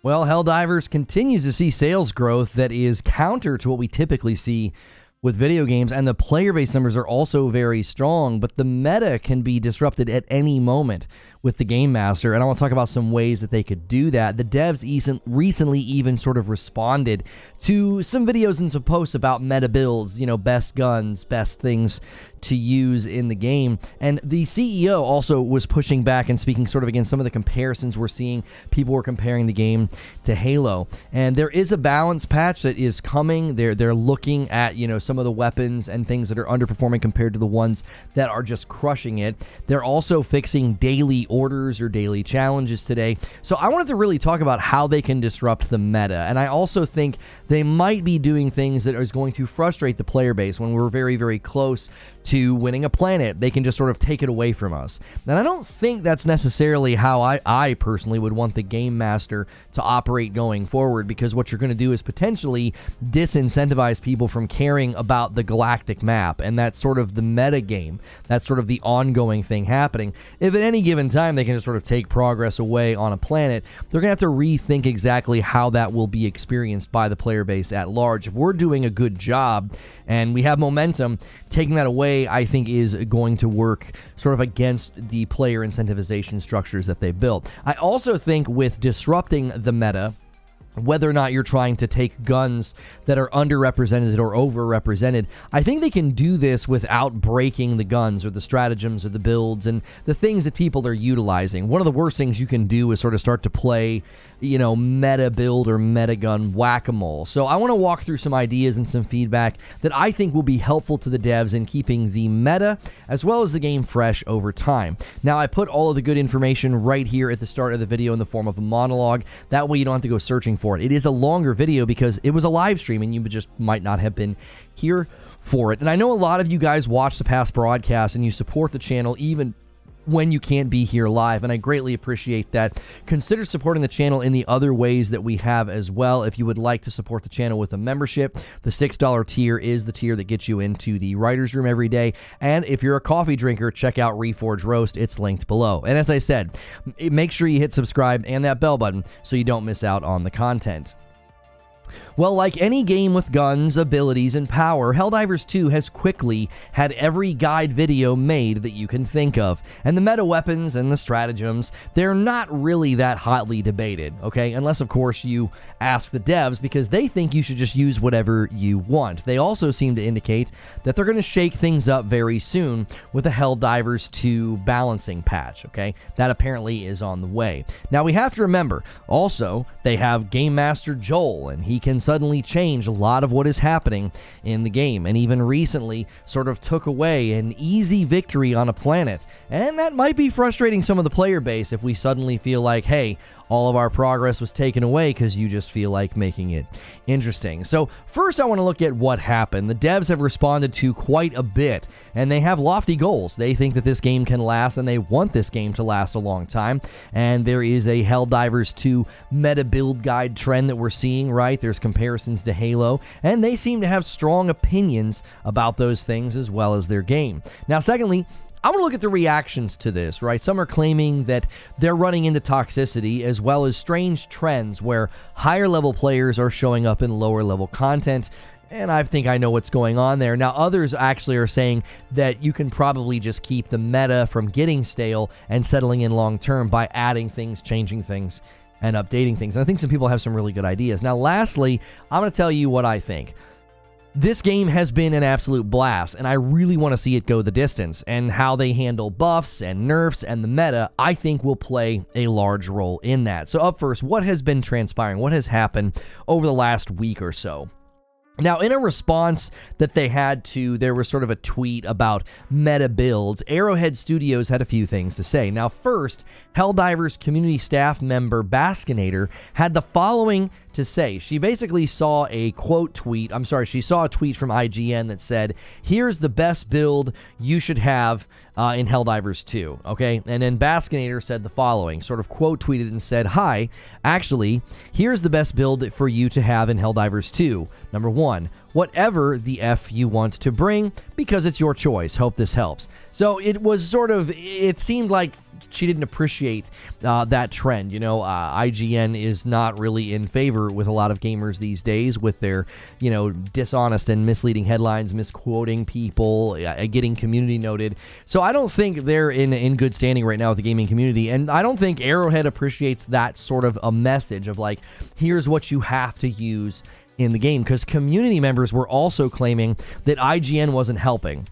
Well, Helldivers continues to see sales growth that is counter to what we typically see with video games, and the player base numbers are also very strong, but the meta can be disrupted at any moment with the Game Master, and I want to talk about some ways that they could do that. The devs recently even sort of responded to some videos and some posts about meta builds, best guns, best things to use in the game, and the CEO also was pushing back and speaking sort of against some of the comparisons we're seeing. People were comparing the game to Halo, and there is a balance patch that is coming. They're looking at, some of the weapons and things that are underperforming compared to the ones that are just crushing it. They're also fixing daily orders or daily challenges today. So I wanted to really talk about how they can disrupt the meta, and I also think they might be doing things that is going to frustrate the player base. When we're very, very close to winning a planet, they can just sort of take it away from us. And I don't think that's necessarily how I personally would want the Game Master to operate going forward, because what you're going to do is potentially disincentivize people from caring about the Galactic map, and that's sort of the meta game. That's sort of the ongoing thing happening. If at any given time they can just sort of take progress away on a planet, they're going to have to rethink exactly how that will be experienced by the player base at large. If we're doing a good job and we have momentum, taking that away, I think, is going to work sort of against the player incentivization structures that they built. I also think with disrupting the meta, whether or not you're trying to take guns that are underrepresented or overrepresented, I think they can do this without breaking the guns or the stratagems or the builds and the things that people are utilizing. One of the worst things you can do is sort of start to play, meta build or meta gun whack-a-mole. So I want to walk through some ideas and some feedback that I think will be helpful to the devs in keeping the meta as well as the game fresh over time. Now, I put all of the good information right here at the start of the video in the form of a monologue. That way you don't have to go searching for it. It is a longer video because it was a live stream and you just might not have been here for it. And I know a lot of you guys watch the past broadcasts and you support the channel even when you can't be here live, and I greatly appreciate that. Consider supporting the channel in the other ways that we have as well. If you would like to support the channel with a membership, the $6 tier is the tier that gets you into the writer's room every day. And if you're a coffee drinker, check out Reforge Roast. It's linked below. And as I said, make sure you hit subscribe and that bell button so you don't miss out on the content. Well, like any game with guns, abilities, and power, Helldivers 2 has quickly had every guide video made that you can think of. And the meta weapons and the stratagems, they're not really that hotly debated, okay? Unless, of course, you ask the devs, because they think you should just use whatever you want. They also seem to indicate that they're going to shake things up very soon with a Helldivers 2 balancing patch, okay? That apparently is on the way. Now, we have to remember, also, they have Game Master Joel, and he can suddenly change a lot of what is happening in the game, and even recently sort of took away an easy victory on a planet. And that might be frustrating some of the player base if we suddenly feel like, hey, all of our progress was taken away because you just feel like making it interesting. So first I want to look at what happened. The devs have responded to quite a bit, and they have lofty goals. They think that this game can last, and they want this game to last a long time. And there is a Helldivers 2 meta build guide trend that we're seeing, right? There's comparisons to Halo, and they seem to have strong opinions about those things as well as their game. Now, secondly, I want to look at the reactions to this, right? Some are claiming that they're running into toxicity as well as strange trends where higher level players are showing up in lower level content, and I think I know what's going on there. Now, others actually are saying that you can probably just keep the meta from getting stale and settling in long term by adding things, changing things, and updating things. And I think some people have some really good ideas. Now, lastly, I'm going to tell you what I think. This game has been an absolute blast, and I really want to see it go the distance, and how they handle buffs and nerfs and the meta, I think, will play a large role in that. So up first, what has been transpiring? What has happened over the last week or so? Now, in a response that they had to, there was sort of a tweet about meta builds. Arrowhead Studios had a few things to say. Now, first, Helldivers community staff member Baskinator had the following to say. She basically saw a she saw a tweet from IGN that said, here's the best build you should have in Helldivers 2, okay? And then Baskinator said the following, sort of quote tweeted and said, hi, actually, here's the best build for you to have in Helldivers 2. Number 1, whatever the F you want to bring, because it's your choice. Hope this helps. So it was sort of, it seemed like she didn't appreciate that trend. You know, IGN is not really in favor with a lot of gamers these days with their, you know, dishonest and misleading headlines, misquoting people, getting community noted. So I don't think they're in good standing right now with the gaming community, and I don't think Arrowhead appreciates that sort of a message of like, here's what you have to use in the game, because community members were also claiming that IGN wasn't helping,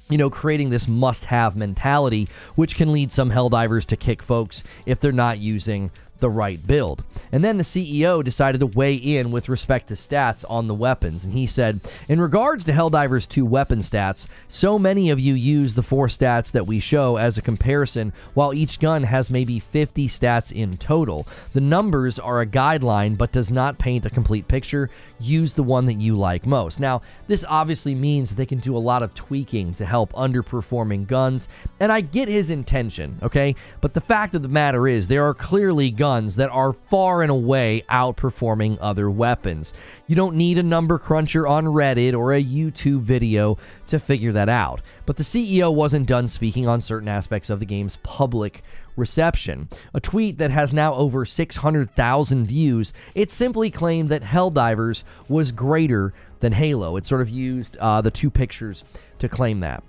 you know, creating this must-have mentality, which can lead some Helldivers to kick folks if they're not using the right build. And then the CEO decided to weigh in with respect to stats on the weapons, and he said, in regards to Helldivers 2 weapon stats, so many of you use the 4 stats that we show as a comparison, while each gun has maybe 50 stats in total. The numbers are a guideline, but does not paint a complete picture. Use the one that you like most. Now, this obviously means that they can do a lot of tweaking to help underperforming guns, and I get his intention, okay? But the fact of the matter is, there are clearly guns that are far and away outperforming other weapons. You don't need a number cruncher on Reddit or a YouTube video to figure that out. But the CEO wasn't done speaking on certain aspects of the game's public reception. A tweet that has now over 600,000 views, it simply claimed that Helldivers was greater than Halo. It sort of used the 2 pictures to claim that.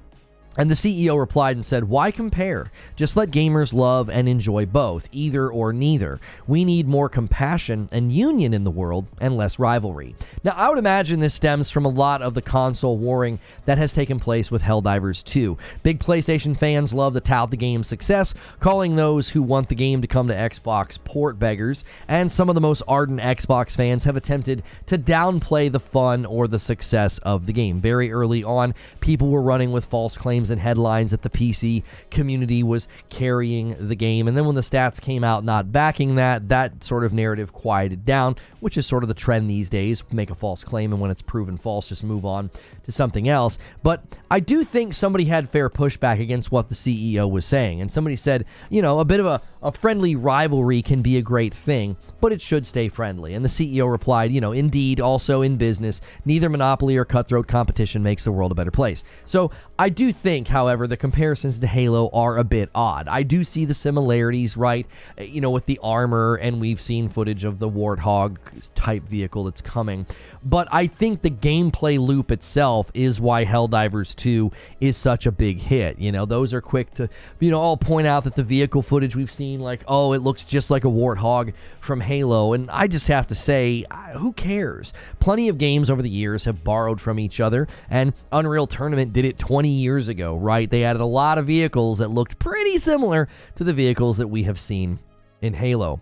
And the CEO replied and said, why compare? Just let gamers love and enjoy both, either or neither. We need more compassion and union in the world and less rivalry. Now, I would imagine this stems from a lot of the console warring that has taken place with Helldivers 2. Big PlayStation fans love to tout the game's success, calling those who want the game to come to Xbox port beggars, and some of the most ardent Xbox fans have attempted to downplay the fun or the success of the game. Very early on, people were running with false claims and headlines that the PC community was carrying the game, and then when the stats came out not backing that, that sort of narrative quieted down, which is sort of the trend these days. Make a false claim, and when it's proven false, just move on to something else. But I do think somebody had fair pushback against what the CEO was saying, and somebody said, you know, a bit of a friendly rivalry can be a great thing, but it should stay friendly. And the CEO replied, you know, indeed, also in business, neither monopoly or cutthroat competition makes the world a better place. So I do think, however, the comparisons to Halo are a bit odd. I do see the similarities, right, you know, with the armor, and we've seen footage of the Warthog type vehicle that's coming. But I think the gameplay loop itself is why Helldivers 2 is such a big hit. You know, those are quick to, you know, I'll point out that the vehicle footage we've seen, like, oh, it looks just like a Warthog from Halo. And I just have to say, who cares? Plenty of games over the years have borrowed from each other, and Unreal Tournament did it 20 years ago, right? They added a lot of vehicles that looked pretty similar to the vehicles that we have seen in Halo.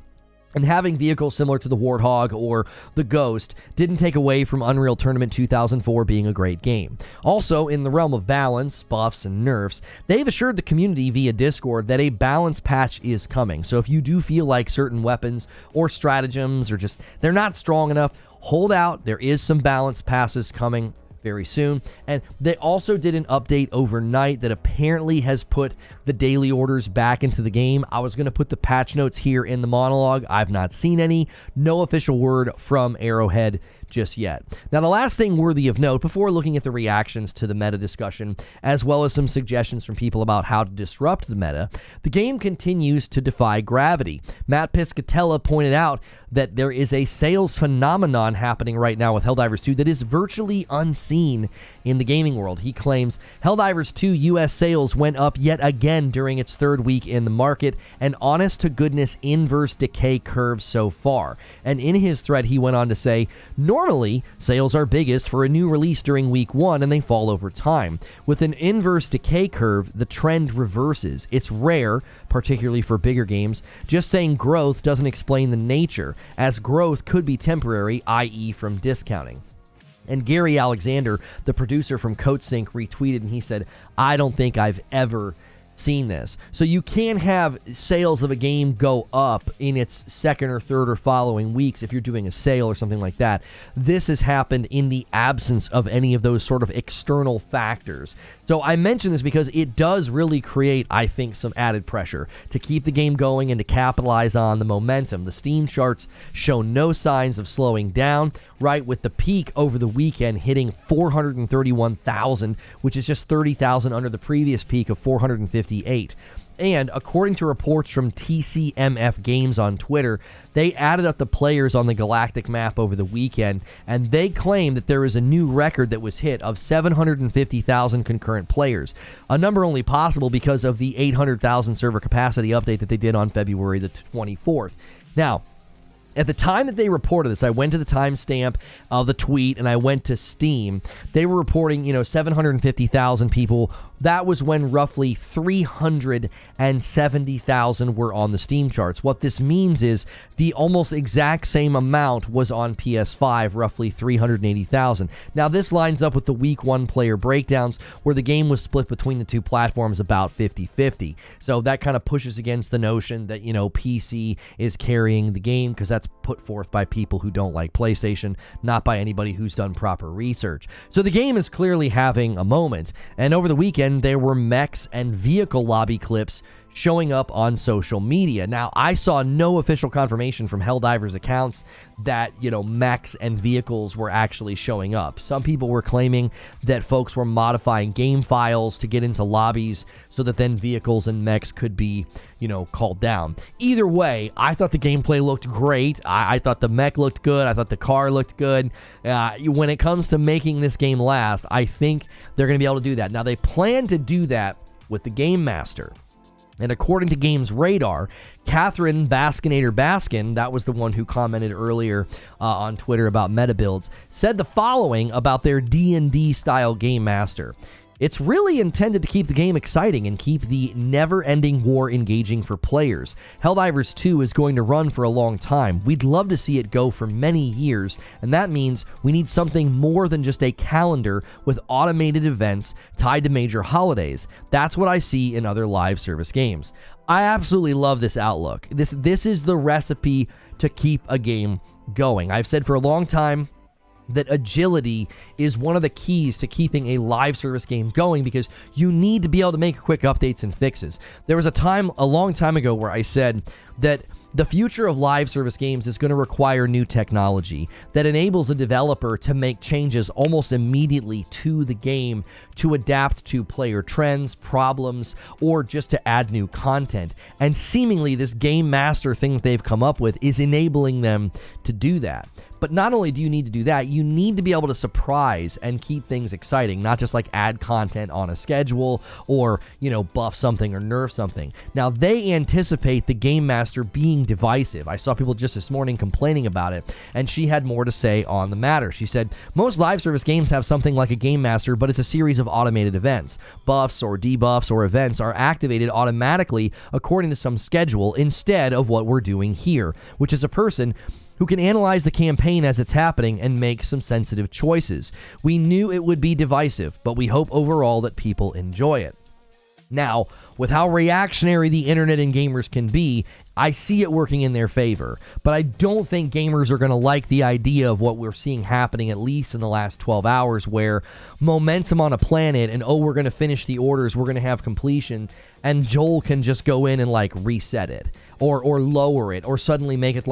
And having vehicles similar to the Warthog or the Ghost didn't take away from Unreal Tournament 2004 being a great game. Also, in the realm of balance, buffs, and nerfs, they've assured the community via Discord that a balance patch is coming. So if you do feel like certain weapons or stratagems are just, they're not strong enough, hold out. There is some balance passes coming very soon. And they also did an update overnight that apparently has put the daily orders back into the game. I was going to put the patch notes here in the monologue. I've not seen any. No official word from Arrowhead just yet. Now, the last thing worthy of note before looking at the reactions to the meta discussion, as well as some suggestions from people about how to disrupt the meta, the game continues to defy gravity. Matt Piscatella pointed out that there is a sales phenomenon happening right now with Helldivers 2 that is virtually unseen in the gaming world. He claims Helldivers 2 US sales went up yet again during its 3rd week in the market, an honest-to-goodness inverse decay curve so far. And in his thread, he went on to say, normally, sales are biggest for a new release during week 1 and they fall over time. With an inverse decay curve, the trend reverses. It's rare, particularly for bigger games. Just saying growth doesn't explain the nature, as growth could be temporary, i.e. from discounting. And Gary Alexander, the producer from CodeSync, retweeted and he said, I don't think I've ever seen this. So you can have sales of a game go up in its 2nd or 3rd or following weeks if you're doing a sale or something like that. This has happened in the absence of any of those sort of external factors. So I mention this because it does really create, I think, some added pressure to keep the game going and to capitalize on the momentum. The Steam charts show no signs of slowing down, right, with the peak over the weekend hitting 431,000, which is just 30,000 under the previous peak of 458. And according to reports from TCMF Games on Twitter, they added up the players on the Galactic map over the weekend, and they claim that there is a new record that was hit of 750,000 concurrent players, a number only possible because of the 800,000 server capacity update that they did on February the 24th. Now, at the time that they reported this, I went to the timestamp of the tweet and I went to Steam. They were reporting, 750,000 people. That was when roughly 370,000 were on the Steam charts. What this means is the almost exact same amount was on PS5, roughly 380,000. Now, this lines up with the week 1 player breakdowns where the game was split between the two platforms about 50-50. So that kind of pushes against the notion that, PC is carrying the game, because that's put forth by people who don't like PlayStation, not by anybody who's done proper research. So the game is clearly having a moment, and over the weekend there were mechs and vehicle lobby clips showing up on social media. Now, I saw no official confirmation from Helldivers accounts that, mechs and vehicles were actually showing up. Some people were claiming that folks were modifying game files to get into lobbies so that then vehicles and mechs could be, called down. Either way, I thought the gameplay looked great. I thought the mech looked good. I thought the car looked good. When it comes to making this game last, I think they're going to be able to do that. Now, they plan to do that with the Game Master. And according to Games Radar, Catherine Baskin, that was the one who commented earlier on Twitter about meta builds, said the following about their D&D style Game Master. It's really intended to keep the game exciting and keep the never-ending war engaging for players. Helldivers 2 is going to run for a long time. We'd love to see it go for many years, and that means we need something more than just a calendar with automated events tied to major holidays. That's what I see in other live service games. I absolutely love this outlook. This is the recipe to keep a game going. I've said for a long time that agility is one of the keys to keeping a live service game going, because you need to be able to make quick updates and fixes. There was a long time ago where I said that the future of live service games is going to require new technology that enables a developer to make changes almost immediately to the game to adapt to player trends, problems, or just to add new content. And seemingly this Game Master thing that they've come up with is enabling them to do that. But not only do you need to do that, you need to be able to surprise and keep things exciting, not just like add content on a schedule or, buff something or nerf something. Now, they anticipate the Game Master being divisive. I saw people just this morning complaining about it, and she had more to say on the matter. She said, most live service games have something like a Game Master, but it's a series of automated events. Buffs or debuffs or events are activated automatically according to some schedule instead of what we're doing here, which is a person who can analyze the campaign as it's happening and make some sensitive choices. We knew it would be divisive, but we hope overall that people enjoy it. Now, with how reactionary the internet and gamers can be, I see it working in their favor, but I don't think gamers are going to like the idea of what we're seeing happening, at least in the last 12 hours, where momentum on a planet and, we're going to finish the orders, we're going to have completion, and Joel can just go in and reset it or lower it or suddenly make it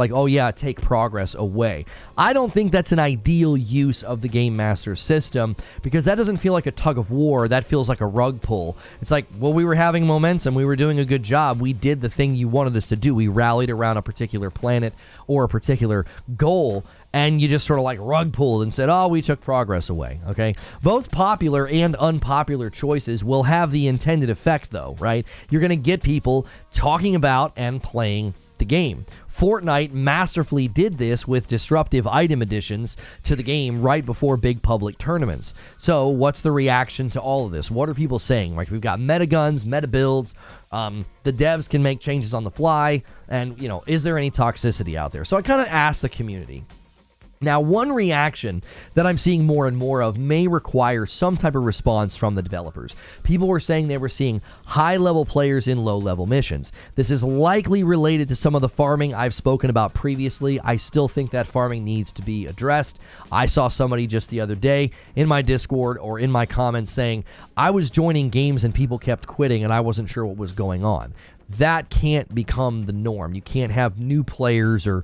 take progress away. I don't think that's an ideal use of the Game Master system, because that doesn't feel like a tug of war. That feels like a rug pull. It's like, well, we were having momentum. We were doing a good job. We did the thing you wanted us to do. We rallied around a particular planet or a particular goal, and you just sort of rug pulled and said, we took progress away, okay? Both popular and unpopular choices will have the intended effect, though, right? You're going to get people talking about and playing the game. Fortnite masterfully did this with disruptive item additions to the game right before big public tournaments. So what's the reaction to all of this? What are people saying? We've got meta guns, meta builds, the devs can make changes on the fly, and, is there any toxicity out there? So I kind of asked the community. Now, one reaction that I'm seeing more and more of may require some type of response from the developers. People were saying they were seeing high-level players in low-level missions. This is likely related to some of the farming I've spoken about previously. I still think that farming needs to be addressed. I saw somebody just the other day in my Discord or in my comments saying, I was joining games and people kept quitting and I wasn't sure what was going on. that can't become the norm. You can't have new players or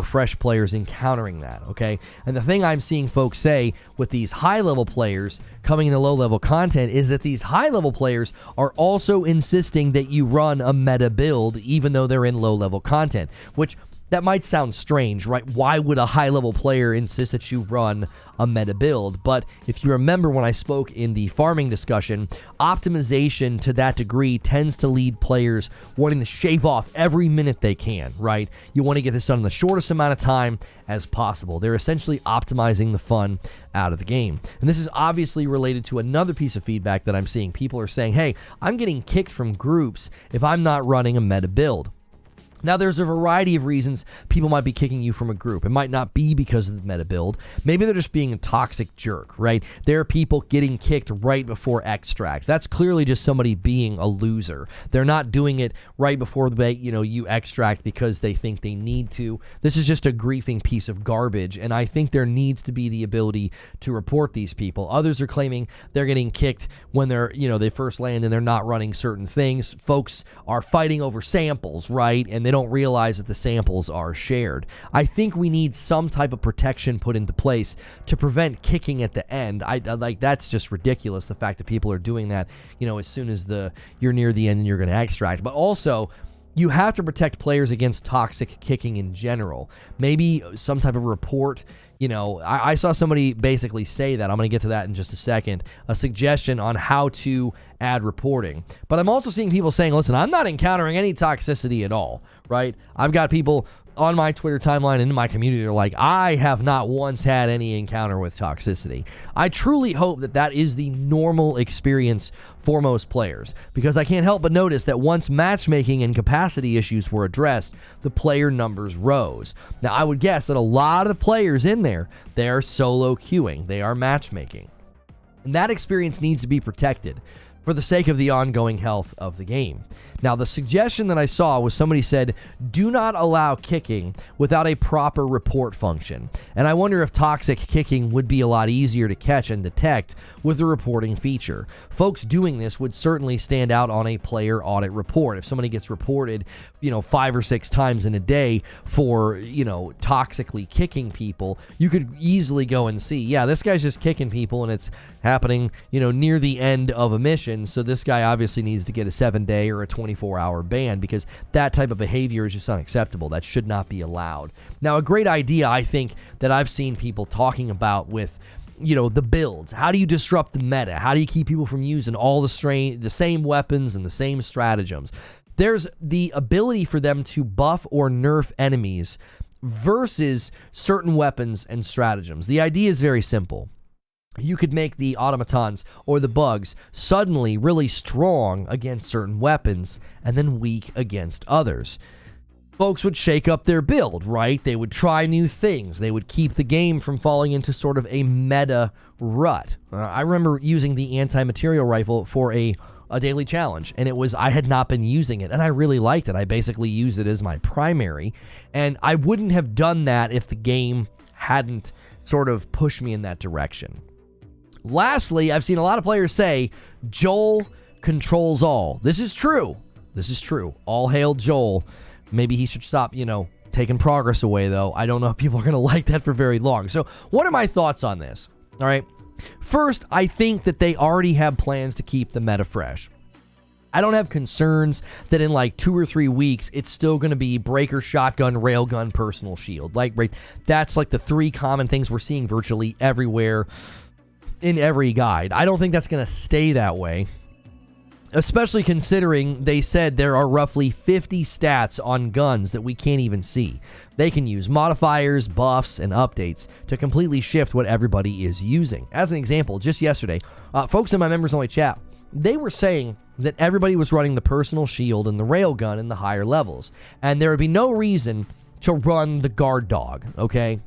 fresh players encountering that, okay? And the thing I'm seeing folks say with these high-level players coming into low-level content is that these high-level players are also insisting that you run a meta build even though they're in low-level content, which that might sound strange, right? Why would a high-level player insist that you run a meta build? But if you remember when I spoke in the farming discussion, optimization to that degree tends to lead players wanting to shave off every minute they can, right? You want to get this done in the shortest amount of time as possible. They're essentially optimizing the fun out of the game. And this is obviously related to another piece of feedback that I'm seeing. People are saying, hey, I'm getting kicked from groups if I'm not running a meta build. Now, there's a variety of reasons people might be kicking you from a group. It might not be because of the meta build. Maybe they're just being a toxic jerk, right? There are people getting kicked right before extract. That's clearly just somebody being a loser. They're not doing it right before you extract because they think they need to. This is just a griefing piece of garbage, and I think there needs to be the ability to report these people. Others are claiming they're getting kicked when they first land and they're not running certain things. Folks are fighting over samples, right? And they don't realize that the samples are shared. I think we need some type of protection put into place to prevent kicking at the end. That's just ridiculous, the fact that people are doing that, as soon as you're near the end and you're going to extract. But also, you have to protect players against toxic kicking in general. Maybe some type of report. I saw somebody basically say that. I'm going to get to that in just a second. A suggestion on how to add reporting. But I'm also seeing people saying, listen, I'm not encountering any toxicity at all, right? I've got people on my Twitter timeline and in my community are like, I have not once had any encounter with toxicity. I truly hope that is the normal experience for most players, because I can't help but notice that once matchmaking and capacity issues were addressed, the player numbers rose. Now, I would guess that a lot of the players in there, they are solo queuing, they are matchmaking. And that experience needs to be protected for the sake of the ongoing health of the game. Now, the suggestion that I saw was somebody said, do not allow kicking without a proper report function. And I wonder if toxic kicking would be a lot easier to catch and detect with the reporting feature. Folks doing this would certainly stand out on a player audit report. If somebody gets reported, 5 or 6 times in a day for, toxically kicking people, you could easily go and see, yeah, this guy's just kicking people and it's happening, near the end of a mission. So this guy obviously needs to get a 7-day or a 24-hour ban, because that type of behavior is just unacceptable. That should not be allowed. Now, a great idea, I think, that I've seen people talking about with, the builds. How do you disrupt the meta? How do you keep people from using all the same weapons and the same stratagems? There's the ability for them to buff or nerf enemies versus certain weapons and stratagems. The idea is very simple. You could make the automatons or the bugs suddenly really strong against certain weapons and then weak against others. Folks would shake up their build, right? They would try new things. They would keep the game from falling into sort of a meta rut. I remember using the anti-material rifle for a daily challenge, and I had not been using it, and I really liked it. I basically used it as my primary, and I wouldn't have done that if the game hadn't sort of pushed me in that direction. Lastly, I've seen a lot of players say, Joel controls all. This is true. All hail Joel. Maybe he should stop, taking progress away, though. I don't know if people are going to like that for very long. So what are my thoughts on this? All right. First, I think that they already have plans to keep the meta fresh. I don't have concerns that in like 2 or 3 weeks, it's still going to be breaker, shotgun, railgun, personal shield. That's like the 3 common things we're seeing virtually everywhere in every guide. I don't think that's going to stay that way, especially considering they said there are roughly 50 stats on guns that we can't even see. They can use modifiers, buffs, and updates to completely shift what everybody is using. As an example, just yesterday, folks in my members-only chat, they were saying that everybody was running the personal shield and the railgun in the higher levels, and there would be no reason to run the guard dog, okay?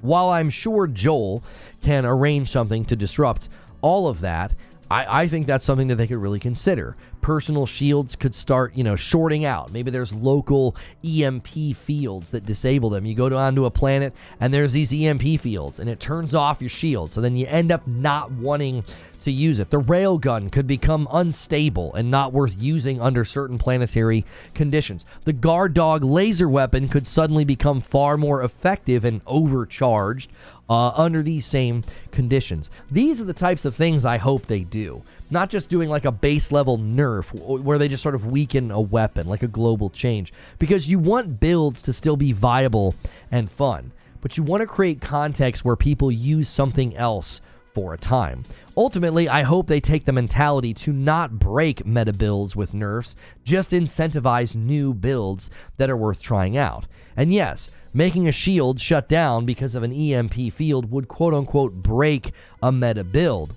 While I'm sure Joel can arrange something to disrupt all of that, I think that's something that they could really consider. personal shields could start, shorting out. Maybe there's local EMP fields that disable them. You go onto a planet and there's these EMP fields and it turns off your shield. So then you end up not wanting to use it. The railgun could become unstable and not worth using under certain planetary conditions. The guard dog laser weapon could suddenly become far more effective and overcharged under these same conditions. These are the types of things I hope they do. Not just doing like a base level nerf where they just sort of weaken a weapon, like a global change. Because you want builds to still be viable and fun, but you want to create context where people use something else for a time. Ultimately, I hope they take the mentality to not break meta builds with nerfs, just incentivize new builds that are worth trying out. And yes, making a shield shut down because of an EMP field would quote-unquote break a meta build,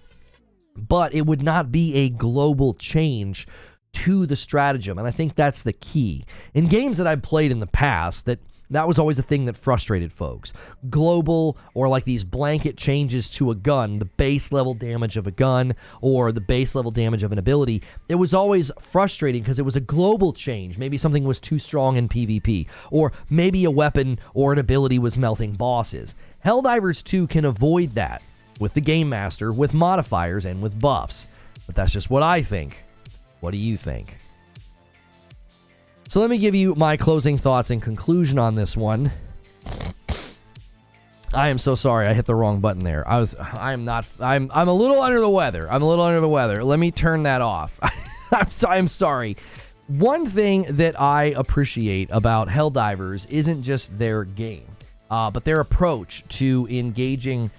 but it would not be a global change to the stratagem, and I think that's the key. In games that I've played in the past, that was always a thing that frustrated folks. Global, or like these blanket changes to a gun, the base level damage of a gun, or the base level damage of an ability, it was always frustrating because it was a global change. Maybe something was too strong in PvP, or maybe a weapon or an ability was melting bosses. Helldivers 2 can avoid that with the Game Master, with modifiers, and with buffs. But that's just what I think. What do you think? So let me give you my closing thoughts and conclusion on this one. I am so sorry I hit the wrong button there. I'm a little under the weather. Let me turn that off. I'm sorry. One thing that I appreciate about Helldivers isn't just their game, but their approach to engaging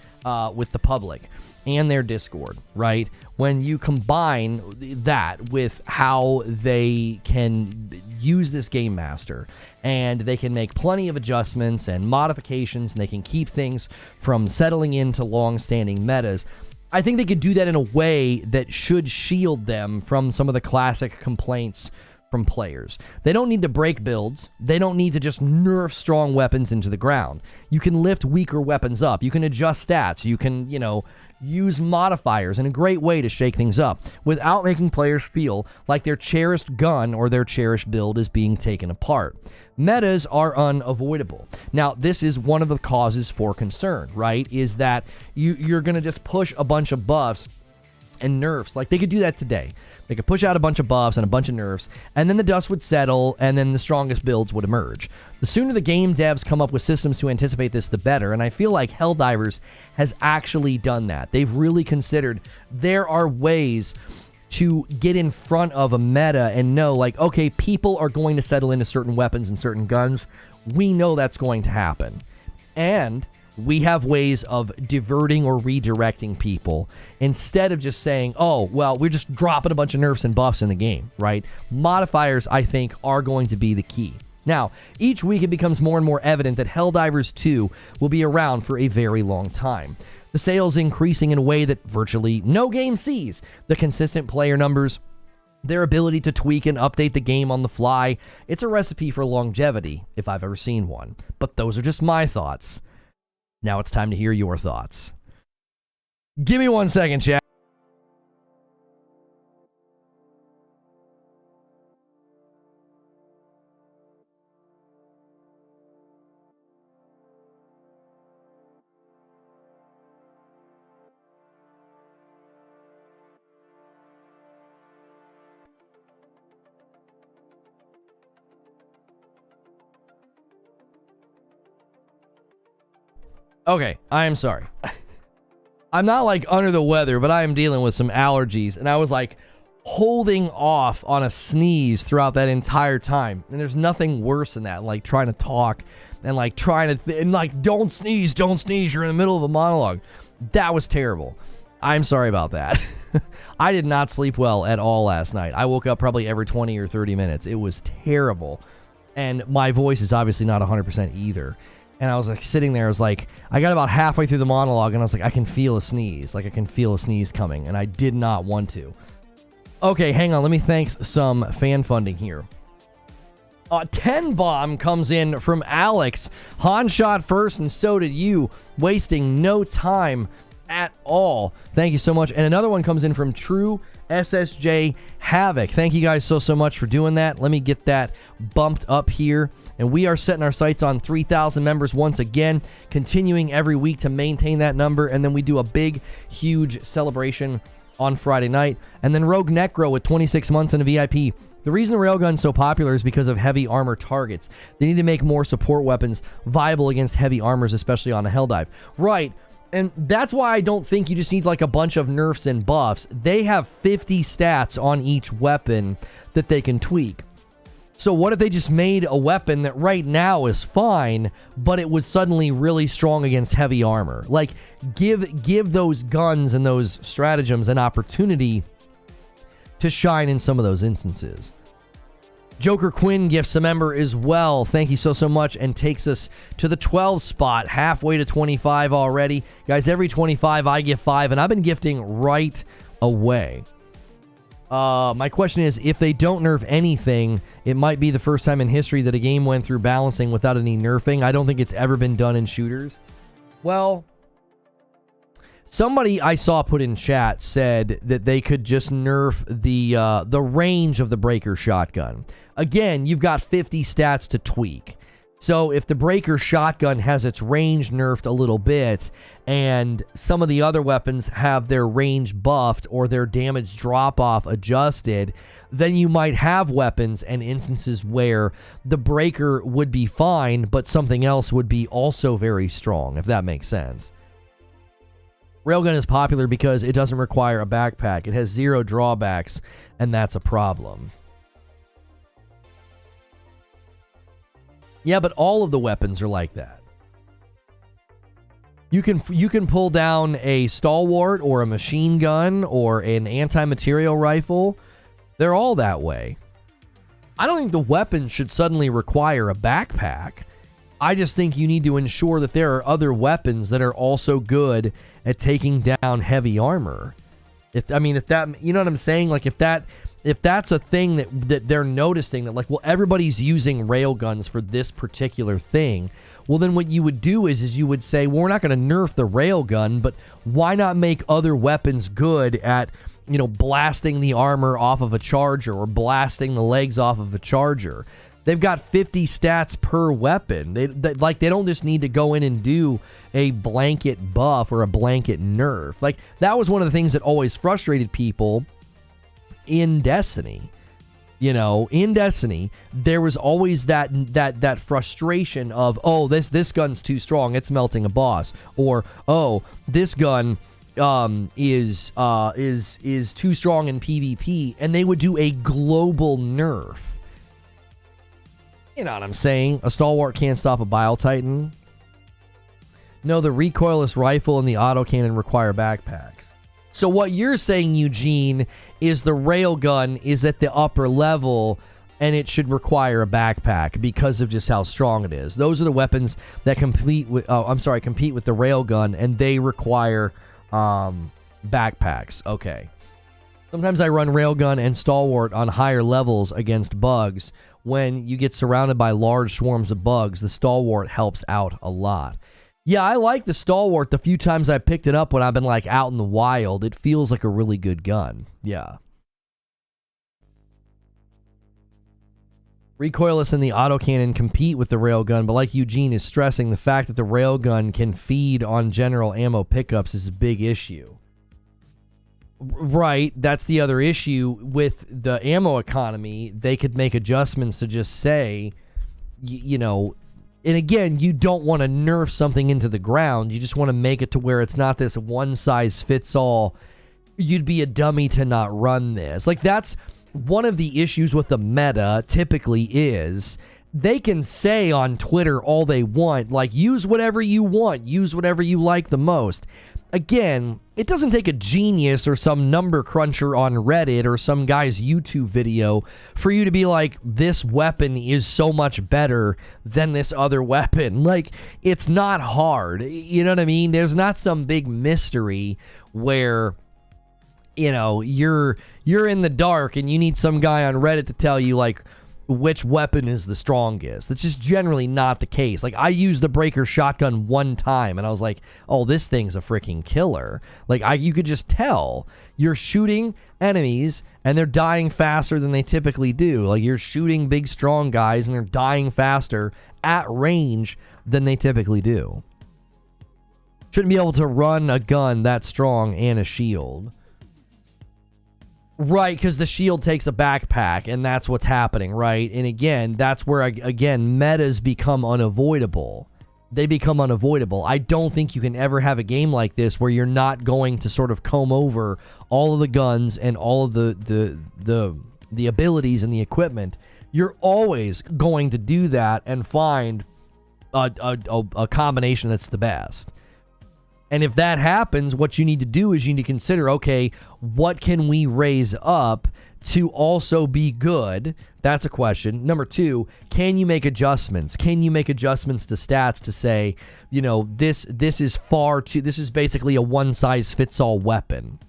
with the public and their Discord, right? When you combine that with how they can use this Game Master, and they can make plenty of adjustments and modifications, and they can keep things from settling into long-standing metas, I think they could do that in a way that should shield them from some of the classic complaints from players. They don't need to break builds. They don't need to just nerf strong weapons into the ground. You can lift weaker weapons up. You can adjust stats. You can, use modifiers in a great way to shake things up without making players feel like their cherished gun or their cherished build is being taken apart. Metas are unavoidable. Now, this is one of the causes for concern, right? Is that you're going to just push a bunch of buffs and nerfs. Like, they could do that today. They could push out a bunch of buffs and a bunch of nerfs, and then the dust would settle, and then the strongest builds would emerge. The sooner the game devs come up with systems to anticipate this, the better, and I feel like Helldivers has actually done that. They've really considered there are ways to get in front of a meta and know, like, okay, people are going to settle into certain weapons and certain guns. We know that's going to happen. And we have ways of diverting or redirecting people instead of just saying, oh, well, we're just dropping a bunch of nerfs and buffs in the game, right? Modifiers, I think, are going to be the key. Now, each week it becomes more and more evident that Helldivers 2 will be around for a very long time. The sales increasing in a way that virtually no game sees. The consistent player numbers, their ability to tweak and update the game on the fly. It's a recipe for longevity, if I've ever seen one. But those are just my thoughts. Now it's time to hear your thoughts. Give me 1 second, chat. Okay, I am sorry. I'm not like under the weather, but I am dealing with some allergies, and I was like holding off on a sneeze throughout that entire time. And there's nothing worse than that, like trying to talk and like trying to and like don't sneeze, you're in the middle of a monologue. That was terrible. I'm sorry about that. I did not sleep well at all last night. I woke up probably every 20 or 30 minutes. It was terrible. And my voice is obviously not 100% either. And I was like sitting there, I was like, I got about halfway through the monologue and I was like, I can feel a sneeze. Like I can feel a sneeze coming, and I did not want to. Okay, hang on. Let me thank some fan funding here. 10 bomb comes in from Alex. Han shot first and so did you, wasting no time at all. Thank you so much. And another one comes in from True SSJ Havoc. Thank you guys so much for doing that. Let me get that bumped up here. And we are setting our sights on 3,000 members once again, continuing every week to maintain that number. And then we do a big, huge celebration on Friday night. And then Rogue Necro with 26 months in a VIP. The reason the railgun's so popular is because of heavy armor targets. They need to make more support weapons viable against heavy armors, especially on a Helldive. Right. And that's why I don't think you just need like a bunch of nerfs and buffs. They have 50 stats on each weapon that they can tweak. So what if they just made a weapon that right now is fine, but it was suddenly really strong against heavy armor? Like, give those guns and those stratagems an opportunity to shine in some of those instances. Joker Quinn gifts a member as well. Thank you so much, and takes us to the 12 spot, halfway to 25 already. Guys, every 25 I give 5, and I've been gifting right away. My question is, if they don't nerf anything, it might be the first time in history that a game went through balancing without any nerfing. I don't think it's ever been done in shooters. Well, somebody I saw put in chat said that they could just nerf the range of the breaker shotgun. Again, you've got 50 stats to tweak. So if the breaker shotgun has its range nerfed a little bit, and some of the other weapons have their range buffed or their damage drop-off adjusted, then you might have weapons and instances where the breaker would be fine, but something else would be also very strong, if that makes sense. Railgun is popular because it doesn't require a backpack. It has 0 drawbacks, and that's a problem. Yeah, but all of the weapons are like that. You can pull down a stalwart or a machine gun or an anti-material rifle. They're all that way. I don't think the weapon should suddenly require a backpack. I just think you need to ensure that there are other weapons that are also good at taking down heavy armor. If that, you know what I'm saying? Like if that's a thing that they're noticing, that like, well, everybody's using railguns for this particular thing. Well, then what you would do is you would say, well, we're not going to nerf the railgun, but why not make other weapons good at, blasting the armor off of a charger or blasting the legs off of a charger? They've got 50 stats per weapon. They don't just need to go in and do a blanket buff or a blanket nerf. Like, that was one of the things that always frustrated people in Destiny. In Destiny, there was always that frustration of, oh, this gun's too strong, it's melting a boss, or oh, this gun is too strong in PvP, and they would do a global nerf. You know what I'm saying? A stalwart can't stop a Bile Titan. No, the recoilless rifle and the autocannon require backpacks. So what you're saying, Eugene, is the railgun is at the upper level and it should require a backpack because of just how strong it is. Those are the weapons that compete with the railgun, and they require backpacks. Okay. Sometimes I run railgun and stalwart on higher levels against bugs. When you get surrounded by large swarms of bugs, the stalwart helps out a lot. Yeah, I like the stalwart the few times I picked it up when I've been like out in the wild. It feels like a really good gun. Yeah. Recoilless and the autocannon compete with the railgun, but like Eugene is stressing, the fact that the railgun can feed on general ammo pickups is a big issue. Right, that's the other issue with the ammo economy. They could make adjustments to just say, and again, you don't want to nerf something into the ground. You just want to make it to where it's not this one-size-fits-all, you'd be a dummy to not run this. Like, that's one of the issues with the meta typically is they can say on Twitter all they want, like, use whatever you want, use whatever you like the most. Again, it doesn't take a genius or some number cruncher on Reddit or some guy's YouTube video for you to be like, this weapon is so much better than this other weapon. Like, it's not hard. You know what I mean? There's not some big mystery where, you're in the dark and you need some guy on Reddit to tell you, like, which weapon is the strongest. That's just generally not the case. Like, I used the breaker shotgun one time, and I was like, oh, this thing's a freaking killer. Like, you could just tell. You're shooting enemies, and they're dying faster than they typically do. Like, you're shooting big, strong guys, and they're dying faster at range than they typically do. Shouldn't be able to run a gun that strong and a shield. Right, because the shield takes a backpack, and that's what's happening, right? And again, that's where, again, metas become unavoidable. They become unavoidable. I don't think you can ever have a game like this where you're not going to sort of comb over all of the guns and all of the abilities and the equipment. You're always going to do that and find a combination that's the best. And if that happens, what you need to do is you need to consider, okay, what can we raise up to also be good? That's a question. Number two, can you make adjustments? Can you make adjustments to stats to say, you know, this is basically a one-size-fits-all weapon.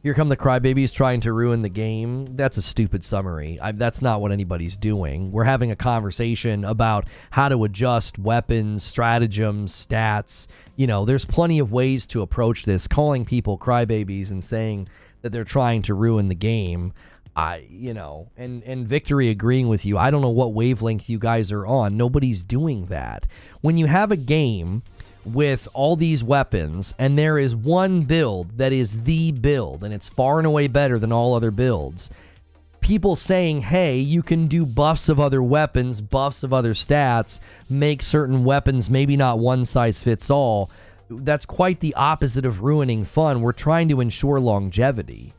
Here come the crybabies trying to ruin the game. That's a stupid summary. That's not what anybody's doing. We're having a conversation about how to adjust weapons, stratagems, stats. You know, there's plenty of ways to approach this. Calling people crybabies and saying that they're trying to ruin the game, and Victory agreeing with you. I don't know what wavelength you guys are on. Nobody's doing that. When you have a game with all these weapons, and there is one build that is the build, and it's far and away better than all other builds, people saying, hey, you can do buffs of other weapons, buffs of other stats, make certain weapons maybe not one size fits all, that's quite the opposite of ruining fun. We're trying to ensure longevity.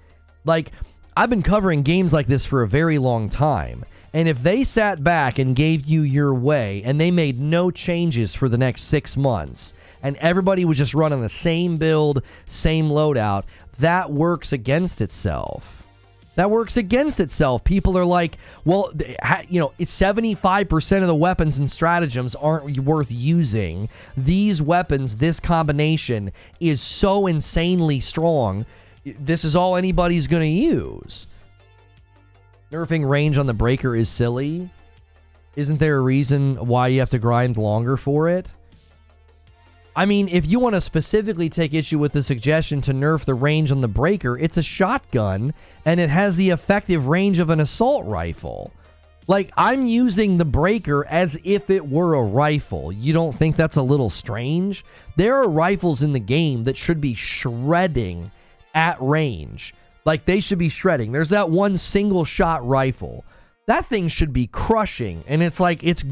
Like, I've been covering games like this for a very long time, and if they sat back and gave you your way and they made no changes for the next 6 months and everybody was just running the same build, same loadout, that works against itself. That works against itself. People are like, well, you know, 75% of the weapons and stratagems aren't worth using. These weapons, this combination is so insanely strong. This is all anybody's going to use. Nerfing range on the breaker is silly. Isn't there a reason why you have to grind longer for it? I mean, if you want to specifically take issue with the suggestion to nerf the range on the breaker, it's a shotgun, and it has the effective range of an assault rifle. Like, I'm using the breaker as if it were a rifle. You don't think that's a little strange? There are rifles in the game that should be shredding at range. Like, they should be shredding. There's that one single shot rifle. That thing should be crushing, and it's like, it's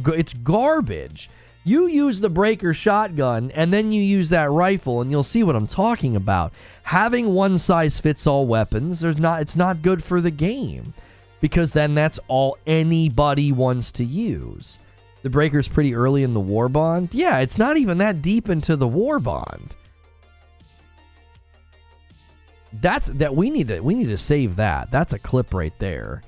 garbage. You use the breaker shotgun, and then you use that rifle, and you'll see what I'm talking about. Having one-size-fits-all weapons, it's not good for the game, because then that's all anybody wants to use. The breaker's pretty early in the war bond. Yeah, it's not even that deep into the war bond. We need to save that. That's a clip right there.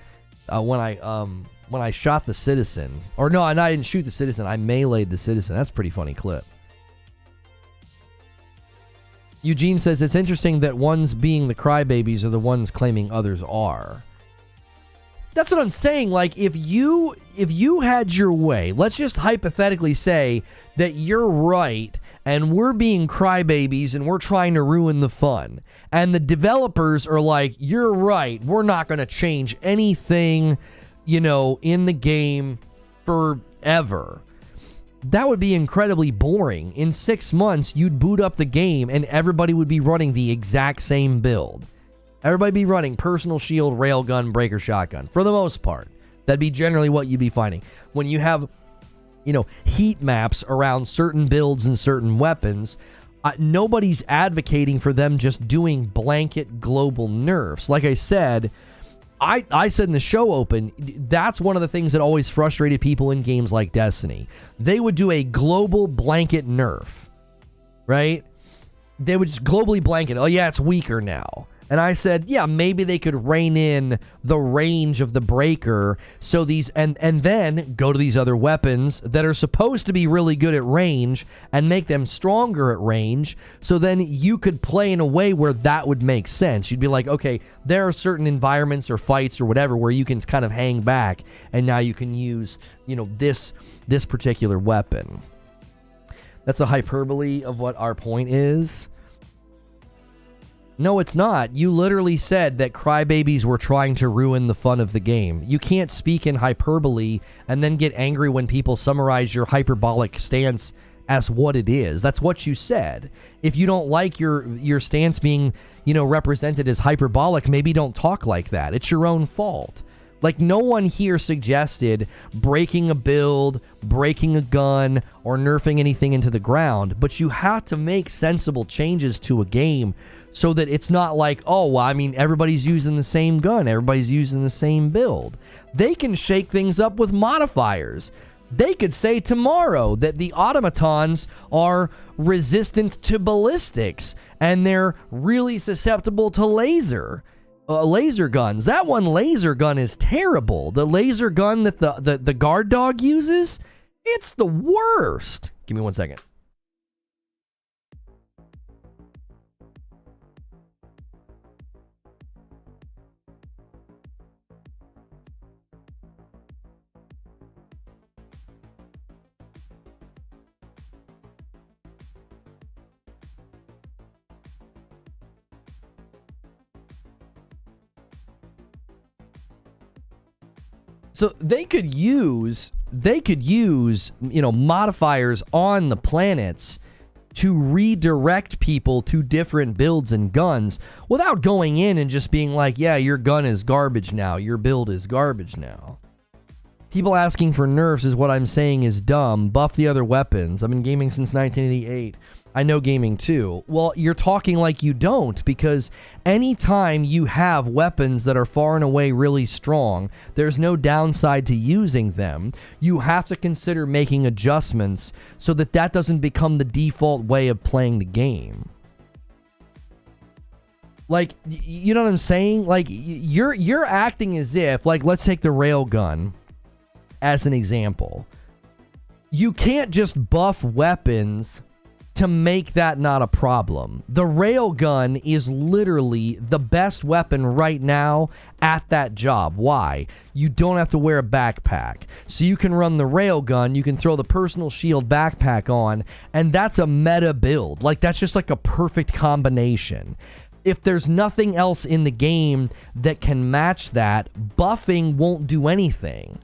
When I shot the citizen, or no, I didn't shoot the citizen. I meleeed the citizen. That's a pretty funny clip. Eugene says it's interesting that ones being the crybabies are the ones claiming others are. That's what I'm saying. Like, if you had your way, let's just hypothetically say that you're right and we're being crybabies and we're trying to ruin the fun. And the developers are like, you're right, we're not going to change anything, you know, in the game forever. That would be incredibly boring. In 6 months, you'd boot up the game and everybody would be running the exact same build. Everybody be running personal shield, railgun, breaker, shotgun. For the most part, that'd be generally what you'd be finding. When you have, you know, heat maps around certain builds and certain weapons, nobody's advocating for them just doing blanket global nerfs. Like I said, I said in the show open, that's one of the things that always frustrated people in games like Destiny. They would do a global blanket nerf, right? They would just globally blanket, oh yeah, it's weaker now. And I said, yeah, maybe they could rein in the range of the breaker, so these and then go to these other weapons that are supposed to be really good at range and make them stronger at range, so then you could play in a way where that would make sense. You'd be like, okay, there are certain environments or fights or whatever where you can kind of hang back, and now you can use, you know, this particular weapon. That's a hyperbole of what our point is. No, it's not. You literally said that crybabies were trying to ruin the fun of the game. You can't speak in hyperbole and then get angry when people summarize your hyperbolic stance as what it is. That's what you said. If you don't like your stance being, you know, represented as hyperbolic, maybe don't talk like that. It's your own fault. Like, no one here suggested breaking a build, breaking a gun, or nerfing anything into the ground, but you have to make sensible changes to a game so that it's not like, oh, well, I mean, everybody's using the same gun, everybody's using the same build. They can shake things up with modifiers. They could say tomorrow that the automatons are resistant to ballistics and they're really susceptible to laser guns. That one laser gun is terrible. The laser gun that the guard dog uses, it's the worst. Give me 1 second. So they could use, you know, modifiers on the planets to redirect people to different builds and guns without going in and just being like, yeah, your gun is garbage now, your build is garbage now. People asking for nerfs is what I'm saying is dumb. Buff the other weapons. I've been gaming since 1988. I know gaming too. Well, you're talking like you don't, because anytime you have weapons that are far and away really strong, there's no downside to using them. You have to consider making adjustments so that that doesn't become the default way of playing the game. Like, you know what I'm saying? Like, you're acting as if, like, let's take the railgun as an example. You can't just buff weapons to make that not a problem. The railgun is literally the best weapon right now at that job. Why? You don't have to wear a backpack. So you can run the railgun, you can throw the personal shield backpack on, and that's a meta build. Like, that's just like a perfect combination. If there's nothing else in the game that can match that, buffing won't do anything.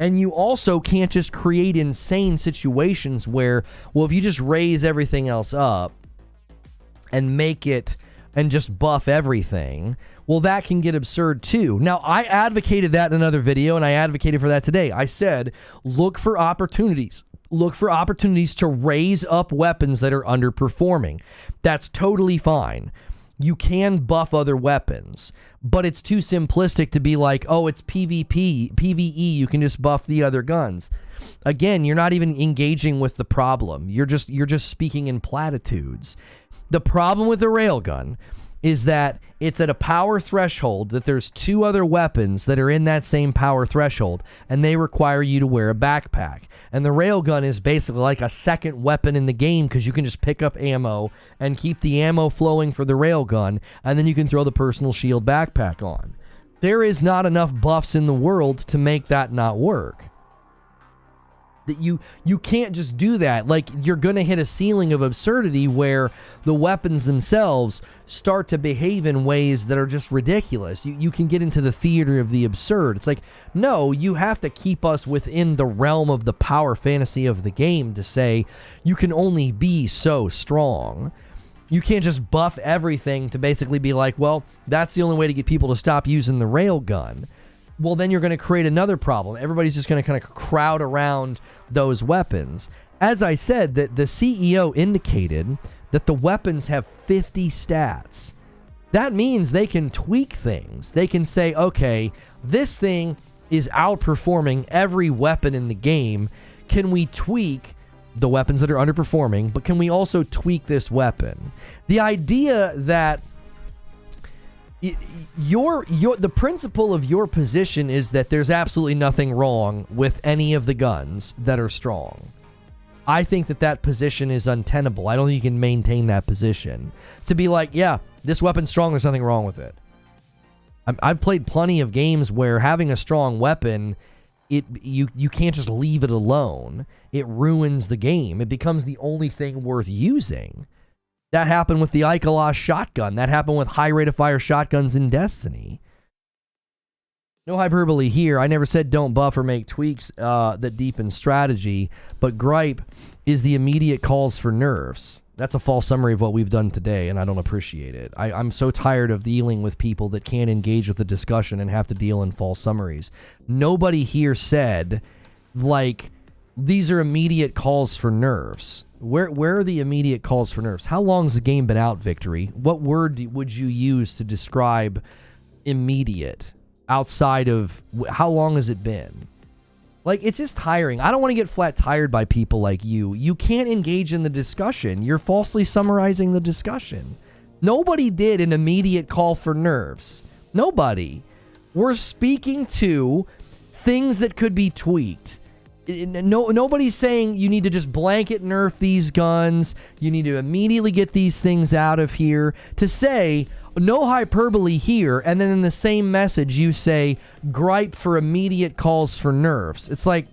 And you also can't just create insane situations where, well, if you just raise everything else up and make it and just buff everything, well, that can get absurd too. Now, I advocated that in another video, and I advocated for that today. I said, look for opportunities. Look for opportunities to raise up weapons that are underperforming. That's totally fine. You can buff other weapons, but it's too simplistic to be like, oh, it's PvP, PvE, you can just buff the other guns. Again, you're not even engaging with the problem. You're just speaking in platitudes. The problem with the railgun is that it's at a power threshold that there's two other weapons that are in that same power threshold, and they require you to wear a backpack. And the railgun is basically like a second weapon in the game because you can just pick up ammo and keep the ammo flowing for the railgun, and then you can throw the personal shield backpack on. There is not enough buffs in the world to make that not work. That you can't just do that. Like, you're going to hit a ceiling of absurdity where the weapons themselves start to behave in ways that are just ridiculous. You can get into the theater of the absurd. It's like, no, you have to keep us within the realm of the power fantasy of the game to say you can only be so strong. You can't just buff everything to basically be like, well, that's the only way to get people to stop using the railgun. Well, then you're going to create another problem. Everybody's just going to kind of crowd around those weapons. As I said, the CEO indicated that the weapons have 50 stats. That means they can tweak things. They can say, okay, this thing is outperforming every weapon in the game. Can we tweak the weapons that are underperforming, but can we also tweak this weapon? The idea that The principle of your position is that there's absolutely nothing wrong with any of the guns that are strong. I think that position is untenable. I don't think you can maintain that position. To be like, yeah, this weapon's strong, there's nothing wrong with it. I've played plenty of games where having a strong weapon, you can't just leave it alone. It ruins the game. It becomes the only thing worth using. That happened with the Ikelos shotgun. That happened with high rate of fire shotguns in Destiny. No hyperbole here. I never said don't buff or make tweaks that deepen strategy, but gripe is the immediate calls for nerfs. That's a false summary of what we've done today, and I don't appreciate it. I'm so tired of dealing with people that can't engage with the discussion and have to deal in false summaries. Nobody here said, like, these are immediate calls for nerfs. Where are the immediate calls for nerfs? How long has the game been out, Victory? What word would you use to describe immediate outside of how long has it been? Like, it's just tiring. I don't want to get flat tired by people like you. You can't engage in the discussion. You're falsely summarizing the discussion. Nobody did an immediate call for nerfs. Nobody. We're speaking to things that could be tweaked. Nobody's saying you need to just blanket nerf these guns. You need to immediately get these things out of here. To say, no hyperbole here, and then in the same message you say, gripe for immediate calls for nerfs. It's like,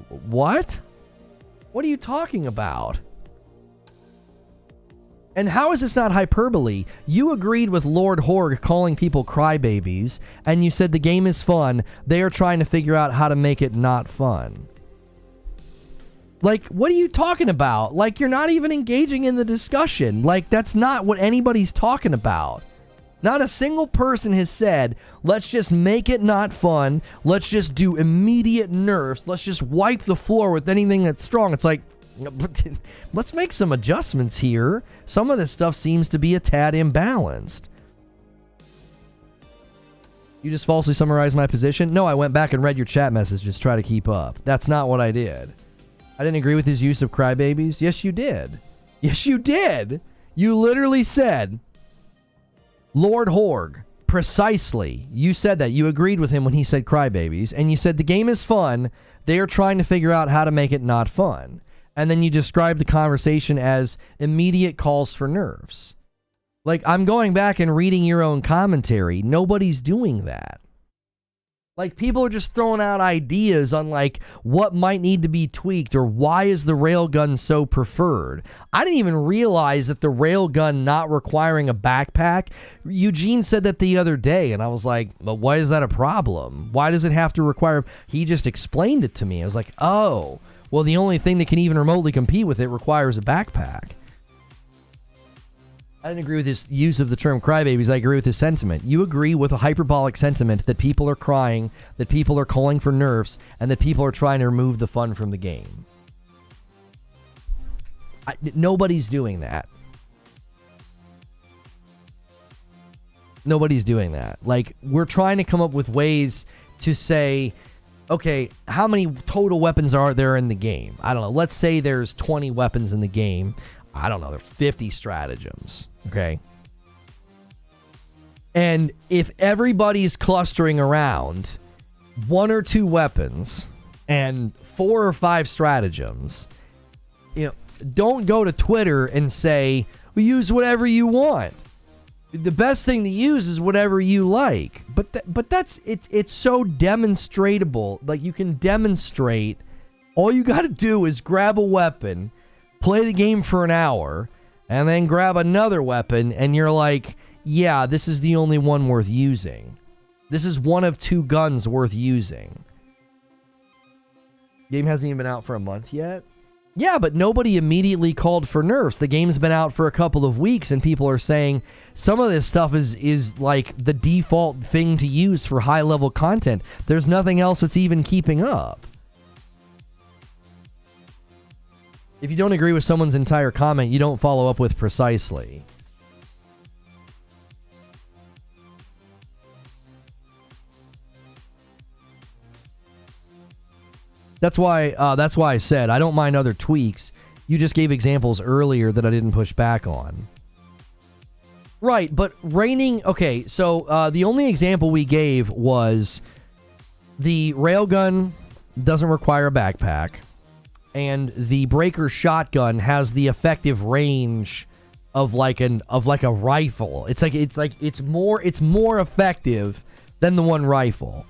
what? What are you talking about? And how is this not hyperbole? You agreed with Lord Horg calling people crybabies, and you said the game is fun. They are trying to figure out how to make it not fun. Like, what are you talking about? Like, you're not even engaging in the discussion. Like, that's not what anybody's talking about. Not a single person has said, let's just make it not fun. Let's just do immediate nerfs. Let's just wipe the floor with anything that's strong. It's like, let's make some adjustments here. Some of this stuff seems to be a tad imbalanced. You just falsely summarized my position? No, I went back and read your chat messages to try to keep up. That's not what I did. I didn't agree with his use of crybabies. Yes, you did. Yes, you did. You literally said, Lord Horg, precisely, you said that. You agreed with him when he said crybabies, and you said the game is fun. They are trying to figure out how to make it not fun. And then you described the conversation as immediate calls for nerfs. Like, I'm going back and reading your own commentary. Nobody's doing that. Like, people are just throwing out ideas on, like, what might need to be tweaked or why is the railgun so preferred. I didn't even realize that the railgun not requiring a backpack, Eugene said that the other day, and I was like, well, why is that a problem? Why does it have to require... He just explained it to me. I was like, oh, well, the only thing that can even remotely compete with it requires a backpack. I didn't agree with his use of the term crybabies. I agree with his sentiment. You agree with a hyperbolic sentiment that people are crying, that people are calling for nerfs, and that people are trying to remove the fun from the game. Nobody's doing that. Nobody's doing that. Like, we're trying to come up with ways to say, okay, how many total weapons are there in the game? I don't know. Let's say there's 20 weapons in the game. I don't know, there's 50 stratagems, okay? And if everybody's clustering around 1 or 2 weapons and 4 or 5 stratagems, you know, don't go to Twitter and say, well, use whatever you want. The best thing to use is whatever you like. But that's, it's so demonstratable. Like, you can demonstrate, all you got to do is grab a weapon, play the game for an hour, and then grab another weapon, and you're like, yeah, this is the only one worth using. This is one of 2 guns worth using. Game hasn't even been out for a month yet? Yeah, but nobody immediately called for nerfs. The game's been out for a couple of weeks, and people are saying some of this stuff is like the default thing to use for high-level content. There's nothing else that's even keeping up. If you don't agree with someone's entire comment, you don't follow up with precisely. That's why I said I don't mind other tweaks. You just gave examples earlier that I didn't push back on. Right, but raining... Okay, so the only example we gave was the railgun doesn't require a backpack, and the breaker shotgun has the effective range of like a rifle. It's more effective than the one rifle.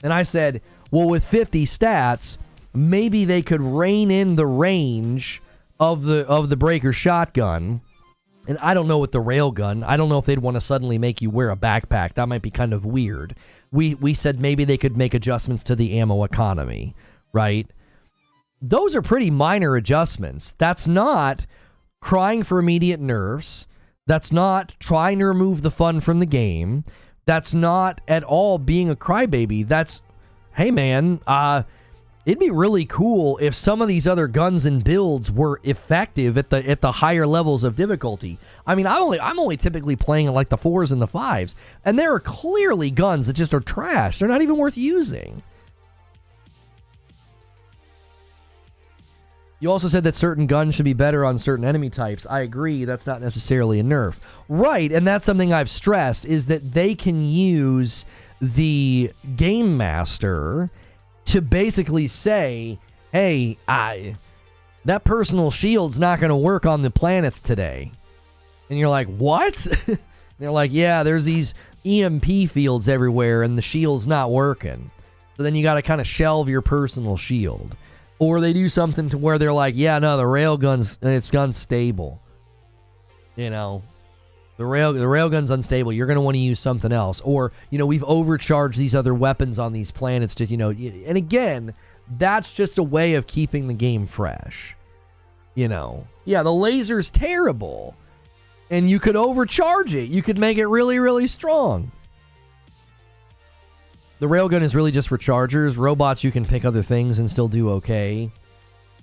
And I said, well, with 50 stats, maybe they could rein in the range of the breaker shotgun. And I don't know with the railgun. I don't know if they'd want to suddenly make you wear a backpack. That might be kind of weird. We said maybe they could make adjustments to the ammo economy, right? Those are pretty minor adjustments. That's not crying for immediate nerfs. That's not trying to remove the fun from the game. That's not at all being a crybaby. That's, hey man, it'd be really cool if some of these other guns and builds were effective at the higher levels of difficulty. I mean, I'm only typically playing at like the 4s and the 5s, and there are clearly guns that just are trash. They're not even worth using. You also said that certain guns should be better on certain enemy types. I agree, that's not necessarily a nerf. Right, and that's something I've stressed, is that they can use the Game Master to basically say, hey, that personal shield's not going to work on the planets today. And you're like, what? They're like, yeah, there's these EMP fields everywhere and the shield's not working. So then you got to kind of shelve your personal shield. Or they do something to where they're like, yeah, no, the railgun's unstable. You know, the railgun's unstable. You're going to want to use something else. Or, you know, we've overcharged these other weapons on these planets to, you know, and again, that's just a way of keeping the game fresh. You know, yeah, the laser's terrible. And you could overcharge it. You could make it really, really strong. The railgun is really just for chargers. Robots, you can pick other things and still do okay.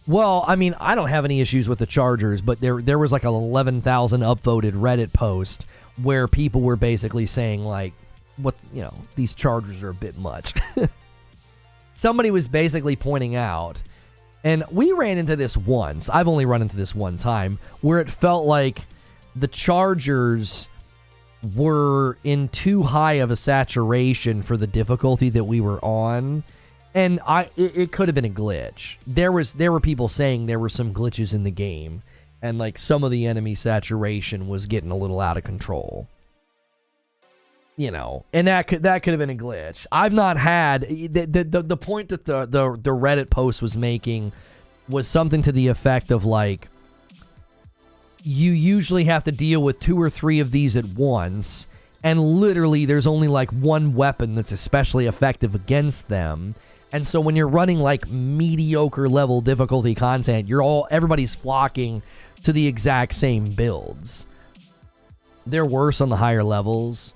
Well, I mean, I don't have any issues with the chargers, but there was like an 11,000 upvoted Reddit post where people were basically saying like, what, you know, these chargers are a bit much. Somebody was basically pointing out, and we ran into this once. I've only run into this one time, where it felt like the chargers were in too high of a saturation for the difficulty that we were on, and it could have been a glitch. There were people saying there were some glitches in the game, and like some of the enemy saturation was getting a little out of control. You know, and that could have been a glitch. I've not had the point that the Reddit post was making was something to the effect of like, you usually have to deal with 2 or 3 of these at once, and literally there's only like one weapon that's especially effective against them. And so when you're running like mediocre level difficulty content, everybody's flocking to the exact same builds. They're worse on the higher levels.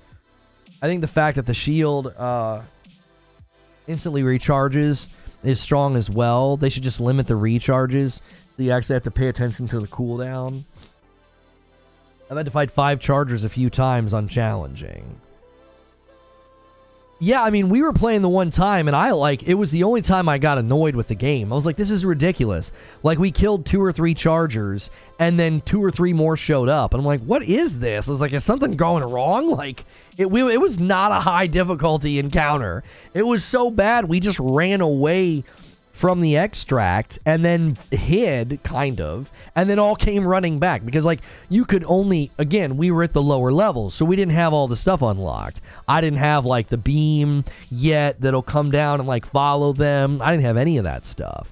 I think the fact that the shield instantly recharges is strong as well. They should just limit the recharges, so you actually have to pay attention to the cooldown. I've had to fight 5 chargers a few times on challenging. Yeah, I mean, we were playing the one time, and it was the only time I got annoyed with the game. I was like, this is ridiculous. Like, we killed 2 or 3 chargers, and then 2 or 3 more showed up. And I'm like, what is this? I was like, is something going wrong? Like, it was not a high difficulty encounter. It was so bad, we just ran away from the extract and then hid, kind of, and then all came running back because, like, you could only, again, we were at the lower levels, so we didn't have all the stuff unlocked. I didn't have, like, the beam yet that'll come down and, like, follow them. I didn't have any of that stuff.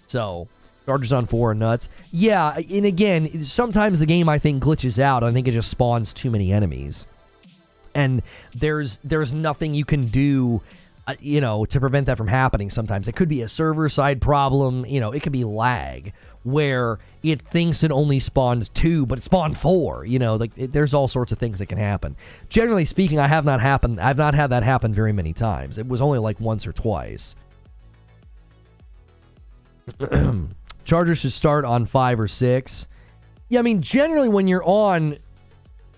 So, charges on 4 are nuts. Yeah, and again, sometimes the game, I think, glitches out. I think it just spawns too many enemies. And there's nothing you can do to prevent that from happening sometimes. It could be a server-side problem. It could be lag, where it thinks it only spawns 2, but it spawned 4. There's all sorts of things that can happen. Generally speaking, I've not had that happen very many times. It was only like once or twice. Chargers should start on 5 or 6. Yeah, I mean, generally when you're on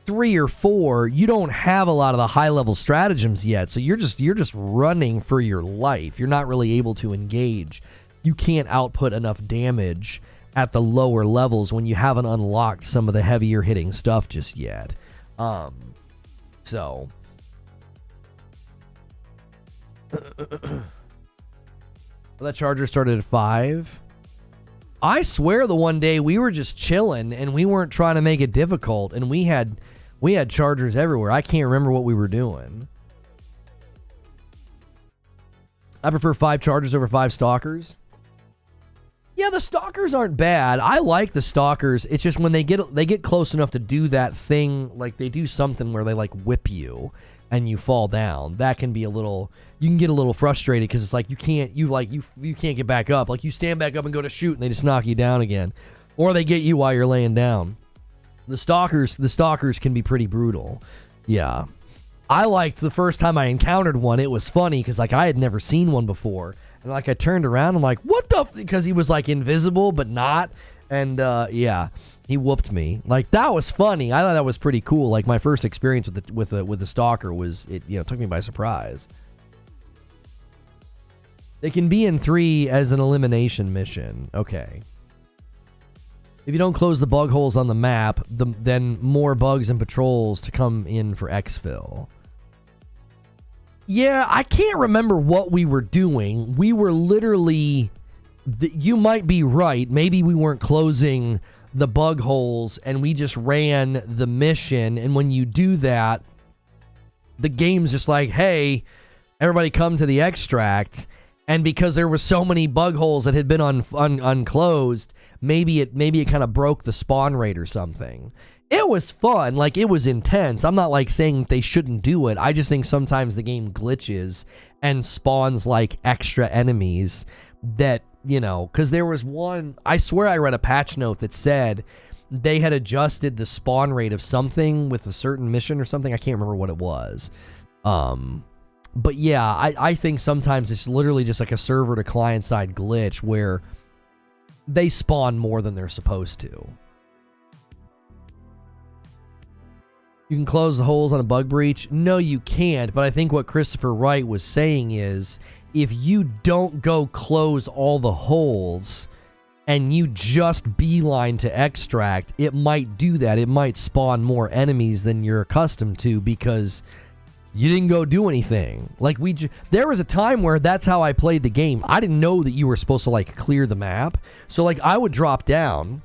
3 or 4, you don't have a lot of the high-level stratagems yet, so you're just running for your life. You're not really able to engage. You can't output enough damage at the lower levels when you haven't unlocked some of the heavier hitting stuff just yet. So that charger started at 5. I swear the one day we were just chilling and we weren't trying to make it difficult, and we had chargers everywhere. I can't remember what we were doing. I prefer 5 chargers over 5 stalkers. Yeah, the stalkers aren't bad. I like the stalkers. It's just when they get close enough to do that thing, like they do something where they like whip you and you fall down. That can be a little, you can get a little frustrated because it's like you can't get back up. Like you stand back up and go to shoot and they just knock you down again. Or they get you while you're laying down. The stalkers can be pretty brutal. Yeah. I liked the first time I encountered one, it was funny because like I had never seen one before. And like I turned around, I'm like, what the because he was like invisible but not. And yeah, he whooped me. Like that was funny. I thought that was pretty cool. Like my first experience with the stalker was it took me by surprise. They can be in 3 as an elimination mission. Okay. If you don't close the bug holes on the map, then more bugs and patrols to come in for exfil. Yeah, I can't remember what we were doing. We were literally... You might be right. Maybe we weren't closing the bug holes and we just ran the mission. And when you do that, the game's just like, hey, everybody come to the extract. And because there were so many bug holes that had been unclosed, maybe it kind of broke the spawn rate or something. It was fun. Like, it was intense. I'm not, like, saying they shouldn't do it. I just think sometimes the game glitches and spawns, like, extra enemies that, because there was one... I swear I read a patch note that said they had adjusted the spawn rate of something with a certain mission or something. I can't remember what it was. But, yeah, I think sometimes it's literally just, like, a server to client-side glitch where they spawn more than they're supposed to. You can close the holes on a bug breach. No, you can't. But I think what Christopher Wright was saying is if you don't go close all the holes and you just beeline to extract, it might do that. It might spawn more enemies than you're accustomed to because you didn't go do anything. Like there was a time where that's how I played the game. I didn't know that you were supposed to like clear the map. So like I would drop down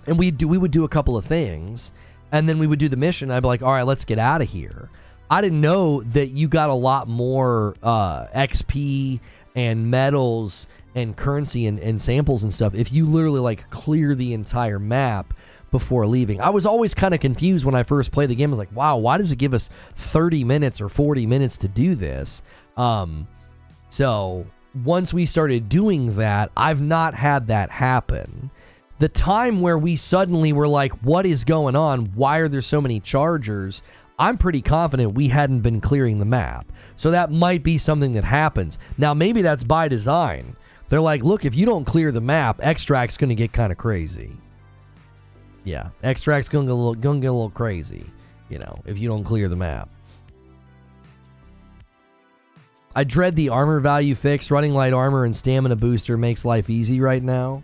and we would do a couple of things. And then we would do the mission. I'd be like, all right, let's get out of here. I didn't know that you got a lot more XP and medals and currency and samples and stuff if you literally like clear the entire map before leaving. I was always kind of confused when I first played the game. I was like, wow, why does it give us 30 minutes or 40 minutes to do this? So once we started doing that, I've not had that happen. The time where we suddenly were like, what is going on? Why are there so many chargers? I'm pretty confident we hadn't been clearing the map. So that might be something that happens. Now, maybe that's by design. They're like, look, if you don't clear the map, extract's going to get kind of crazy. Yeah, extract's going to get a little crazy, if you don't clear the map. I dread the armor value fix. Running light armor and stamina booster makes life easy right now.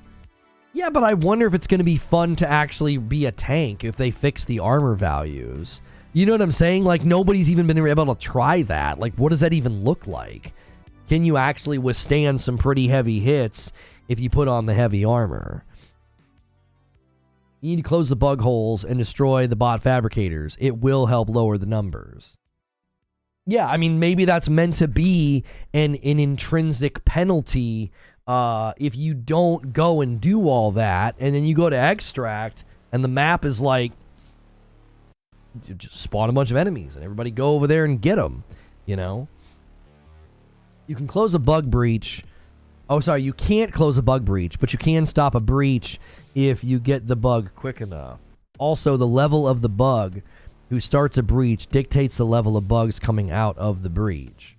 Yeah, but I wonder if it's going to be fun to actually be a tank if they fix the armor values. You know what I'm saying? Like, nobody's even been able to try that. Like, what does that even look like? Can you actually withstand some pretty heavy hits if you put on the heavy armor? You need to close the bug holes and destroy the bot fabricators. It will help lower the numbers. Yeah, I mean, maybe that's meant to be an intrinsic penalty if you don't go and do all that, and then you go to extract, and the map is like, you just spawn a bunch of enemies, and everybody go over there and get them, You can close a bug breach. Oh, sorry, you can't close a bug breach, but you can stop a breach if you get the bug quick enough. Also, the level of the bug who starts a breach dictates the level of bugs coming out of the breach.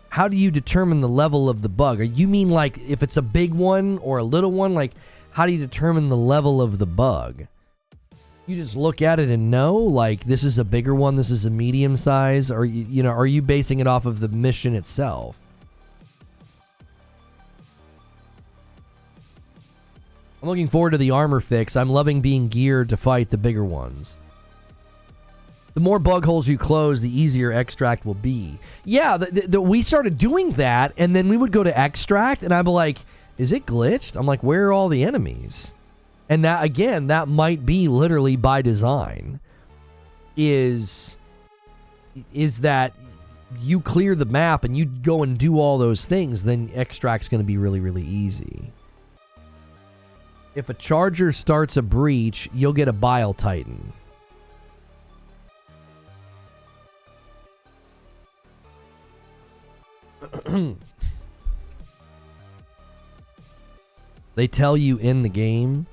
How do you determine the level of the bug? Or you mean like if it's a big one or a little one? Like, how do you determine the level of the bug? You just look at it and know, like, this is a bigger one, this is a medium size, or are you basing it off of the mission itself? I'm looking forward to the armor fix. I'm loving being geared to fight the bigger ones. The more bug holes you close, the easier extract will be. Yeah, we started doing that, and then we would go to extract, and I'd be like, is it glitched? I'm like, where are all the enemies? And that, again, that might be literally by design. Is that you clear the map and you go and do all those things, then extract's going to be really, really easy. If a charger starts a breach, you'll get a Bile Titan. They tell you in the game.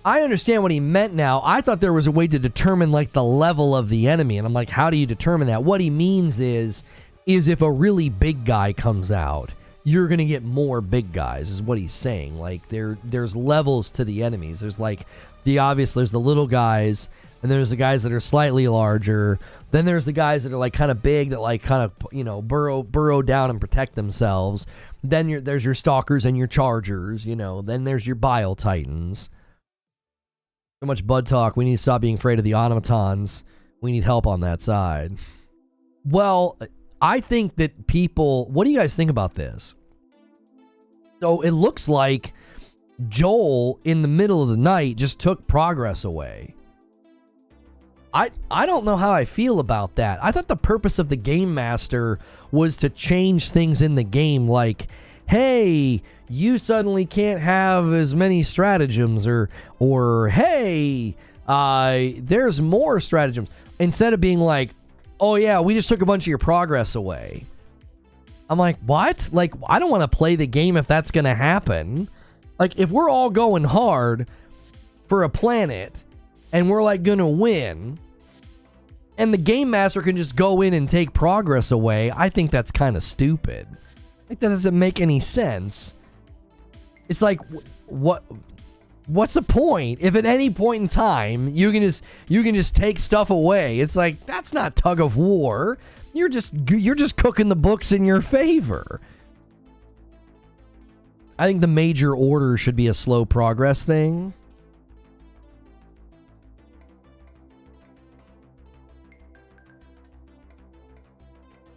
I understand what he meant now. I thought there was a way to determine like the level of the enemy, and I'm like, how do you determine that? What he means is if a really big guy comes out, you're gonna get more big guys, is what he's saying. Like there's levels to the enemies. There's like there's the little guys, and there's the guys that are slightly larger. Then there's the guys that are like kind of big, that like kind of burrow down and protect themselves. Then there's your stalkers and your chargers, Then there's your Bile Titans. So much bud talk. We need to stop being afraid of the automatons. We need help on that side. Well, I think that people... What do you guys think about this? So it looks like Joel, in the middle of the night, just took progress away. I don't know how I feel about that. I thought the purpose of the Game Master was to change things in the game, like, hey, you suddenly can't have as many stratagems, or hey, there's more stratagems. Instead of being like, oh yeah, we just took a bunch of your progress away. I'm like, what? Like, I don't want to play the game if that's going to happen. Like, if we're all going hard for a planet, and we're like going to win, and the Game Master can just go in and take progress away, I think that's kind of stupid. Like, that doesn't make any sense. It's like, what's the point? If at any point in time you can just take stuff away, it's like, that's not tug of war. You're just cooking the books in your favor. I think the major order should be a slow progress thing.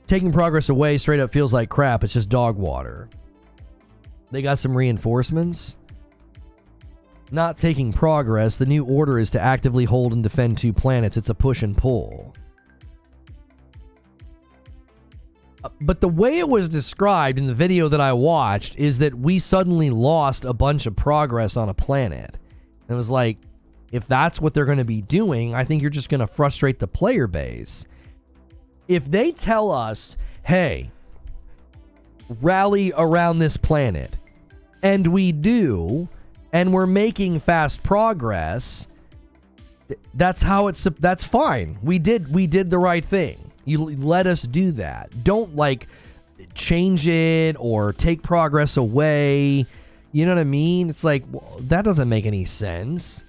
Taking progress away straight up feels like crap. It's just dog water. They got some reinforcements. Not taking progress. The new order is to actively hold and defend 2 planets. It's a push and pull. But the way it was described in the video that I watched is that we suddenly lost a bunch of progress on a planet. And it was like, if that's what they're going to be doing, I think you're just going to frustrate the player base. If they tell us, hey, rally around this planet, and we do, and we're making fast progress, that's fine. We did the right thing. You let us do that. Don't like change it or take progress away. You know what I mean? It's like, well, that doesn't make any sense.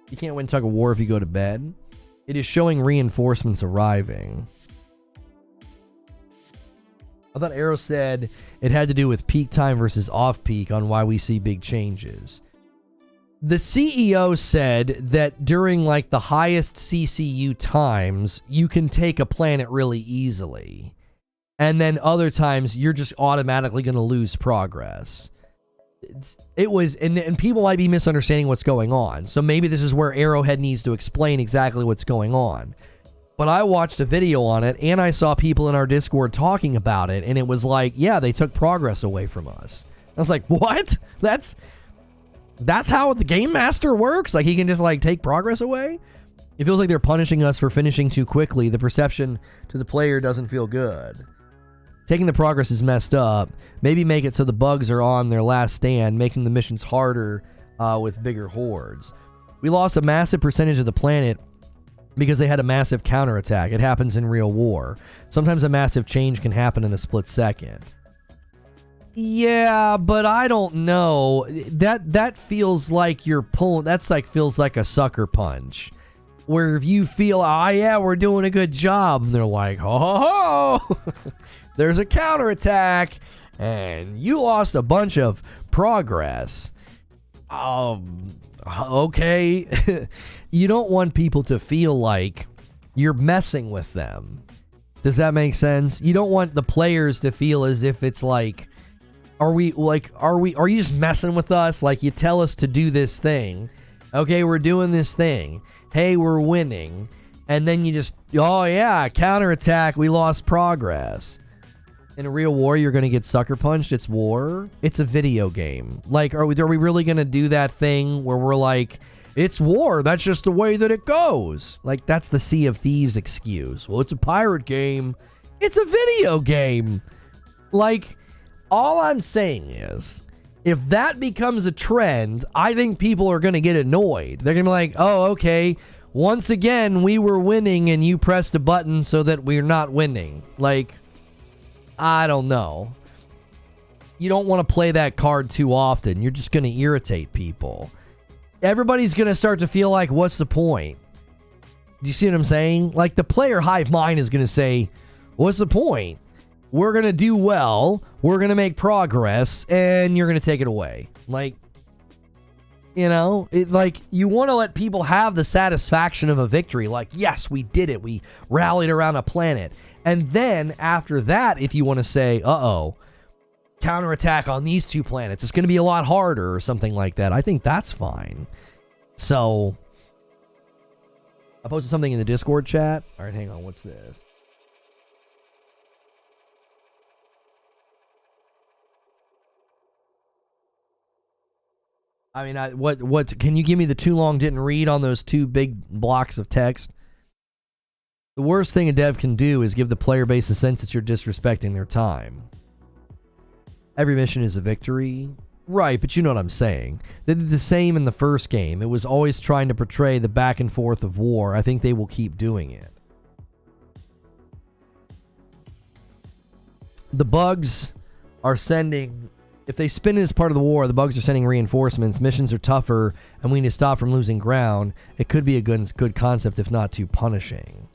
You can't win tug of war if you go to bed. It is showing reinforcements arriving. I thought Arrow said it had to do with peak time versus off-peak on why we see big changes. The CEO said that during like the highest CCU times, you can take a planet really easily. And then other times, you're just automatically going to lose progress. It was, and people might be misunderstanding what's going on. So maybe this is where Arrowhead needs to explain exactly what's going on. But I watched a video on it, and I saw people in our Discord talking about it, and it was like, yeah, they took progress away from us. I was like, what? That's how the Game Master works? Like, he can just, like, take progress away? It feels like they're punishing us for finishing too quickly. The perception to the player doesn't feel good. Taking the progress is messed up. Maybe make it so the bugs are on their last stand, making the missions harder with bigger hordes. We lost a massive percentage of the planet because they had a massive counterattack. It happens in real war. Sometimes a massive change can happen in a split second. Yeah, but I don't know. That feels like you're pulling... That's like feels like a sucker punch. Where if you feel, oh yeah, we're doing a good job, and they're like, ho ho ho! There's a counterattack, and you lost a bunch of progress. Okay. You don't want people to feel like you're messing with them. Does that make sense? You don't want the players to feel as if it's like, are you just messing with us? Like, you tell us to do this thing. Okay, we're doing this thing. Hey, we're winning. And then you just, oh yeah, counterattack, we lost progress. In a real war, you're going to get sucker punched. It's war. It's a video game. Like, are we really going to do that thing where we're like, it's war, that's just the way that it goes? Like, that's the Sea of Thieves excuse. Well, it's a pirate game. It's a video game. Like, all I'm saying is, if that becomes a trend, I think people are going to get annoyed. They're going to be like, oh, okay, once again, we were winning and you pressed a button so that we're not winning. Like, I don't know. You don't want to play that card too often. You're just going to irritate people. Everybody's going to start to feel like, what's the point? Do you see what I'm saying? Like, the player hive mind is going to say, what's the point? We're going to do well, we're going to make progress, and you're going to take it away. Like, you know, like, you want to let people have the satisfaction of a victory. Like, yes, we did it. We rallied around a planet. And then, after that, if you want to say, uh-oh, counterattack on these two planets, it's going to be a lot harder or something like that, I think that's fine. So, I posted something in the Discord chat. All right, hang on. What's this? I mean, what? Can you give me the too long didn't read on those two big blocks of text? The worst thing a dev can do is give the player base a sense that you're disrespecting their time. Every mission is a victory. Right, but you know what I'm saying. They did the same in the first game. It was always trying to portray the back and forth of war. I think they will keep doing it. The bugs are sending... If they spin it as part of the war, the bugs are sending reinforcements, missions are tougher, and we need to stop from losing ground. It could be a good concept, if not too punishing.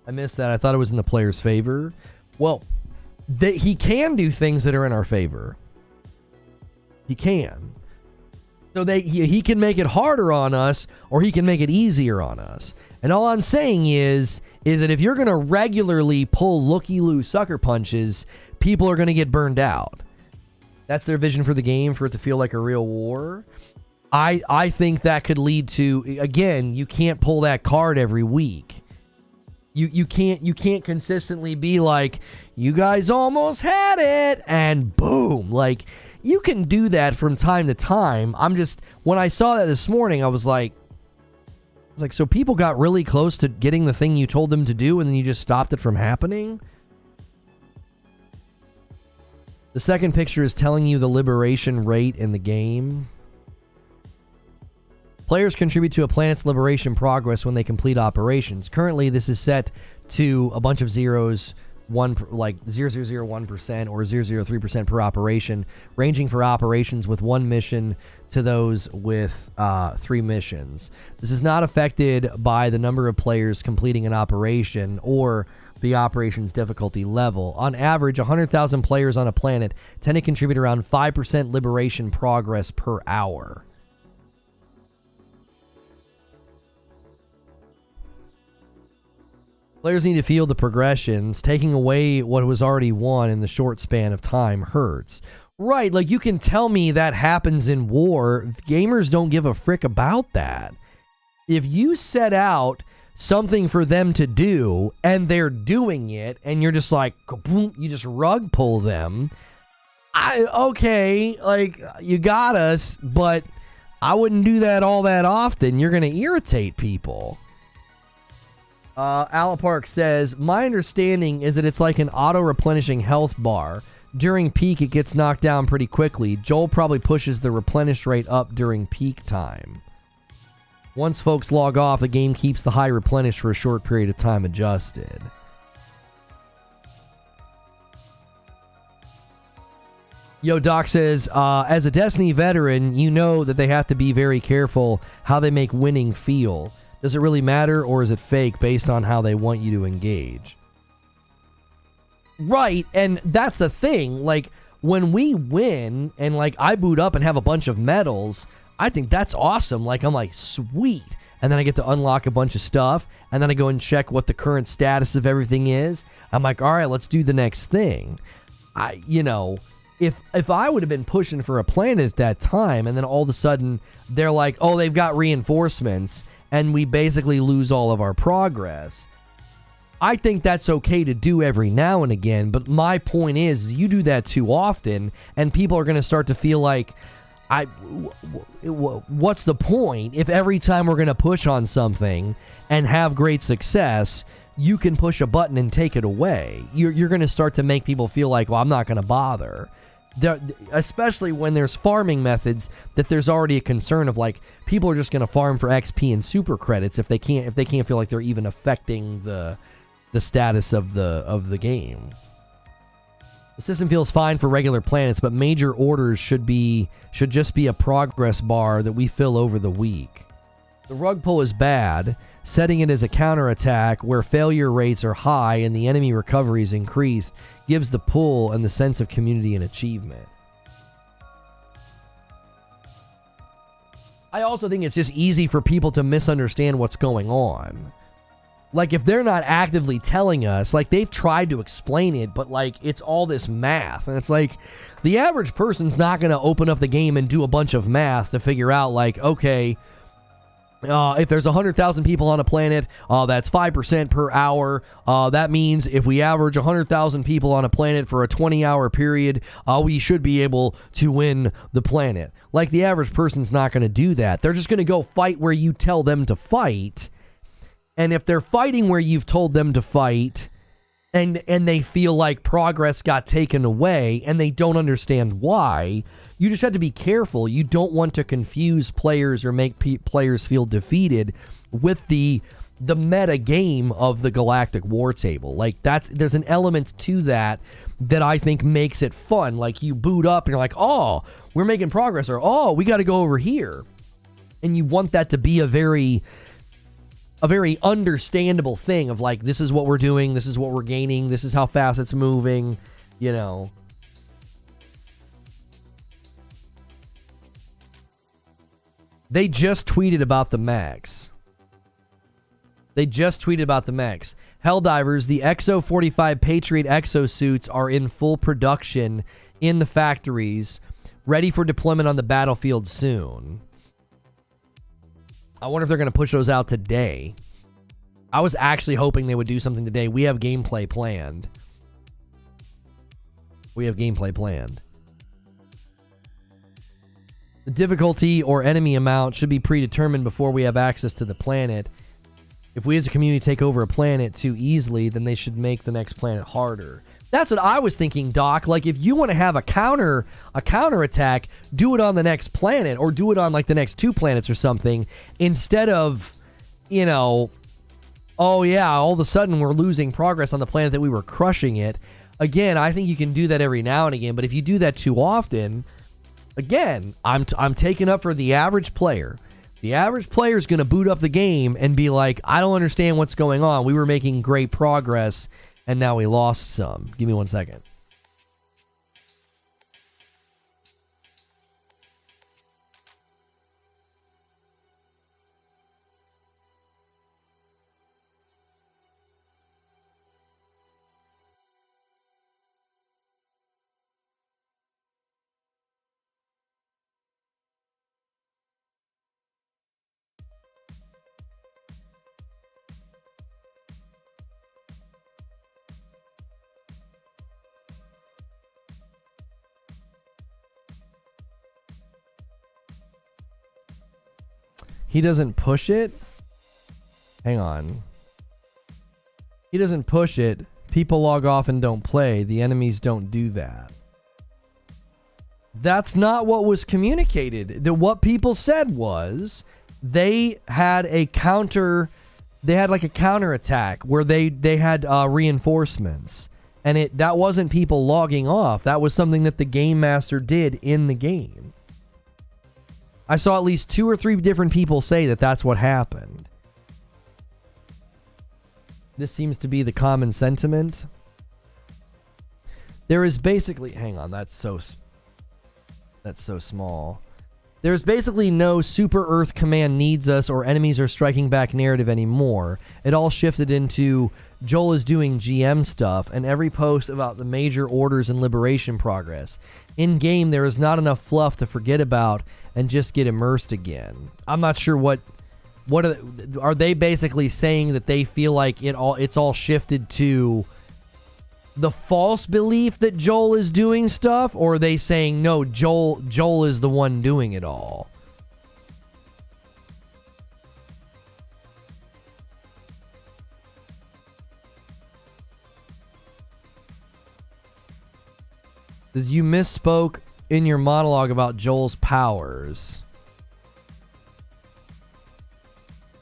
I missed that. I thought it was in the player's favor. Well, he can do things that are in our favor. He can. So he can make it harder on us, or he can make it easier on us. And all I'm saying is that if you're going to regularly pull looky-loo sucker punches, people are going to get burned out. That's their vision for the game, for it to feel like a real war. I think that could lead to, again, you can't pull that card every week. You can't consistently be like, you guys almost had it, and boom. Like, you can do that from time to time. When I saw that this morning, I was like, so people got really close to getting the thing you told them to do, and then you just stopped it from happening? The second picture is telling you the liberation rate in the game. Players contribute to a planet's liberation progress when they complete operations. Currently, this is set to a bunch of zeros, like 0.001% or 0.003% per operation, ranging for operations with 1 mission to those with 3 missions. This is not affected by the number of players completing an operation or the operation's difficulty level. On average, 100,000 players on a planet tend to contribute around 5% liberation progress per hour. Players need to feel the progressions. Taking away what was already won in the short span of time hurts. Right, like, you can tell me that happens in war. Gamers don't give a frick about that. If you set out something for them to do, and they're doing it, and you're just like, kaboom, you just rug pull them, okay, like, you got us, but I wouldn't do that all that often. You're going to irritate people. Alapark says, my understanding is that it's like an auto-replenishing health bar. During peak, it gets knocked down pretty quickly. Joel probably pushes the replenish rate up during peak time. Once folks log off, the game keeps the high replenish for a short period of time adjusted. Yo, Doc says, as a Destiny veteran, you know that they have to be very careful how they make winning feel. Does it really matter, or is it fake based on how they want you to engage? Right, and that's the thing. Like, when we win and, like, I boot up and have a bunch of medals, I think that's awesome. Like, I'm like, sweet. And then I get to unlock a bunch of stuff, and then I go and check what the current status of everything is. I'm like, all right, let's do the next thing. If I would have been pushing for a planet at that time, and then all of a sudden they're like, oh, they've got reinforcements, and we basically lose all of our progress, I think that's okay to do every now and again. But my point is, you do that too often, and people are going to start to feel like, what's the point if every time we're going to push on something and have great success, you can push a button and take it away? You're going to start to make people feel like, well, I'm not going to bother. Especially when there's farming methods that there's already a concern of, like, people are just going to farm for XP and super credits if they can't feel like they're even affecting the status of the game. The system feels fine for regular planets, but major orders should just be a progress bar that we fill over the week. The rug pull is bad. Setting it as a counterattack where failure rates are high and the enemy recovery is increased gives the pull and the sense of community and achievement. I also think it's just easy for people to misunderstand what's going on. Like, if they're not actively telling us, like, they've tried to explain it, but, like, it's all this math. And it's like, the average person's not going to open up the game and do a bunch of math to figure out, like, okay, if there's 100,000 people on a planet, that's 5% per hour. That means if we average 100,000 people on a planet for a 20-hour period, we should be able to win the planet. Like, the average person's not going to do that. They're just going to go fight where you tell them to fight. And if they're fighting where you've told them to fight, and they feel like progress got taken away, and they don't understand why, you just have to be careful. You don't want to confuse players or make players feel defeated with the meta game of the Galactic War Table. Like, there's an element to that I think makes it fun. Like, you boot up and you're like, oh, we're making progress, or oh, we got to go over here. And you want that to be a very understandable thing of, like, this is what we're doing, this is what we're gaining, this is how fast it's moving, you know. They just tweeted about the mechs. Helldivers, the XO-45 Patriot exosuits are in full production in the factories, ready for deployment on the battlefield soon. I wonder if they're going to push those out today. I was actually hoping they would do something today. We have gameplay planned. The difficulty or enemy amount should be predetermined before we have access to the planet. If we as a community take over a planet too easily, then they should make the next planet harder. That's what I was thinking, Doc. Like, if you want to have a counter attack, do it on the next planet, or do it on, like, the next 2 planets or something, instead of, you know, oh yeah, all of a sudden we're losing progress on the planet that we were crushing it. Again, I think you can do that every now and again, but if you do that too often, again, I'm taking up for the average player. The average player is going to boot up the game and be like, I don't understand what's going on. We were making great progress, and now we lost some. Give me 1 second. He doesn't push it? Hang on. He doesn't push it. People log off and don't play. The enemies don't do that. That's not what was communicated. What people said was they had a counter. They had like a counter attack where they had reinforcements. And that wasn't people logging off. That was something that the game master did in the game. I saw at least 2 or 3 different people say that that's what happened. This seems to be the common sentiment. There is basically... Hang on, that's so small. There's basically no Super Earth command needs us or enemies are striking back narrative anymore. It all shifted into Joel is doing GM stuff and every post about the major orders and liberation progress. In-game, there is not enough fluff to forget about and just get immersed again. I'm not sure what are they basically saying that they feel like it's all shifted to the false belief that Joel is doing stuff, or are they saying no, Joel is the one doing it all? Says you misspoke in your monologue about Joel's powers.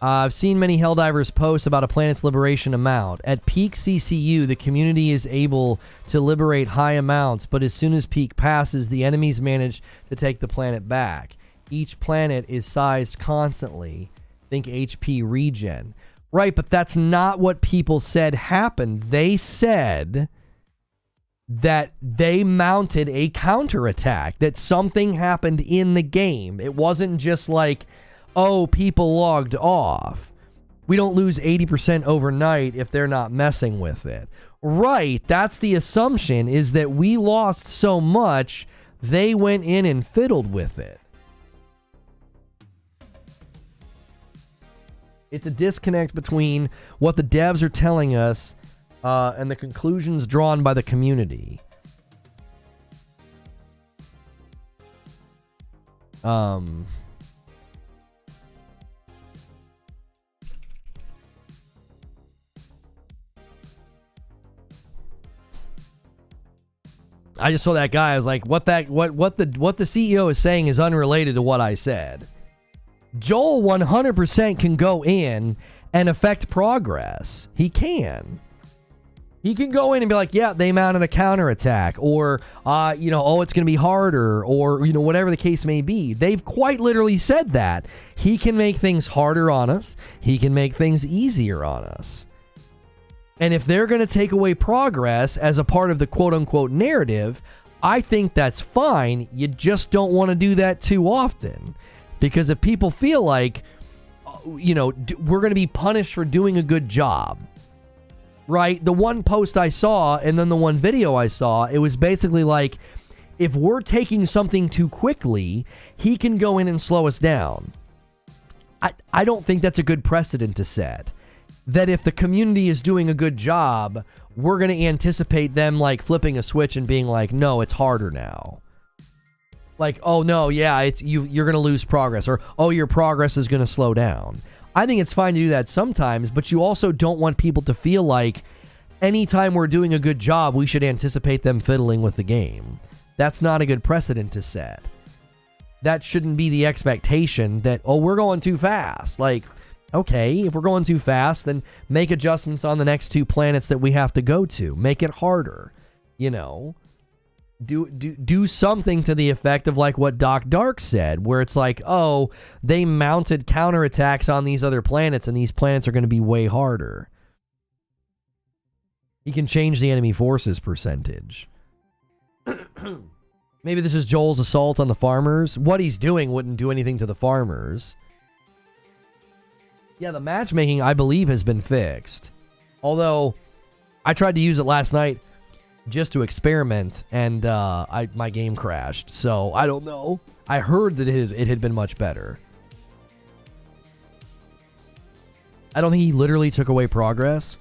I've seen many Helldivers posts about a planet's liberation amount. At peak CCU, the community is able to liberate high amounts, but as soon as peak passes, the enemies manage to take the planet back. Each planet is sized constantly. Think HP regen. Right, but that's not what people said happened. They said that they mounted a counterattack, that something happened in the game. It wasn't just like, oh, people logged off. We don't lose 80% overnight if they're not messing with it. Right, that's the assumption, is that we lost so much, they went in and fiddled with it. It's a disconnect between what the devs are telling us and the conclusions drawn by the community. I just saw that guy. I was like, what the CEO is saying is unrelated to what I said. Joel 100% can go in and affect progress. He can. He can go in and be like, yeah, they mounted a counterattack, or, oh, it's going to be harder, or, whatever the case may be. They've quite literally said that. He can make things harder on us. He can make things easier on us. And if they're going to take away progress as a part of the quote-unquote narrative, I think that's fine. You just don't want to do that too often. Because if people feel like, we're going to be punished for doing a good job, right? The one post I saw and then the one video I saw, it was basically like, if we're taking something too quickly, he can go in and slow us down. I don't think that's a good precedent to set. That if the community is doing a good job, we're going to anticipate them like flipping a switch and being like, no, it's harder now. Like, oh no, yeah, you're going to lose progress, or oh, your progress is going to slow down. I think it's fine to do that sometimes, but you also don't want people to feel like anytime we're doing a good job, we should anticipate them fiddling with the game. That's not a good precedent to set. That shouldn't be the expectation that, oh, we're going too fast. Like, okay, if we're going too fast, then make adjustments on the next two planets that we have to go to. Make it harder, Do something to the effect of like what Doc Dark said, where it's like, oh, they mounted counterattacks on these other planets, and these planets are going to be way harder. He can change the enemy forces percentage. Maybe this is Joel's assault on the farmers. What he's doing wouldn't do anything to the farmers. Yeah, the matchmaking, I believe, has been fixed. Although, I tried to use it last night just to experiment, and my game crashed. So, I don't know. I heard that it had been much better. I don't think he literally took away progress.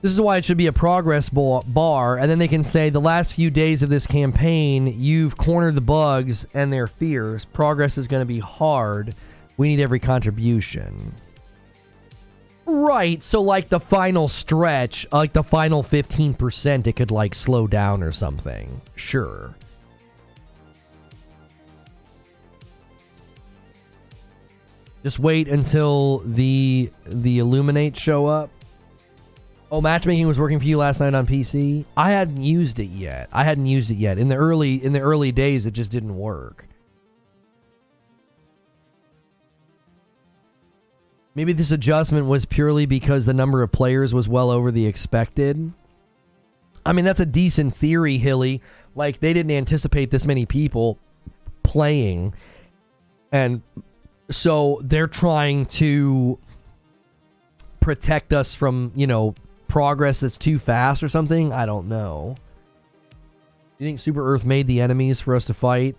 This is why it should be a progress bar, and then they can say, the last few days of this campaign, you've cornered the bugs and their fears. Progress is going to be hard. We need every contribution. Right, so like the final stretch, like the final 15%, it could like slow down or something. Sure. Just wait until the Illuminate show up. Oh, matchmaking was working for you last night on PC? I hadn't used it yet. In the early days, it just didn't work. Maybe this adjustment was purely because the number of players was well over the expected. I mean, that's a decent theory, Hilly. Like, they didn't anticipate this many people playing. And so they're trying to protect us from, you know, progress that's too fast or something. I don't know. You think Super Earth made the enemies for us to fight?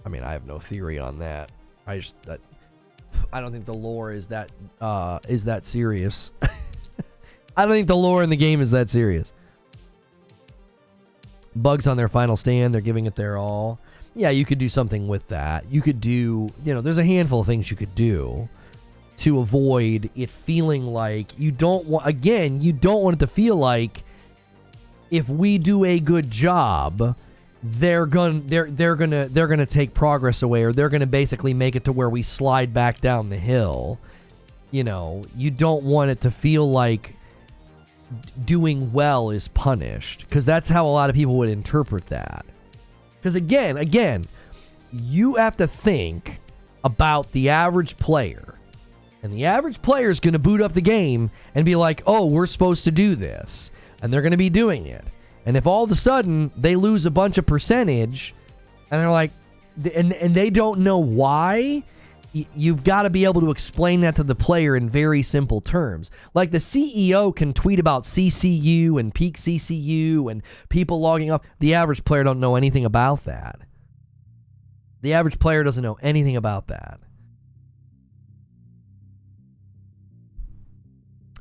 I mean, I have no theory on that. I don't think the lore is that serious. I don't think the lore in the game is that serious. Bugs on their final stand, they're giving it their all. Yeah, you could do something with that. You could do, you know, there's a handful of things you could do to avoid it feeling like you don't want it to feel like if we do a good job, they're gonna take progress away, or they're gonna basically make it to where we slide back down the hill. You know, you don't want it to feel like doing well is punished, because that's how a lot of people would interpret that. Because again, you have to think about the average player, and the average player is going to boot up the game and be like, oh, we're supposed to do this, and they're going to be doing it. And if all of a sudden they lose a bunch of percentage, and they're like, and they don't know why, you've got to be able to explain that to the player in very simple terms. Like, the CEO can tweet about CCU and peak CCU and people logging off. The average player don't know anything about that. The average player doesn't know anything about that.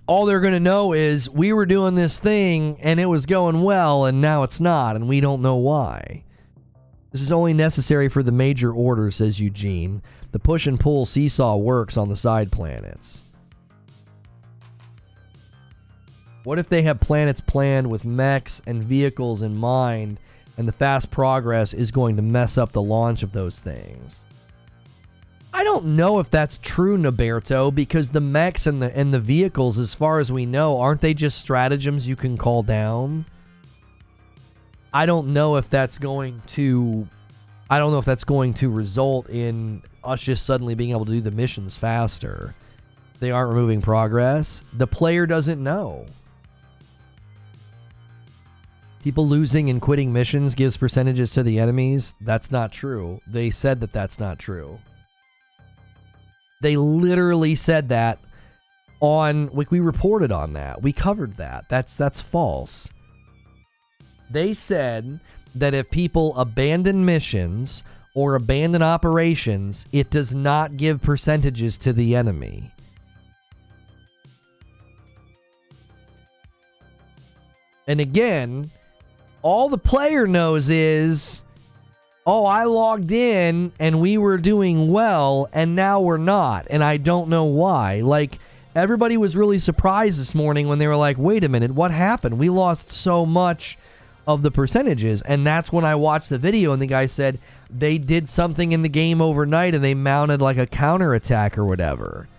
All they're going to know is we were doing this thing and it was going well and now it's not, and we don't know why. This is only necessary for the major orders, says Eugene. The push and pull seesaw works on the side planets. What if they have planets planned with mechs and vehicles in mind, and the fast progress is going to mess up the launch of those things? I don't know if that's true, Noberto, because the mechs and the vehicles, as far as we know, aren't they just stratagems you can call down? I don't know if that's going to result in us just suddenly being able to do the missions faster. They aren't removing progress. The player doesn't know. People losing and quitting missions gives percentages to the enemies. That's not true. They said that that's not true. They literally said that we reported on that. We covered that. That's false. They said that if people abandon missions or abandon operations, it does not give percentages to the enemy. And again, all the player knows is, oh, I logged in and we were doing well and now we're not, and I don't know why. Like, everybody was really surprised this morning when they were like, wait a minute, what happened? We lost so much of the percentages. And that's when I watched the video and the guy said they did something in the game overnight and they mounted like a counterattack or whatever.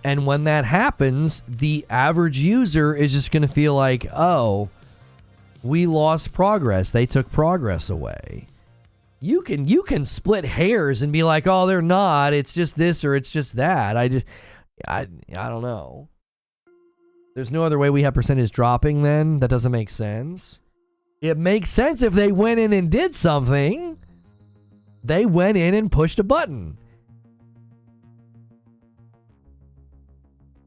And when that happens, the average user is just going to feel like, oh, we lost progress. They took progress away. You can split hairs and be like, oh, they're not. It's just this or it's just that. I don't know. There's no other way we have percentage dropping then? That doesn't make sense. It makes sense if they went in and did something. They went in and pushed a button.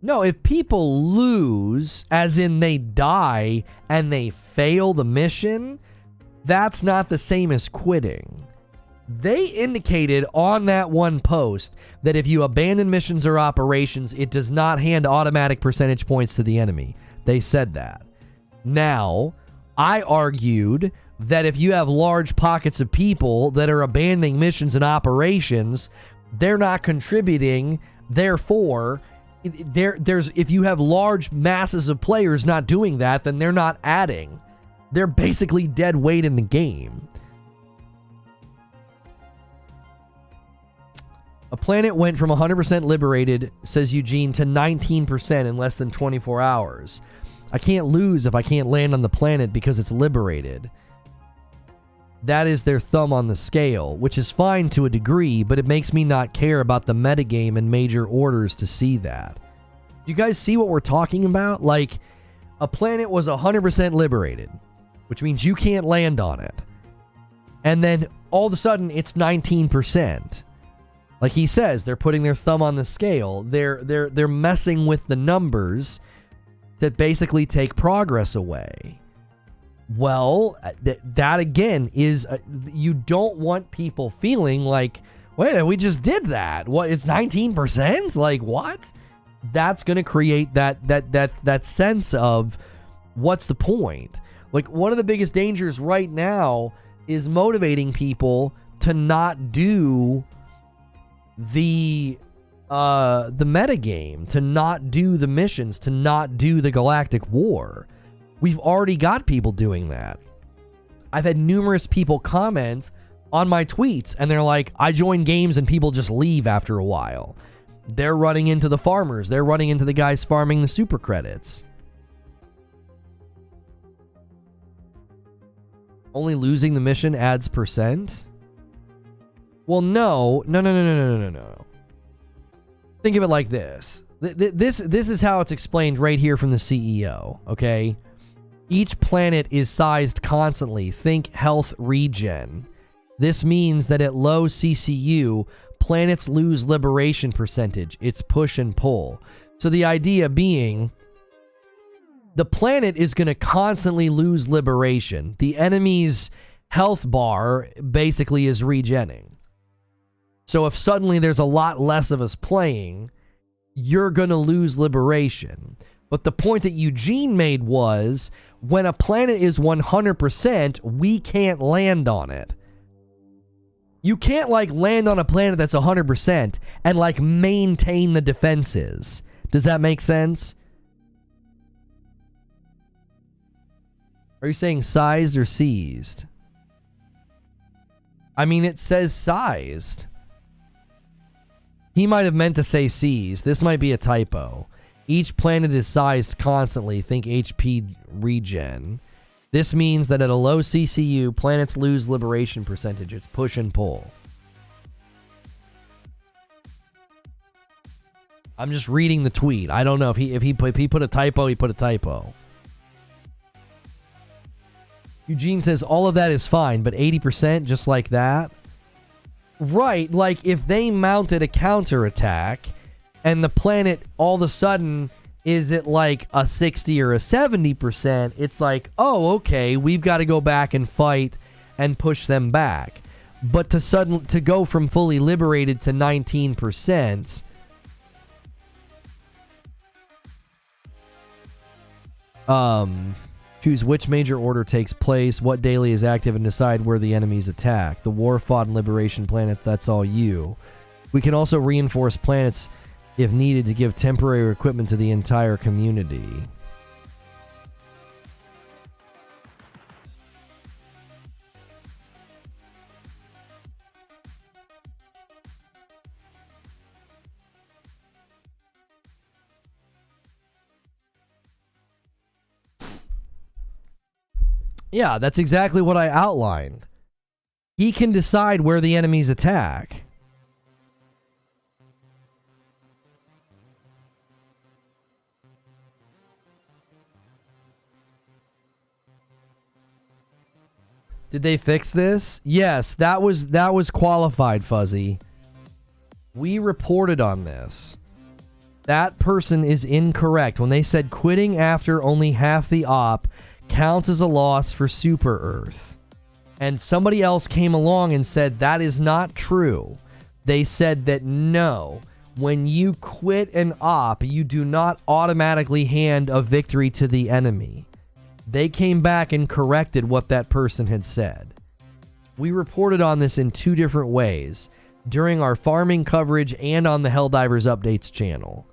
No, if people lose, as in they die and they fail the mission, that's not the same as quitting. They indicated on that one post that if you abandon missions or operations, it does not hand automatic percentage points to the enemy. They said that. Now, I argued that if you have large pockets of people that are abandoning missions and operations, they're not contributing. Therefore, if you have large masses of players not doing that, then they're not adding. They're basically dead weight in the game. A planet went from 100% liberated, says Eugene, to 19% in less than 24 hours. I can't lose if I can't land on the planet because it's liberated. that is their thumb on the scale, which is fine to a degree, but it makes me not care about the metagame and major orders to see that. You guys see what we're talking about? Like, a planet was 100% liberated, which means you can't land on it. And then all of a sudden, it's 19%. Like he says, they're putting their thumb on the scale. They're messing with the numbers to basically take progress away. Well, that again is, you don't want people feeling like, wait, we just did that. What? It's 19%? Like, what? That's going to create that sense of, what's the point? Like, one of the biggest dangers right now is motivating people to not do the metagame, to not do the missions, to not do the Galactic War. We've already got people doing that. I've had numerous people comment on my tweets, and they're like, I join games and people just leave after a while. They're running into the farmers. They're running into the guys farming the super credits. Only losing the mission adds percent? Well, no. Think of it like this. This is how it's explained right here from the CEO, okay? Each planet is sized constantly. Think health regen. This means that at low CCU, planets lose liberation percentage. It's push and pull. So the idea being, the planet is going to constantly lose liberation. The enemy's health bar basically is regenning. So if suddenly there's a lot less of us playing, you're going to lose liberation. But the point that Eugene made was, when a planet is 100%, we can't land on it. You can't, like, land on a planet that's 100% and, like, maintain the defenses. Does that make sense? Are you saying sized or seized? I mean, it says sized. He might have meant to say seized. This might be a typo. Each planet is sized constantly. Think HP regen. This means that at a low CCU, planets lose liberation percentage. It's push and pull. I'm just reading the tweet. I don't know if he put a typo. He put a typo. Eugene says all of that is fine, but 80% just like that. Right, like if they mounted a counterattack and the planet all of a sudden is at like a 60 or a 70%, it's like, oh, okay, we've got to go back and fight and push them back. But to go from fully liberated to 19%, choose which major order takes place, what daily is active, and decide where the enemies attack. The war fought and liberation planets, that's all you. We can also reinforce planets if needed to give temporary equipment to the entire community. Yeah, that's exactly what I outlined. He can decide where the enemies attack. Did they fix this? Yes, that was qualified, Fuzzy. We reported on this. That person is incorrect. When they said quitting after only half the op counts as a loss for Super Earth. And somebody else came along and said that is not true. They said that no, when you quit an op, you do not automatically hand a victory to the enemy. They came back and corrected what that person had said. We reported on this in two different ways, during our farming coverage and on the Helldivers Updates channel.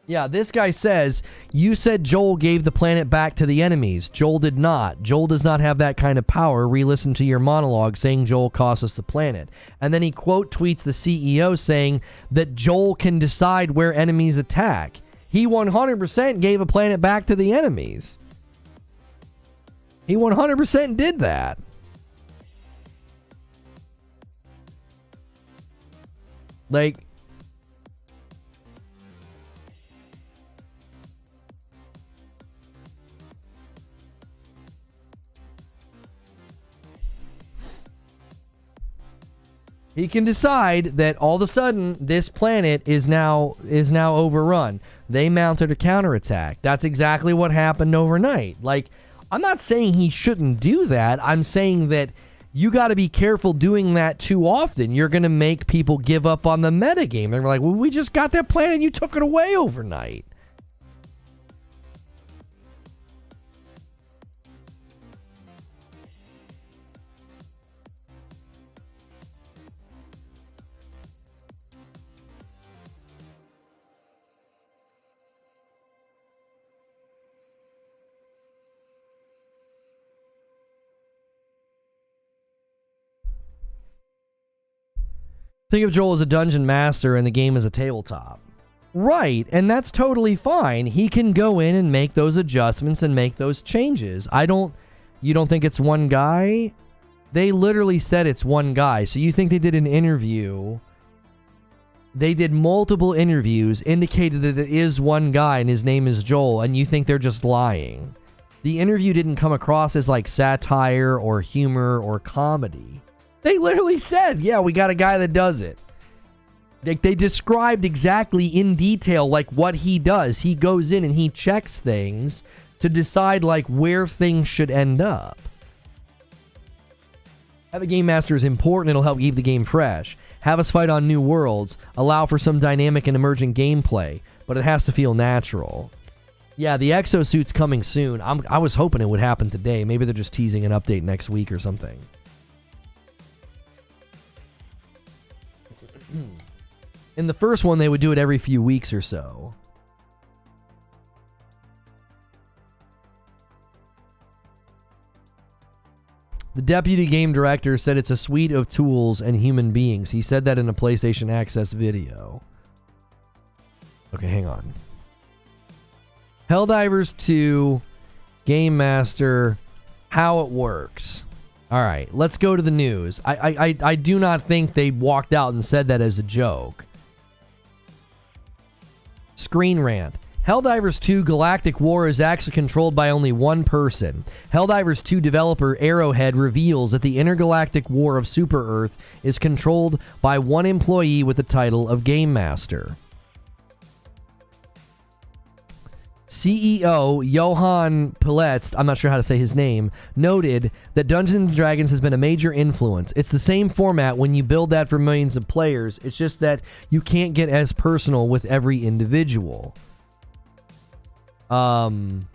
Yeah, this guy says, you said Joel gave the planet back to the enemies. Joel did not. Joel does not have that kind of power. Re-listen to your monologue saying Joel cost us the planet. And then he quote tweets the CEO saying that Joel can decide where enemies attack. He 100% gave a planet back to the enemies. He 100% did that. Like, he can decide that all of a sudden this planet is now overrun. They mounted a counterattack. That's exactly what happened overnight. Like, I'm not saying he shouldn't do that. I'm saying that you got to be careful doing that too often. You're going to make people give up on the metagame. They're like, well, we just got that planet and you took it away overnight. Think of Joel as a dungeon master and the game as a tabletop. Right, and that's totally fine. He can go in and make those adjustments and make those changes. You don't think it's one guy? They literally said it's one guy. So you think they did an interview? They did multiple interviews, indicated that it is one guy and his name is Joel, and you think they're just lying. The interview didn't come across as like satire or humor or comedy. They literally said, yeah, we got a guy that does it. They described exactly in detail like what he does. He goes in and he checks things to decide like where things should end up. Have a game master is important. It'll help keep the game fresh. Have us fight on new worlds. Allow for some dynamic and emerging gameplay, but it has to feel natural. Yeah, the exosuit's coming soon. I was hoping it would happen today. Maybe they're just teasing an update next week or something. In the first one, they would do it every few weeks or so. The deputy game director said it's a suite of tools and human beings. He said that in a PlayStation Access video. Okay, hang on. Helldivers 2, Game Master, how it works. All right, let's go to the news. I do not think they walked out and said that as a joke. Screen rant. Helldivers 2 Galactic War is actually controlled by only one person. Helldivers 2 developer Arrowhead reveals that the intergalactic war of Super-Earth is controlled by one employee with the title of Game Master. CEO Johan Piletz, I'm not sure how to say his name, noted that Dungeons & Dragons has been a major influence. It's the same format when you build that for millions of players. It's just that you can't get as personal with every individual. Hang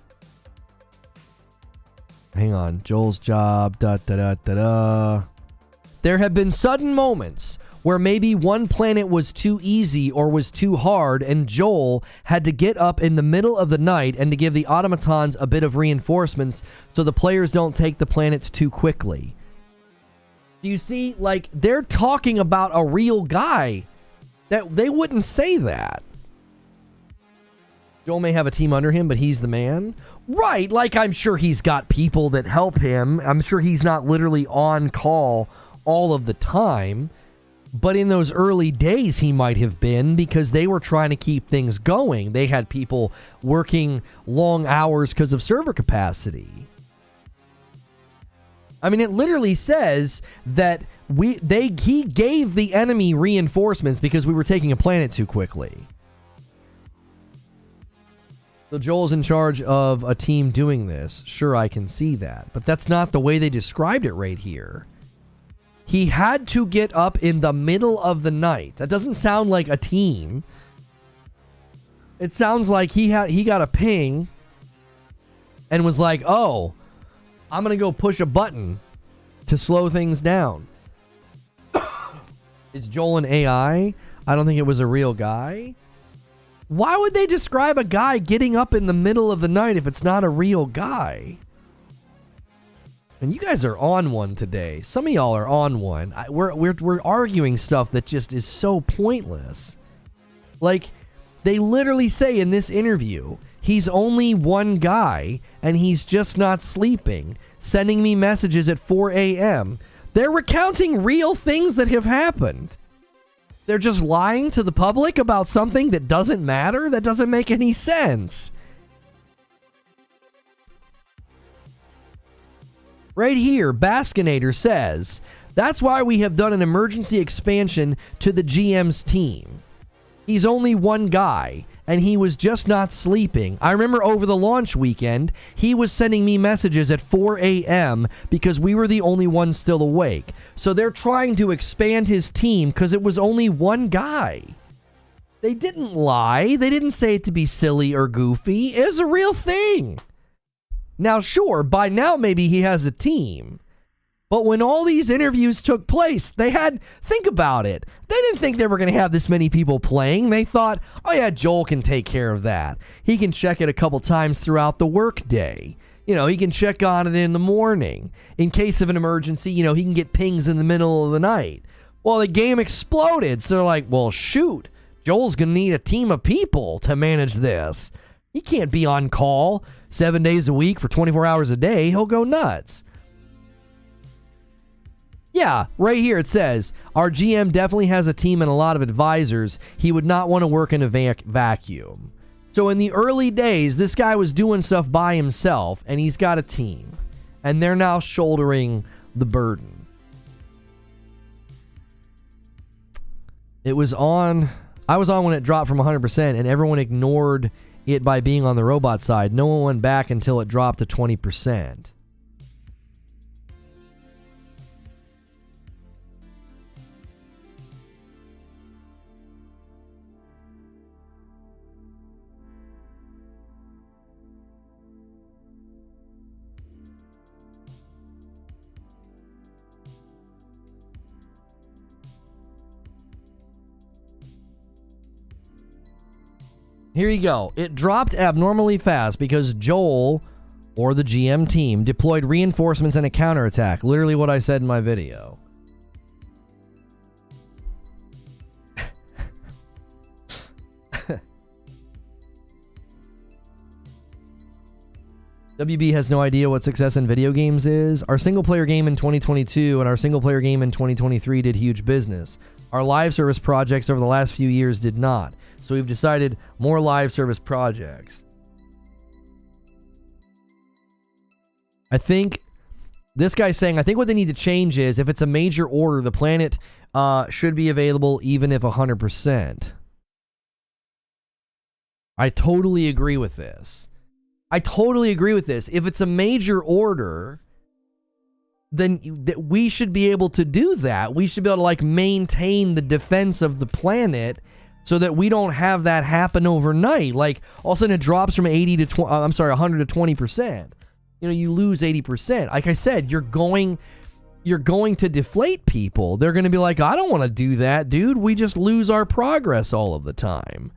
on. Joel's job. There have been sudden moments where maybe one planet was too easy or was too hard, and Joel had to get up in the middle of the night and to give the automatons a bit of reinforcements so the players don't take the planets too quickly. Do you see? Like, they're talking about a real guy. That they wouldn't say that. Joel may have a team under him, but he's the man. Right, like I'm sure he's got people that help him. I'm sure he's not literally on call all of the time. But in those early days, he might have been, because they were trying to keep things going. They had people working long hours because of server capacity. I mean, it literally says that he gave the enemy reinforcements because we were taking a planet too quickly. So Joel's in charge of a team doing this. Sure, I can see that. But that's not the way they described it right here. He had to get up in the middle of the night. That doesn't sound like a team. It sounds like he got a ping and was like, oh, I'm going to go push a button to slow things down. Is Joel an AI? I don't think it was a real guy. Why would they describe a guy getting up in the middle of the night if it's not a real guy? And you guys are on one today. Some of y'all are on one. We're arguing stuff that just is so pointless. Like, they literally say in this interview, he's only one guy and he's just not sleeping, sending me messages at 4 a.m. They're recounting real things that have happened. They're just lying to the public about something that doesn't matter? That doesn't make any sense. Right here, Baskinator says, that's why we have done an emergency expansion to the GM's team. He's only one guy, and he was just not sleeping. I remember over the launch weekend, he was sending me messages at 4 a.m. because we were the only ones still awake. So they're trying to expand his team because it was only one guy. They didn't lie. They didn't say it to be silly or goofy. It was a real thing. Now, sure, by now maybe he has a team. But when all these interviews took place, think about it. They didn't think they were going to have this many people playing. They thought, oh yeah, Joel can take care of that. He can check it a couple times throughout the workday. He can check on it in the morning. In case of an emergency, he can get pings in the middle of the night. Well, the game exploded, so they're like, well, shoot, Joel's going to need a team of people to manage this. He can't be on call 7 days a week for 24 hours a day. He'll go nuts. Yeah, right here it says, our GM definitely has a team and a lot of advisors. He would not want to work in a vacuum. So in the early days, this guy was doing stuff by himself, and he's got a team. And they're now shouldering the burden. I was on when it dropped from 100%, and everyone ignored it by being on the robot side. No one went back until it dropped to 20%. Here you go. It dropped abnormally fast because Joel, or the GM team, deployed reinforcements and a counterattack. Literally what I said in my video. WB has no idea what success in video games is. Our single-player game in 2022 and our single-player game in 2023 did huge business. Our live service projects over the last few years did not. So we've decided more live service projects. I think this guy's saying, I think what they need to change is if it's a major order, the planet should be available even if 100%. I totally agree with this. If it's a major order, then we should be able to do that. We should be able to maintain the defense of the planet so that we don't have that happen overnight. Like, all of a sudden it drops from 100 to 20%. You lose 80%. Like I said, you're going to deflate people. They're going to be like, I don't want to do that, dude. We just lose our progress all of the time.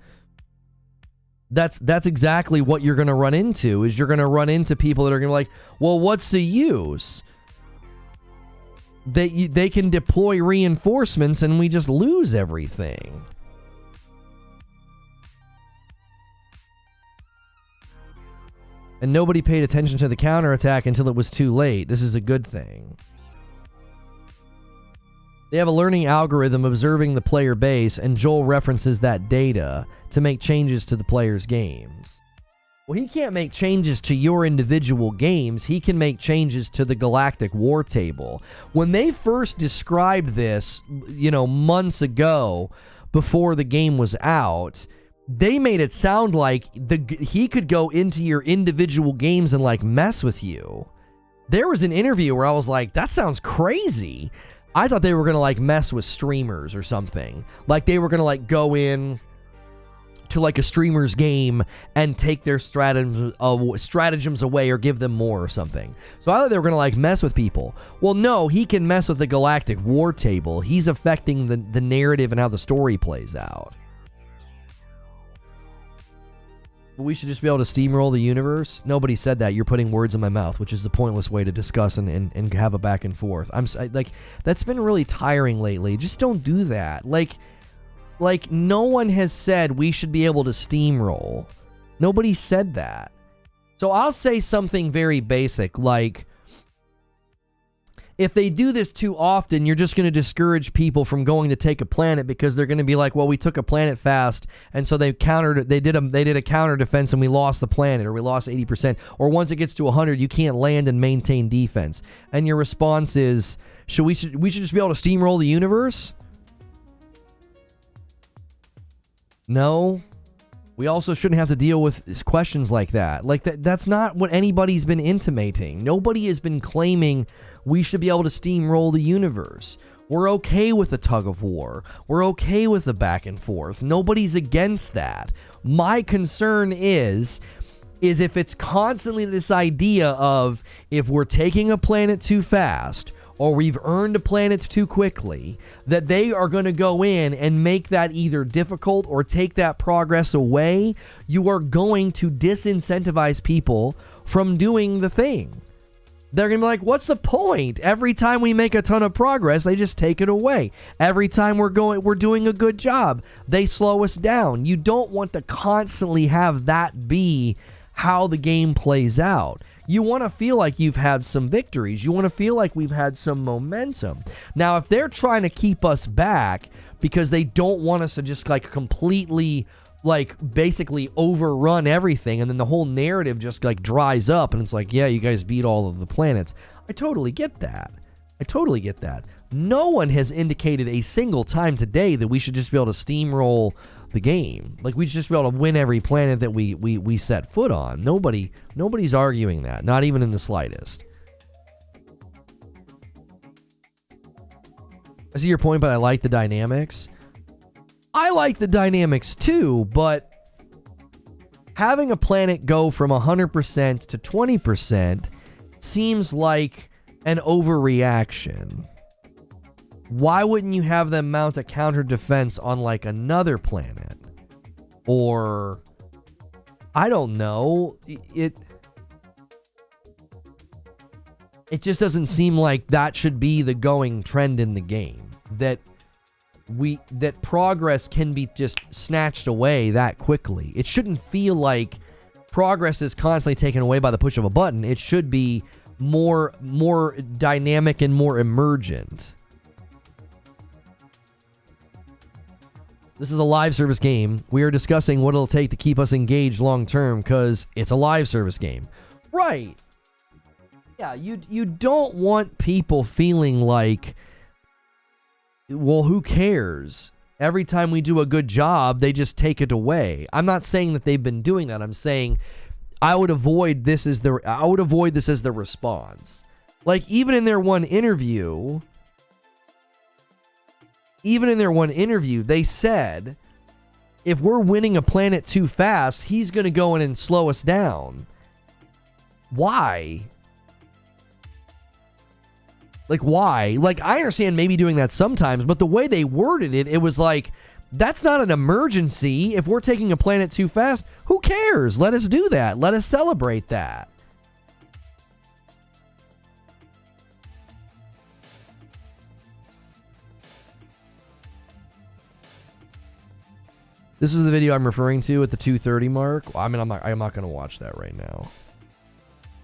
That's exactly what you're going to run into, is you're going to run into people that are going to be like, well, what's the use? They can deploy reinforcements and we just lose everything. And nobody paid attention to the counterattack until it was too late. This is a good thing. They have a learning algorithm observing the player base, and Joel references that data to make changes to the player's games. Well, he can't make changes to your individual games. He can make changes to the Galactic War Table. When they first described this, months ago, before the game was out, they made it sound like he could go into your individual games and mess with you. There was an interview where I was like, that sounds crazy. I thought they were going to mess with streamers or something. Like they were going to go in to a streamer's game and take their stratagems away or give them more or something. So I thought they were going to mess with people. Well, no, he can mess with the Galactic War Table. He's affecting the narrative and how the story plays out. We should just be able to steamroll the universe. Nobody said that. You're putting words in my mouth, which is the pointless way to discuss and have a back and forth. Like, that's been really tiring lately. Just don't do that. Like no one has said we should be able to steamroll. Nobody said that. So I'll say something very basic, like, if they do this too often, you're just going to discourage people from going to take a planet because they're going to be like, well, we took a planet fast, and so they did a counter defense and we lost the planet, or we lost 80%. Or once it gets to 100, you can't land and maintain defense. And your response is, we should just be able to steamroll the universe? No. We also shouldn't have to deal with questions like that. Like, that's not what anybody's been intimating. Nobody has been claiming we should be able to steamroll the universe. We're okay with the tug of war. We're okay with the back and forth. Nobody's against that. My concern is if it's constantly this idea of, if we're taking a planet too fast, or we've earned a planet too quickly, that they are going to go in and make that either difficult or take that progress away. You are going to disincentivize people from doing the thing. They're going to be like, what's the point? Every time we make a ton of progress, they just take it away. Every time we're doing a good job, they slow us down. You don't want to constantly have that be how the game plays out. You want to feel like you've had some victories. You want to feel like we've had some momentum. Now, if they're trying to keep us back because they don't want us to just like completely, like, basically overrun everything, and then the whole narrative just like dries up and it's like, yeah, you guys beat all of the planets. I totally get that. No one has indicated a single time today that we should just be able to steamroll the game. Like, we should just be able to win every planet that we set foot on. Nobody's arguing that, not even in the slightest. I see your point, but I like the dynamics. I like the dynamics too, but having a planet go from 100% to 20% seems like an overreaction. Why wouldn't you have them mount a counter defense on like another planet? Or, I don't know. It just doesn't seem like that should be the going trend in the game. That progress can be just snatched away that quickly. It shouldn't feel like progress is constantly taken away by the push of a button. It should be more dynamic and more emergent. This is a live service game. We are discussing what it'll take to keep us engaged long term because it's a live service game. Right. Yeah, you don't want people feeling like, well, who cares? Every time we do a good job, they just take it away. I'm not saying that they've been doing that. I'm saying I would avoid this as the response. Like, even in their one interview, they said, if we're winning a planet too fast, he's going to go in and slow us down. Why? Like, why? Like, I understand maybe doing that sometimes, but the way they worded it, it was like, that's not an emergency. If we're taking a planet too fast, who cares? Let us do that. Let us celebrate that. This is the video I'm referring to at the 2:30 mark. I mean, I'm not going to watch that right now.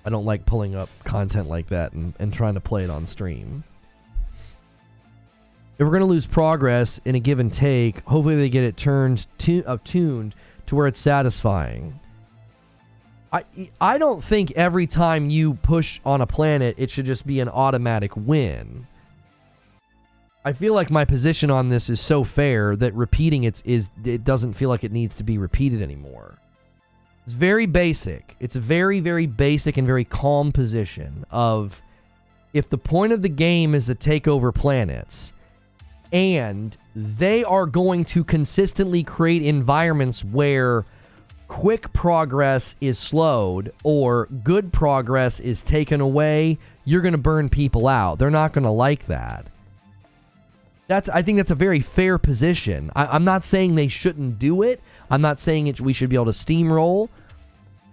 I don't like pulling up content like that and trying to play it on stream. If we're going to lose progress in a give and take, hopefully they get it tuned to where it's satisfying. I don't think every time you push on a planet, it should just be an automatic win. I feel like my position on this is so fair that repeating it doesn't feel like it needs to be repeated anymore. It's very basic. It's a very, very basic and very calm position of, if the point of the game is to take over planets, and they are going to consistently create environments where quick progress is slowed or good progress is taken away, you're going to burn people out. They're not going to like that. I think that's a very fair position. I'm not saying they shouldn't do it. I'm not saying we should be able to steamroll.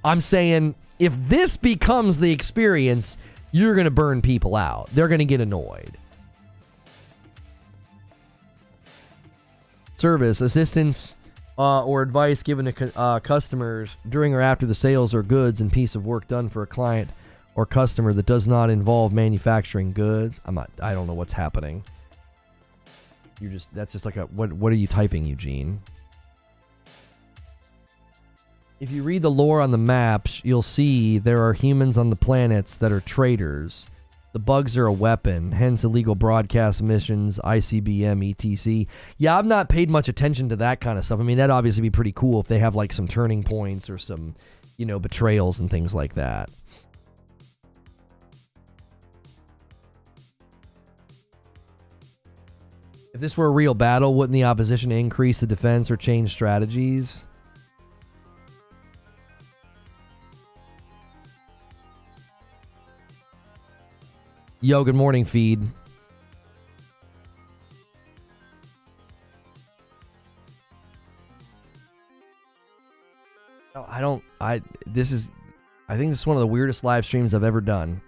I'm saying if this becomes the experience, you're going to burn people out. They're going to get annoyed. Service, assistance, or advice given to customers during or after the sales or goods and piece of work done for a client or customer that does not involve manufacturing goods. I don't know what's happening. That's just like what are you typing, Eugene? If you read the lore on the maps, you'll see there are humans on the planets that are traitors. The bugs are a weapon, hence illegal broadcast missions, ICBM, etc. Yeah, I've not paid much attention to that kind of stuff. I mean, that'd obviously be pretty cool if they have like some turning points or some, betrayals and things like that. If this were a real battle, wouldn't the opposition increase the defense or change strategies? Yo, good morning, feed. No, I think this is one of the weirdest live streams I've ever done.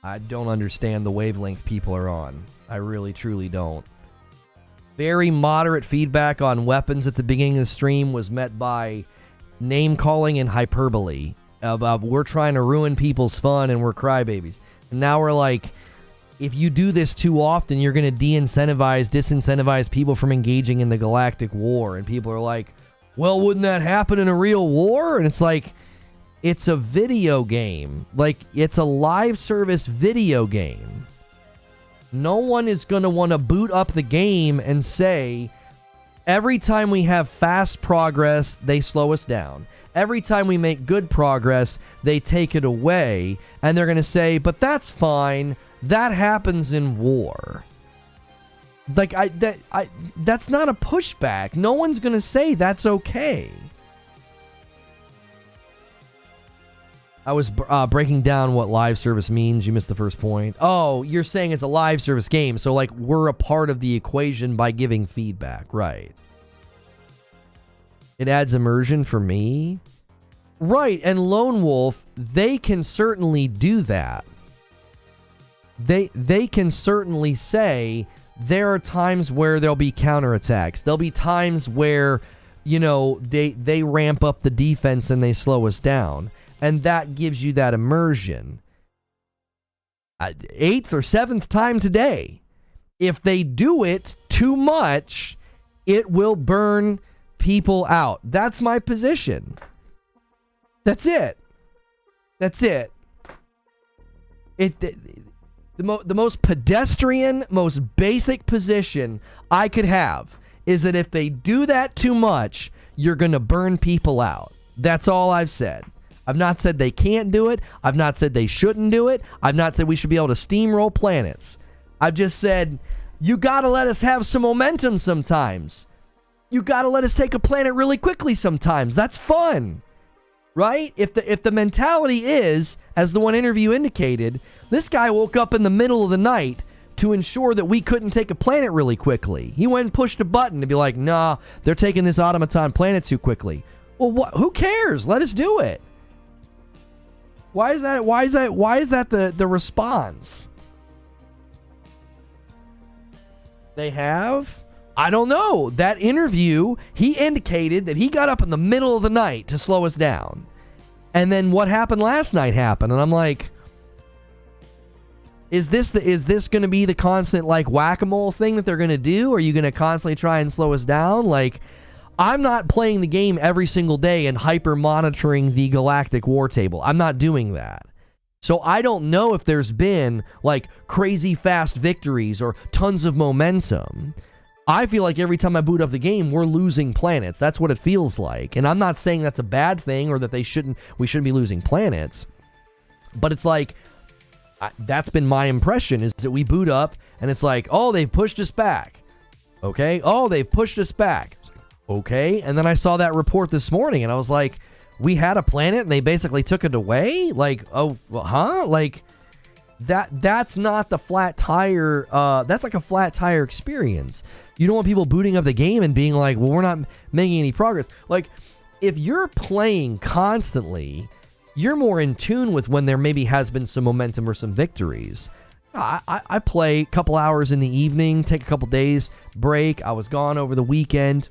I don't understand the wavelength people are on. I really, truly don't. Very moderate feedback on weapons at the beginning of the stream was met by name-calling and hyperbole. About we're trying to ruin people's fun and we're crybabies. And now we're like, if you do this too often, you're going to disincentivize people from engaging in the Galactic War. And people are like, well, wouldn't that happen in a real war? And it's like, it's a video game. Like, it's a live service video game. No one is going to want to boot up the game and say, every time we have fast progress, they slow us down. Every time we make good progress, they take it away, and they're going to say, but that's fine. That happens in war. Like, that's not a pushback. No one's going to say that's okay. I was breaking down what live service means. You missed the first point. Oh, you're saying it's a live service game, so, like, we're a part of the equation by giving feedback. Right. It adds immersion for me. Right, and Lone Wolf, they can certainly do that. They can certainly say there are times where there'll be counterattacks. There'll be times where, they ramp up the defense and they slow us down. And that gives you that immersion. 8th or 7th time today. If they do it too much, it will burn people out. That's my position. That's it. The most pedestrian, most basic position I could have is that if they do that too much, you're going to burn people out. That's all I've said. I've not said they can't do it. I've not said they shouldn't do it. I've not said we should be able to steamroll planets. I've just said, you got to let us have some momentum sometimes. You got to let us take a planet really quickly sometimes. That's fun. Right? If the mentality is, as the one interview indicated, this guy woke up in the middle of the night to ensure that we couldn't take a planet really quickly. He went and pushed a button to be like, nah, they're taking this automaton planet too quickly. Well, who cares? Let us do it. Why is that the response? They have? I don't know. That interview, he indicated that he got up in the middle of the night to slow us down. And then what happened last night happened. And I'm like, is this going to be the constant like whack-a-mole thing that they're going to do? Are you going to constantly try and slow us down? Like, I'm not playing the game every single day and hyper monitoring the Galactic War table. I'm not doing that. So I don't know if there's been like crazy fast victories or tons of momentum. I feel like every time I boot up the game, we're losing planets. That's what it feels like. And I'm not saying that's a bad thing or that we shouldn't be losing planets. But it's like, that's been my impression, is that we boot up and it's like, oh, they've pushed us back. Okay. Oh, they've pushed us back. Okay. And then I saw that report this morning and I was like, we had a planet and they basically took it away? Like, oh, well, huh? Like, that's not the flat tire. That's like a flat tire experience. You don't want people booting up the game and being like, well, we're not making any progress. Like, if you're playing constantly, you're more in tune with when there maybe has been some momentum or some victories. I play a couple hours in the evening, take a couple days break. I was gone over the weekend,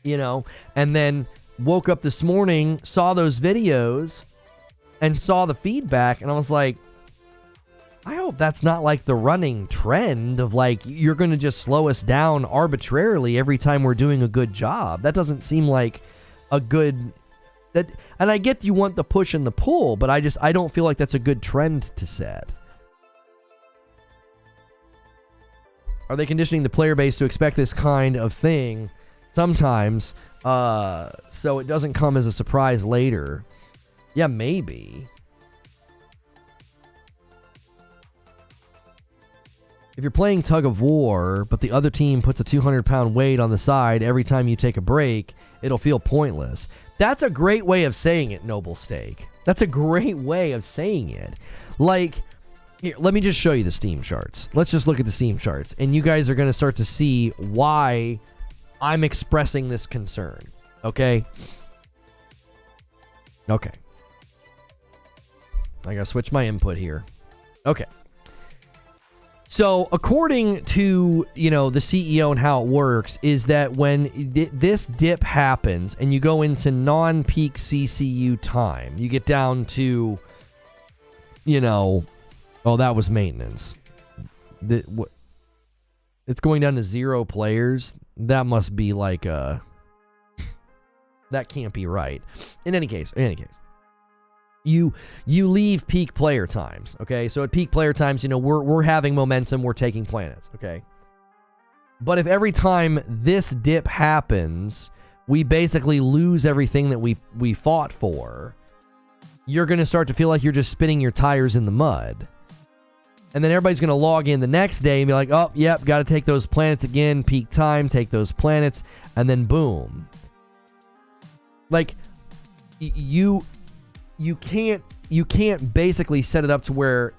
and then woke up this morning, saw those videos, and saw the feedback, and I was like, I hope that's not like the running trend of like, you're going to just slow us down arbitrarily every time we're doing a good job. That doesn't seem like a good... And I get you want the push and the pull, but I don't feel like that's a good trend to set. Are they conditioning the player base to expect this kind of thing sometimes, so it doesn't come as a surprise later? Yeah, maybe. If you're playing tug of war, but the other team puts a 200-pound weight on the side every time you take a break, it'll feel pointless. That's a great way of saying it, Noble Steak. That's a great way of saying it. Like... Here, let me just show you the Steam charts. Let's just look at the Steam charts. And you guys are going to start to see why I'm expressing this concern. Okay? Okay. I got to switch my input here. Okay. So, according to, the CEO and how it works, is that when this dip happens and you go into non-peak CCU time, you get down to, oh, that was maintenance. It's going down to 0 players. That must be like that can't be right. In any case, you leave peak player times. Okay, so at peak player times, we're having momentum. We're taking planets. Okay, but if every time this dip happens, we basically lose everything that we fought for, you're going to start to feel like you're just spinning your tires in the mud. And then everybody's going to log in the next day and be like, oh, yep, got to take those planets again, peak time, take those planets, and then boom. Like, you can't basically set it up to where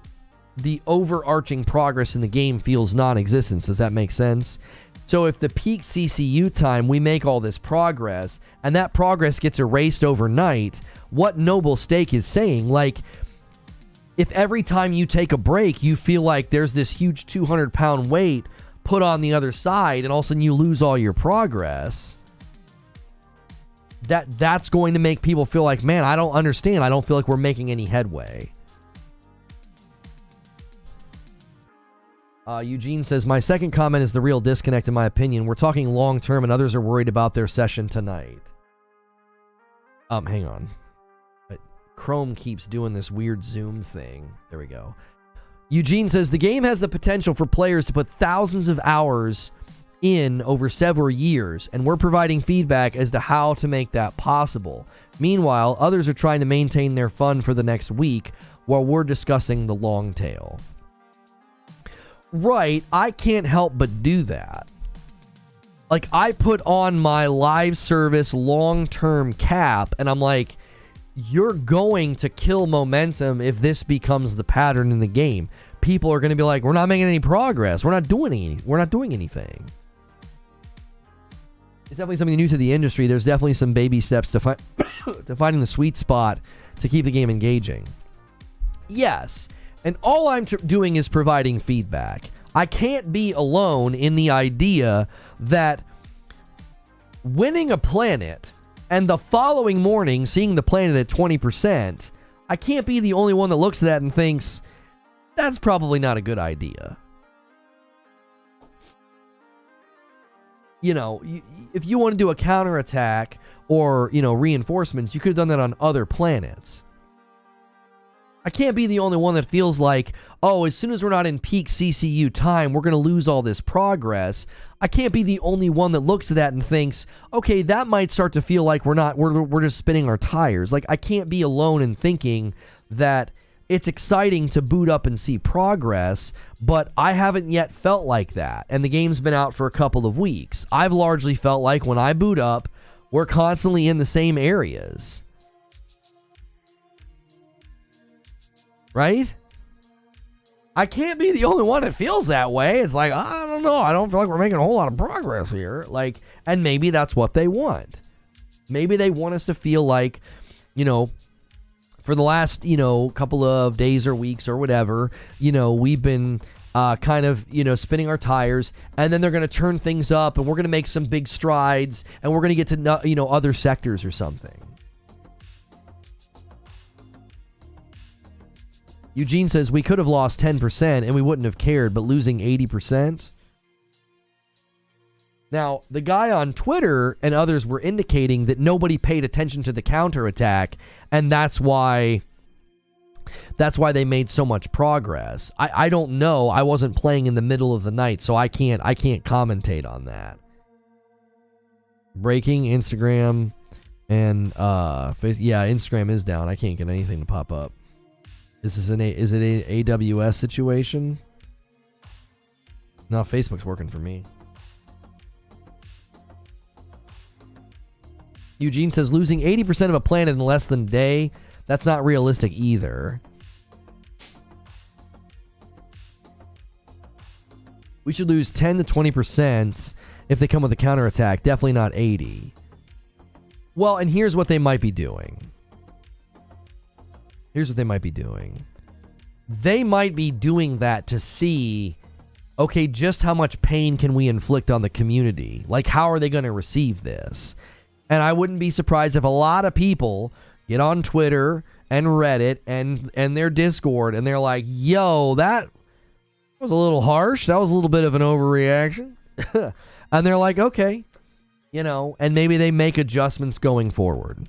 the overarching progress in the game feels non-existent. Does that make sense? So if the peak CCU time, we make all this progress, and that progress gets erased overnight, what Noble Steak is saying, like... If every time you take a break, you feel like there's this huge 200-pound weight put on the other side, and all of a sudden you lose all your progress, that's going to make people feel like, man, I don't understand. I don't feel like we're making any headway. Eugene says, my second comment is the real disconnect in my opinion. We're talking long-term, and others are worried about their session tonight. Hang on. Chrome keeps doing this weird zoom thing. There we go. Eugene says, the game has the potential for players to put thousands of hours in over several years, and we're providing feedback as to how to make that possible. Meanwhile, others are trying to maintain their fun for the next week while we're discussing the long tail. Right, I can't help but do that. Like, I put on my live service long-term cap, and I'm like, you're going to kill momentum if this becomes the pattern in the game. People are going to be like, we're not making any progress. We're not doing anything. It's definitely something new to the industry. There's definitely some baby steps to finding the sweet spot to keep the game engaging. Yes, and all I'm doing is providing feedback. I can't be alone in the idea that winning a planet and the following morning seeing the planet at 20%, I can't be the only one that looks at that and thinks, that's probably not a good idea. If you want to do a counterattack or, reinforcements, you could have done that on other planets. I can't be the only one that feels like, oh, as soon as we're not in peak CCU time, we're going to lose all this progress. I can't be the only one that looks at that and thinks, okay, that might start to feel like we're just spinning our tires. Like, I can't be alone in thinking that it's exciting to boot up and see progress, but I haven't yet felt like that. And the game's been out for a couple of weeks. I've largely felt like when I boot up, we're constantly in the same areas. Right? I can't be the only one that feels that way. It's like, I don't know. I don't feel like we're making a whole lot of progress here. Like, and maybe that's what they want. Maybe they want us to feel like, for the last, couple of days or weeks or whatever, we've been kind of, spinning our tires, and then they're going to turn things up, and we're going to make some big strides, and we're going to get to, other sectors or something. Eugene says, we could have lost 10% and we wouldn't have cared, but losing 80%? Now, the guy on Twitter and others were indicating that nobody paid attention to the counterattack, and that's why they made so much progress. I don't know. I wasn't playing in the middle of the night, so I can't commentate on that. Breaking Instagram and Instagram is down. I can't get anything to pop up. Is it an AWS situation? No, Facebook's working for me. Eugene says, losing 80% of a planet in less than a day, that's not realistic either. We should lose 10 to 20% if they come with a counterattack. Definitely not 80. Well, and here's what they might be doing. They might be doing that to see, okay, just how much pain can we inflict on the community? Like, how are they going to receive this? And I wouldn't be surprised if a lot of people get on Twitter and Reddit and their Discord, and they're like, yo, that was a little harsh. That was a little bit of an overreaction. And they're like, okay, and maybe they make adjustments going forward.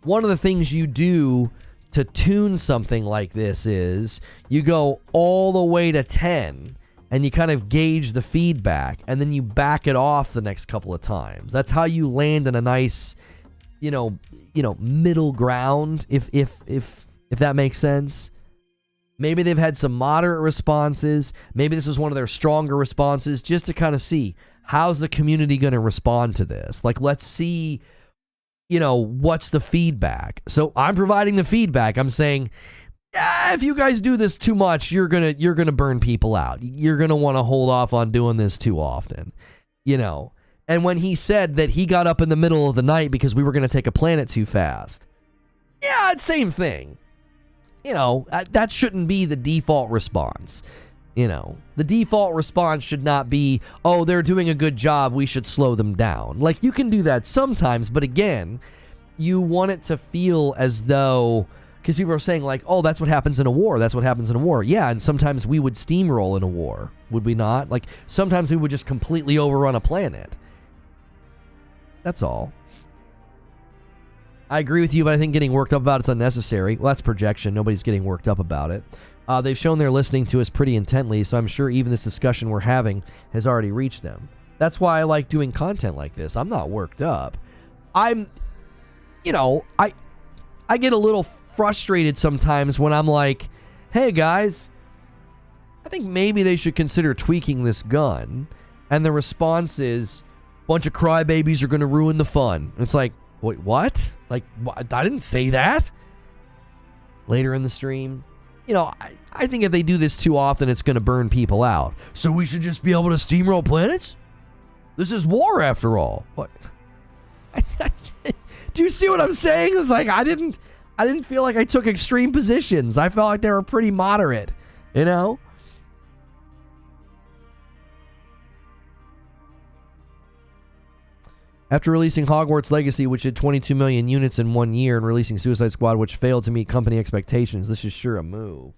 One of the things you do to tune something like this is you go all the way to 10 and you kind of gauge the feedback, and then you back it off the next couple of times. That's how you land in a nice, middle ground, if that makes sense. Maybe they've had some moderate responses. Maybe this is one of their stronger responses, just to kind of see, how's the community going to respond to this? Like, let's see, what's the feedback? So I'm providing the feedback. I'm saying, if you guys do this too much, you're gonna burn people out. You're gonna want to hold off on doing this too often, And when he said that he got up in the middle of the night because we were gonna take a planet too fast, yeah, it's same thing. That shouldn't be the default response. The default response should not be, oh, they're doing a good job, we should slow them down. Like, you can do that sometimes, but again, you want it to feel as though, because people are saying, like, oh, that's what happens in a war. That's what happens in a war. Yeah, and sometimes we would steamroll in a war, would we not? Like, sometimes we would just completely overrun a planet. That's all. I agree with you, but I think getting worked up about it's unnecessary. Well, that's projection. Nobody's getting worked up about it. They've shown they're listening to us pretty intently, so I'm sure even this discussion we're having has already reached them. That's why I like doing content like this. I'm not worked up. I get a little frustrated sometimes when I'm like, hey guys, I think maybe they should consider tweaking this gun. And the response is, bunch of crybabies are going to ruin the fun. And it's like, wait, what? Like, I didn't say that. Later in the stream, I think if they do this too often, it's going to burn people out. So we should just be able to steamroll planets? This is war after all. What? Do you see what I'm saying? It's like, I didn't feel like I took extreme positions. I felt like they were pretty moderate, After releasing Hogwarts Legacy, which did 22 million units in 1 year, and releasing Suicide Squad, which failed to meet company expectations, this is sure a move.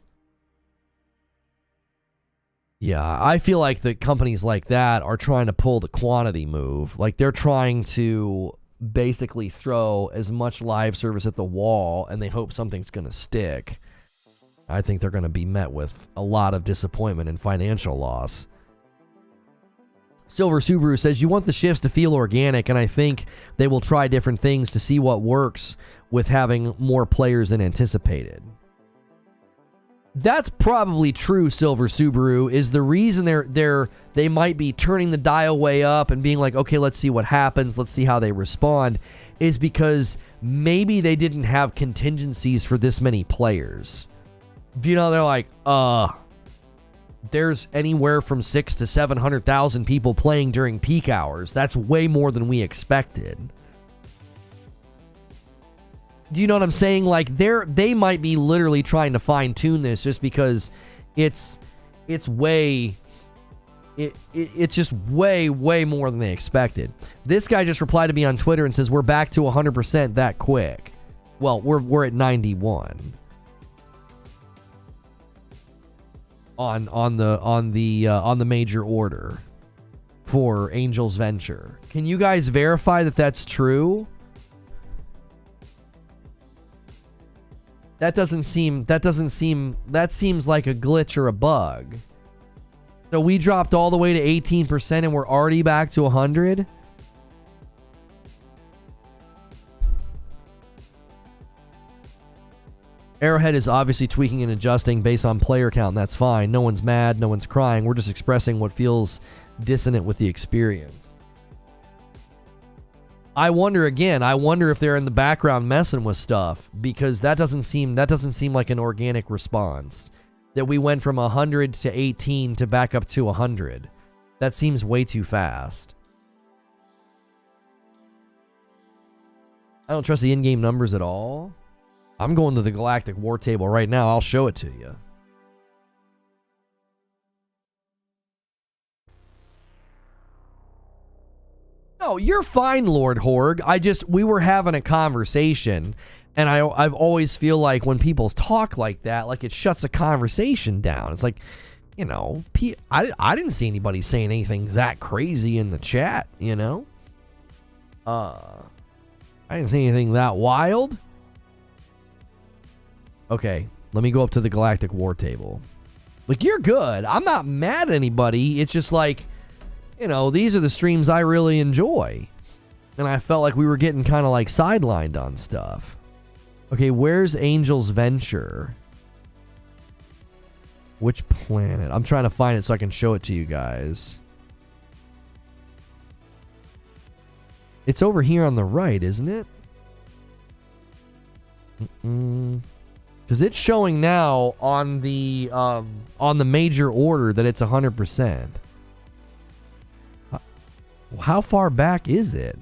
Yeah, I feel like the companies like that are trying to pull the quantity move. Like, they're trying to basically throw as much live service at the wall, and they hope something's going to stick. I think they're going to be met with a lot of disappointment and financial loss. Silver Subaru says, you want the shifts to feel organic, and I think they will try different things to see what works with having more players than anticipated. That's probably true, Silver Subaru. Is the reason they might be turning the dial way up and being like, okay, let's see what happens, let's see how they respond, is because maybe they didn't have contingencies for this many players. They're like, there's anywhere from 600,000 to 700,000 people playing during peak hours. That's way more than we expected. Do you know what I'm saying? Like, they might be literally trying to fine-tune this just because it's just way more than they expected. This guy just replied to me on Twitter and says we're back to 100% that quick. Well, we're at 91 on the major order for Angel's Venture. Can you guys verify that that's true? That seems like a glitch or a bug. So we dropped all the way to 18% and we're already back to 100? Arrowhead is obviously tweaking and adjusting based on player count, and that's fine. No one's mad, no one's crying. We're just expressing what feels dissonant with the experience. I wonder if they're in the background messing with stuff, because that doesn't seem like an organic response. That we went from 100 to 18 to back up to 100. That seems way too fast. I don't trust the in-game numbers at all. I'm going to the Galactic War table right now. I'll show it to you. No, you're fine, Lord Horg. We were having a conversation, and I've always feel like when people talk like that, like it shuts a conversation down. It's like, you know, I didn't see anybody saying anything that crazy in the chat, you know? I didn't see anything that wild. Okay, let me go up to the Galactic War table. Like, you're good. I'm not mad at anybody. It's just like, you know, these are the streams I really enjoy. And I felt like we were getting kind of like sidelined on stuff. Okay, where's Angel's Venture? Which planet? I'm trying to find it so I can show it to you guys. It's over here on the right, isn't it? Because it's showing now on the major order that it's 100%. How far back is it?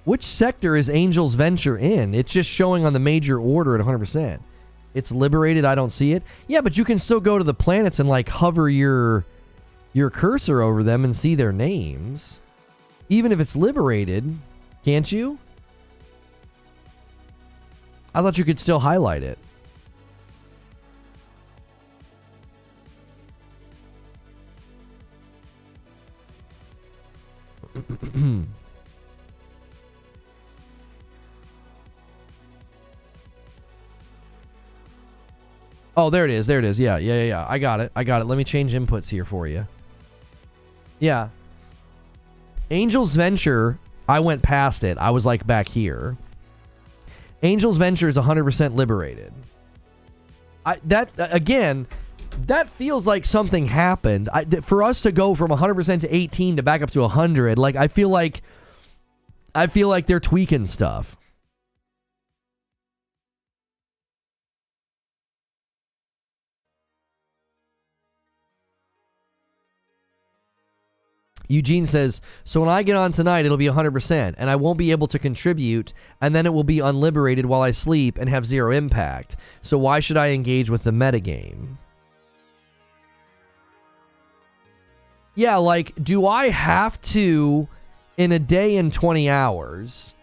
Which sector is Angel's Venture in? It's just showing on the major order at 100%. It's liberated. I don't see it. Yeah, but you can still go to the planets and like hover your cursor over them and see their names. Even if it's liberated, can't you? I thought you could still highlight it. Oh, there it is. There it is. Yeah. I got it. Let me change inputs here for you. Yeah. Angel's Venture, I went past it. I was like back here. Angel's Venture is 100% liberated. That feels like something happened. For us to go from 100% to 18 to back up to 100, like I feel like they're tweaking stuff. Eugene says, so when I get on tonight, it'll be 100%, and I won't be able to contribute, and then it will be unliberated while I sleep and have zero impact. So why should I engage with the metagame? Yeah, like, do I have to, in a day and 20 hours,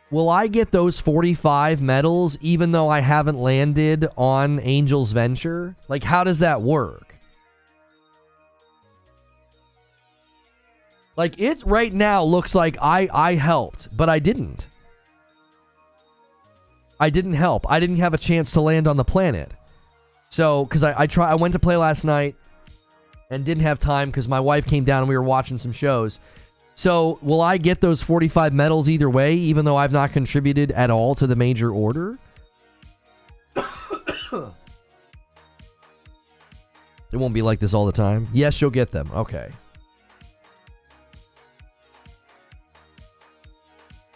will I get those 45 medals even though I haven't landed on Angel's Venture? Like, how does that work? Like, it right now looks like I helped, but I didn't. I didn't help. I didn't have a chance to land on the planet. So, because I went to play last night and didn't have time because my wife came down and we were watching some shows. So, will I get those 45 medals either way, even though I've not contributed at all to the major order? It won't be like this all the time. Yes, you'll get them. Okay.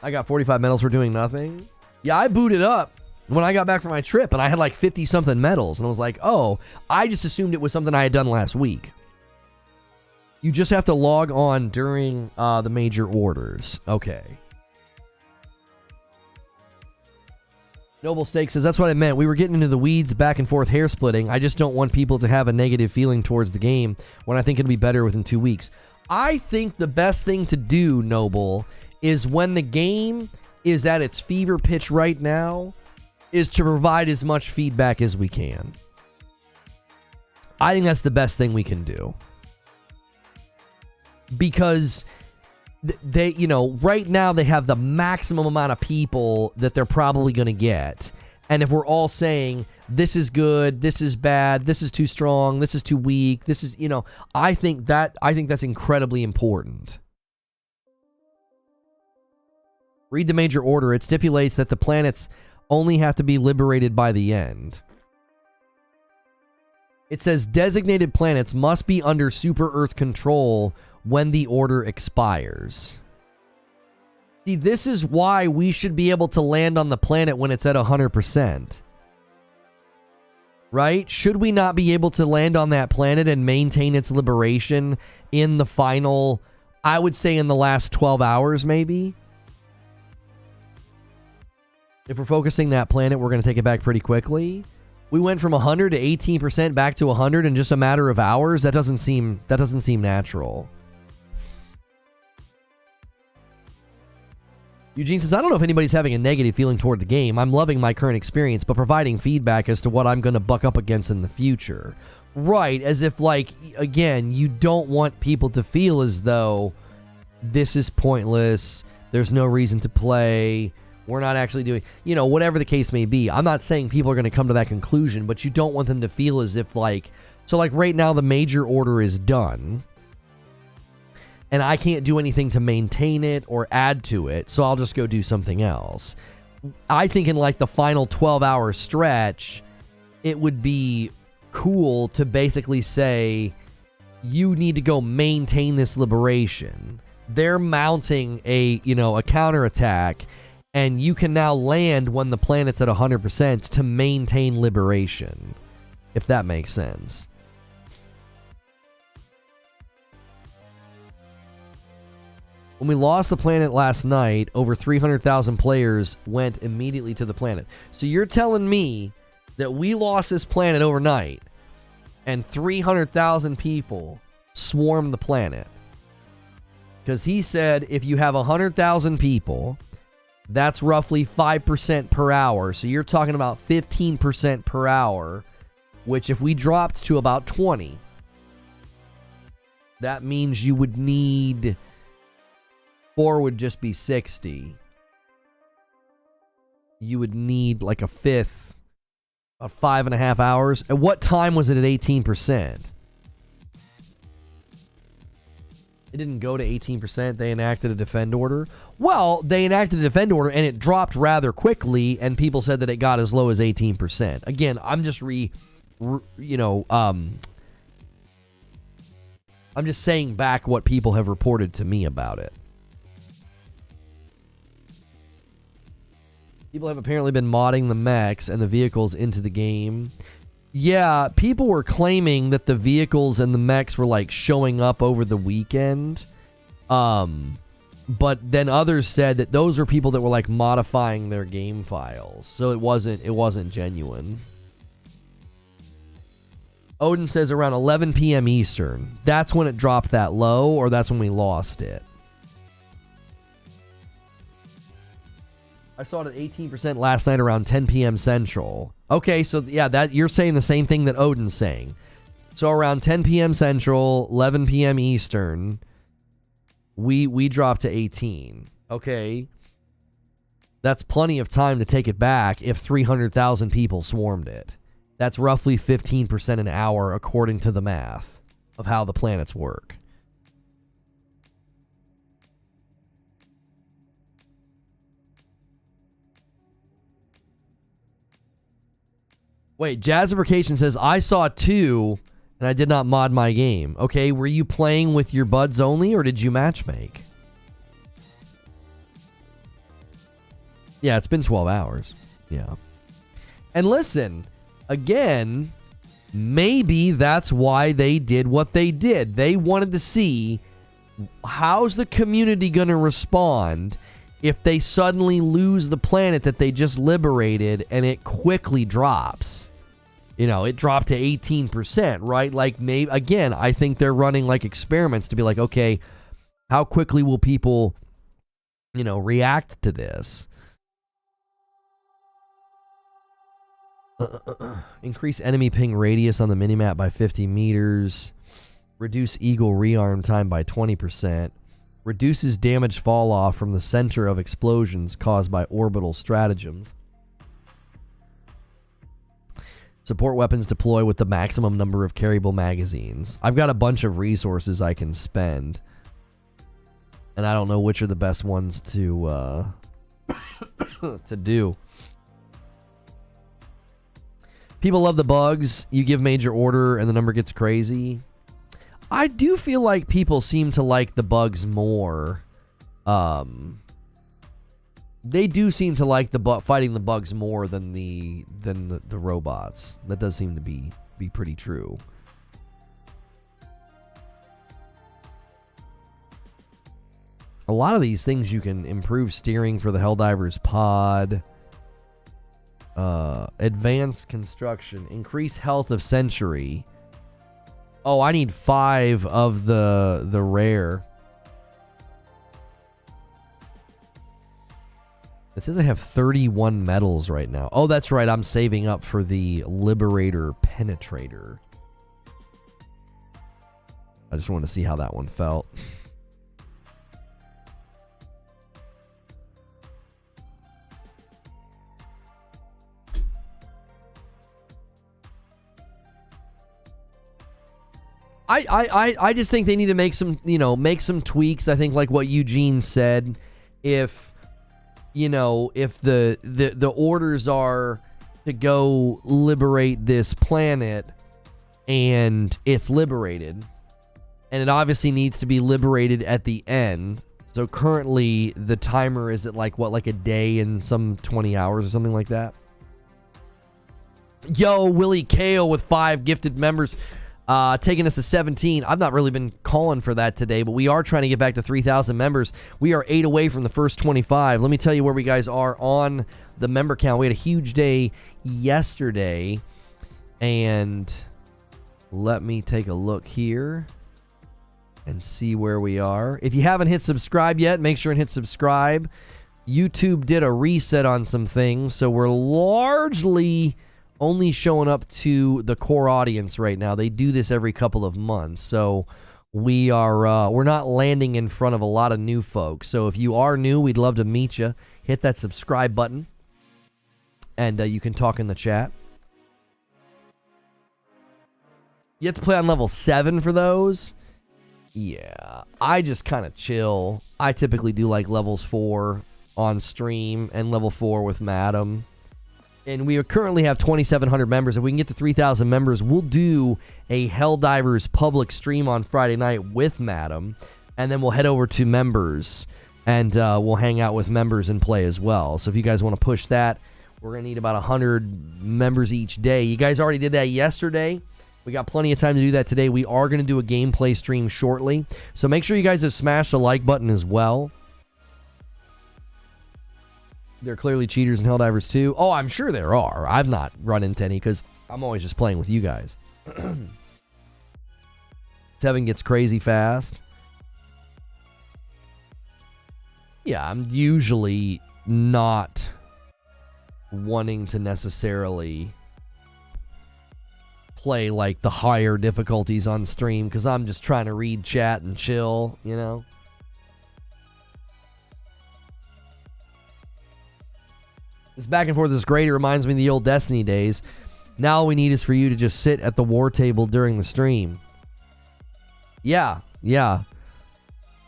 I got 45 medals for doing nothing. Yeah, I booted up. when I got back from my trip, and I had like 50-something medals, and I was like, oh, I just assumed it was something I had done last week. You just have to log on during the major orders. Okay. Noble Steak says, that's what I meant. We were getting into the weeds, back and forth hair splitting. I just don't want people to have a negative feeling towards the game when I think it'll be better within 2 weeks. I think the best thing to do, Noble, is when the game is at its fever pitch right now, is to provide as much feedback as we can. I think that's the best thing we can do. Because they, you know, right now they have the maximum amount of people that they're probably going to get. And if we're all saying, this is good, this is bad, this is too strong, this is too weak, this is, you know, I think that's incredibly important. Read the major order. It stipulates that the planets only have to be liberated by the end. It says designated planets must be under Super Earth control when the order expires. See, this is why we should be able to land on the planet when it's at 100%. Right? Should we not be able to land on that planet and maintain its liberation in the final, I would say in the last 12 hours maybe? If we're focusing that planet, we're going to take it back pretty quickly. We went from 100 to 18% back to 100 in just a matter of hours. That doesn't seem natural. Eugene says, I don't know if anybody's having a negative feeling toward the game. I'm loving my current experience, but providing feedback as to what I'm going to buck up against in the future. Right, as if, like, again, you don't want people to feel as though this is pointless, there's no reason to play, we're not actually doing, you know, whatever the case may be. I'm not saying people are going to come to that conclusion, but you don't want them to feel as if, like, so, like, right now the major order is done. And I can't do anything to maintain it or add to it, so I'll just go do something else. I think in like the final 12-hour stretch, it would be cool to basically say, you need to go maintain this liberation. They're mounting a counterattack, and you can now land when the planet's at 100% to maintain liberation, if that makes sense. When we lost the planet last night, over 300,000 players went immediately to the planet. So you're telling me that we lost this planet overnight and 300,000 people swarmed the planet? Because he said if you have 100,000 people, that's roughly 5% per hour. So you're talking about 15% per hour, which if we dropped to about 20, that means you would need... 4 would just be 60. You would need like a fifth, about 5.5 hours. At what time was it at 18%? It didn't go to 18%. They enacted a defend order. Well, they enacted a defend order and it dropped rather quickly, and people said that it got as low as 18%. Again, I'm just I'm just saying back what people have reported to me about it. People have apparently been modding the mechs and the vehicles into the game. Yeah, people were claiming that the vehicles and the mechs were like showing up over the weekend. But then others said that those were people that were like modifying their game files. So it wasn't genuine. Odin says around 11 p.m. Eastern. That's when it dropped that low, or that's when we lost it. I saw it at 18% last night around 10 p.m. Central. Okay, so yeah, that you're saying the same thing that Odin's saying. So around 10 p.m. Central, 11 p.m. Eastern, we dropped to 18. Okay. That's plenty of time to take it back if 300,000 people swarmed it. That's roughly 15% an hour according to the math of how the planets work. Wait, Jazzification says, I saw 2 and I did not mod my game. Okay, were you playing with your buds only or did you matchmake? Yeah, it's been 12 hours. Yeah. And listen, again, maybe that's why they did what they did. They wanted to see how's the community going to respond if they suddenly lose the planet that they just liberated and it quickly drops. You know, it dropped to 18%, right? Like, maybe, again, I think they're running like experiments to be like, okay, how quickly will people, you know, react to this? Increase enemy ping radius on the minimap by 50 meters. Reduce eagle rearm time by 20%. Reduces damage fall off from the center of explosions caused by orbital stratagems. Support weapons deploy with the maximum number of carryable magazines. I've got a bunch of resources I can spend, and I don't know which are the best ones to to do. People love the bugs. You give major order and the number gets crazy. I do feel like people seem to like the bugs more. They do seem to like fighting the bugs more than the robots. That does seem to be pretty true. A lot of these things you can improve steering for the Helldivers pod. Advanced construction. Increase health of century. Oh, I need 5 of the rare. It says I have 31 medals right now. Oh, that's right. I'm saving up for the Liberator Penetrator. I just wanted to see how that one felt. I just think they need to make some, make some tweaks. I think like what Eugene said, if the orders are to go liberate this planet and it's liberated, and it obviously needs to be liberated at the end. So currently the timer is at like a day and some 20 hours or something like that. Yo, Willie Kale with 5 gifted members. Taking us to 17. I've not really been calling for that today, but we are trying to get back to 3,000 members. We are 8 away from the first 25. Let me tell you where we guys are on the member count. We had a huge day yesterday, and let me take a look here and see where we are. If you haven't hit subscribe yet, make sure and hit subscribe. YouTube did a reset on some things, so we're largely only showing up to the core audience right now. They do this every couple of months, so we're not landing in front of a lot of new folks. So if you are new, we'd love to meet you. Hit that subscribe button, and you can talk in the chat. You have to play on level 7 for those. Yeah, I just kind of chill. I typically do like levels 4 on stream and level 4 with Madam. And we currently have 2,700 members. If we can get to 3,000 members, we'll do a Helldivers public stream on Friday night with Madam. And then we'll head over to members. And we'll hang out with members and play as well. So if you guys want to push that, we're going to need about 100 members each day. You guys already did that yesterday. We got plenty of time to do that today. We are going to do a gameplay stream shortly. So make sure you guys have smashed the like button as well. There are clearly cheaters in Helldivers too. Oh, I'm sure there are. I've not run into any because I'm always just playing with you guys. 7 gets crazy fast. Yeah, I'm usually not wanting to necessarily play like the higher difficulties on stream because I'm just trying to read chat and chill, This back and forth is great. It reminds me of the old Destiny days. Now all we need is for you to just sit at the war table during the stream. Yeah.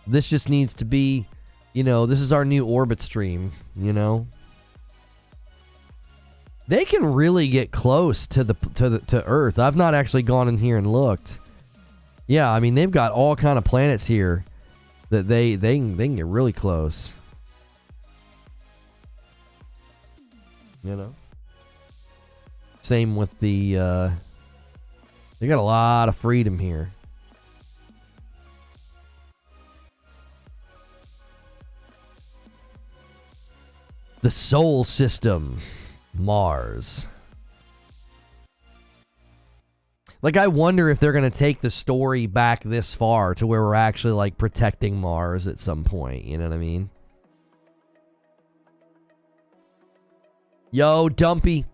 This just needs to be, this is our new orbit stream, They can really get close to Earth. I've not actually gone in here and looked. Yeah, I mean, they've got all kind of planets here that they can get really close. Same with the... they got a lot of freedom here. The Sol System. Mars. Like, I wonder if they're going to take the story back this far to where we're actually, like, protecting Mars at some point. You know what I mean? Yo, Dumpy.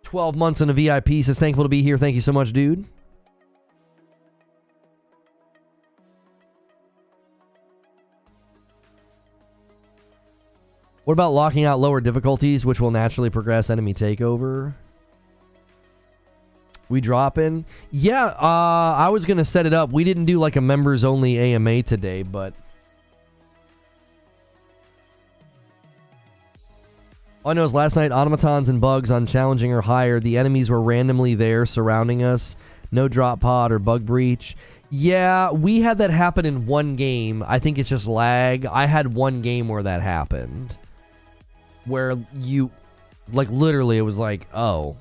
12 months in a VIP. Says, thankful to be here. Thank you so much, dude. What about locking out lower difficulties, which will naturally progress enemy takeover? We dropping? Yeah, I was going to set it up. We didn't do like a members-only AMA today, but... All I know is last night, automatons and bugs on challenging or higher. The enemies were randomly there surrounding us. No drop pod or bug breach. Yeah, we had that happen in one game. I think it's just lag. I had one game where that happened. Where you... Like, literally, it was like, oh...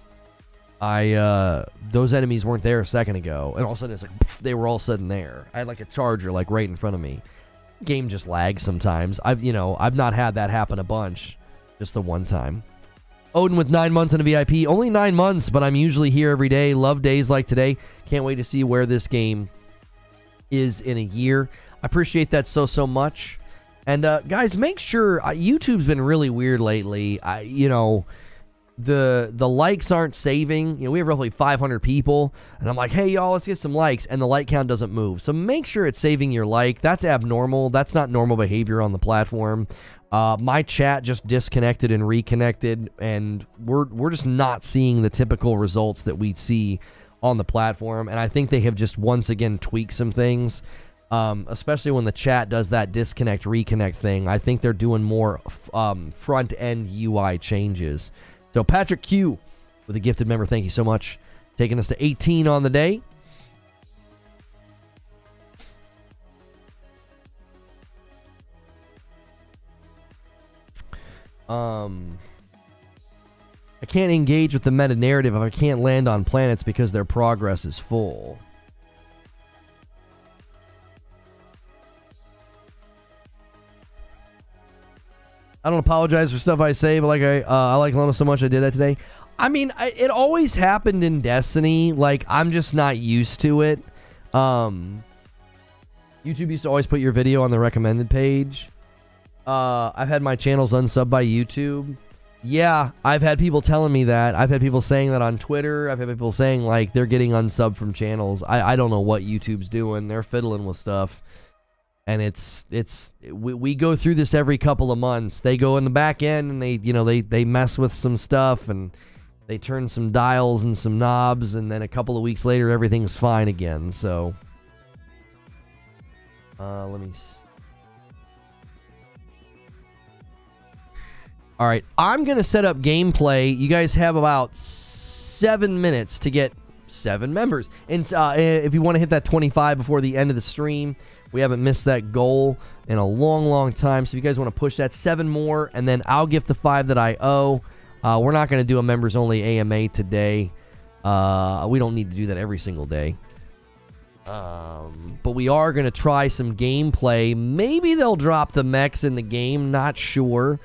those enemies weren't there a second ago, and all of a sudden it's like, pff, they were all sudden there. I had like a charger like right in front of me. Game just lags sometimes. I've not had that happen a bunch, just the one time. Odin with 9 months in a VIP, only 9 months, but I'm usually here every day. Love days like today. Can't wait to see where this game is in a year. I appreciate that so much. And guys, make sure YouTube's been really weird lately. The likes aren't saving. We have roughly 500 people, and I'm like, hey y'all, let's get some likes, and the like count doesn't move. So make sure it's saving your like. That's abnormal. That's not normal behavior on the platform. My chat just disconnected and reconnected, and we're just not seeing the typical results that we see on the platform. And I think they have just once again tweaked some things, especially when the chat does that disconnect reconnect thing. I think they're doing more front end UI changes. So Patrick Q with a gifted member, thank you so much. Taking us to 18 on the day. I can't engage with the meta narrative if I can't land on planets because their progress is full. I don't apologize for stuff I say, but like I like Lono so much I did that today. I mean, it always happened in Destiny. Like, I'm just not used to it. YouTube used to always put your video on the recommended page. I've had my channels unsubbed by YouTube. Yeah, I've had people telling me that. I've had people saying that on Twitter. I've had people saying, like, they're getting unsubbed from channels. I don't know what YouTube's doing. They're fiddling with stuff. And we go through this every couple of months. They go in the back end and they mess with some stuff and they turn some dials and some knobs, and then a couple of weeks later everything's fine again. So let me see. All right, I'm gonna set up gameplay. You guys have about 7 minutes to get 7 members, and if you want to hit that 25 before the end of the stream. We haven't missed that goal in a long time. So if you guys want to push that, 7 more, and then I'll gift the 5 that I owe. We're not going to do a members-only AMA today. We don't need to do that every single day. But we are going to try some gameplay. Maybe they'll drop the mechs in the game. Not sure.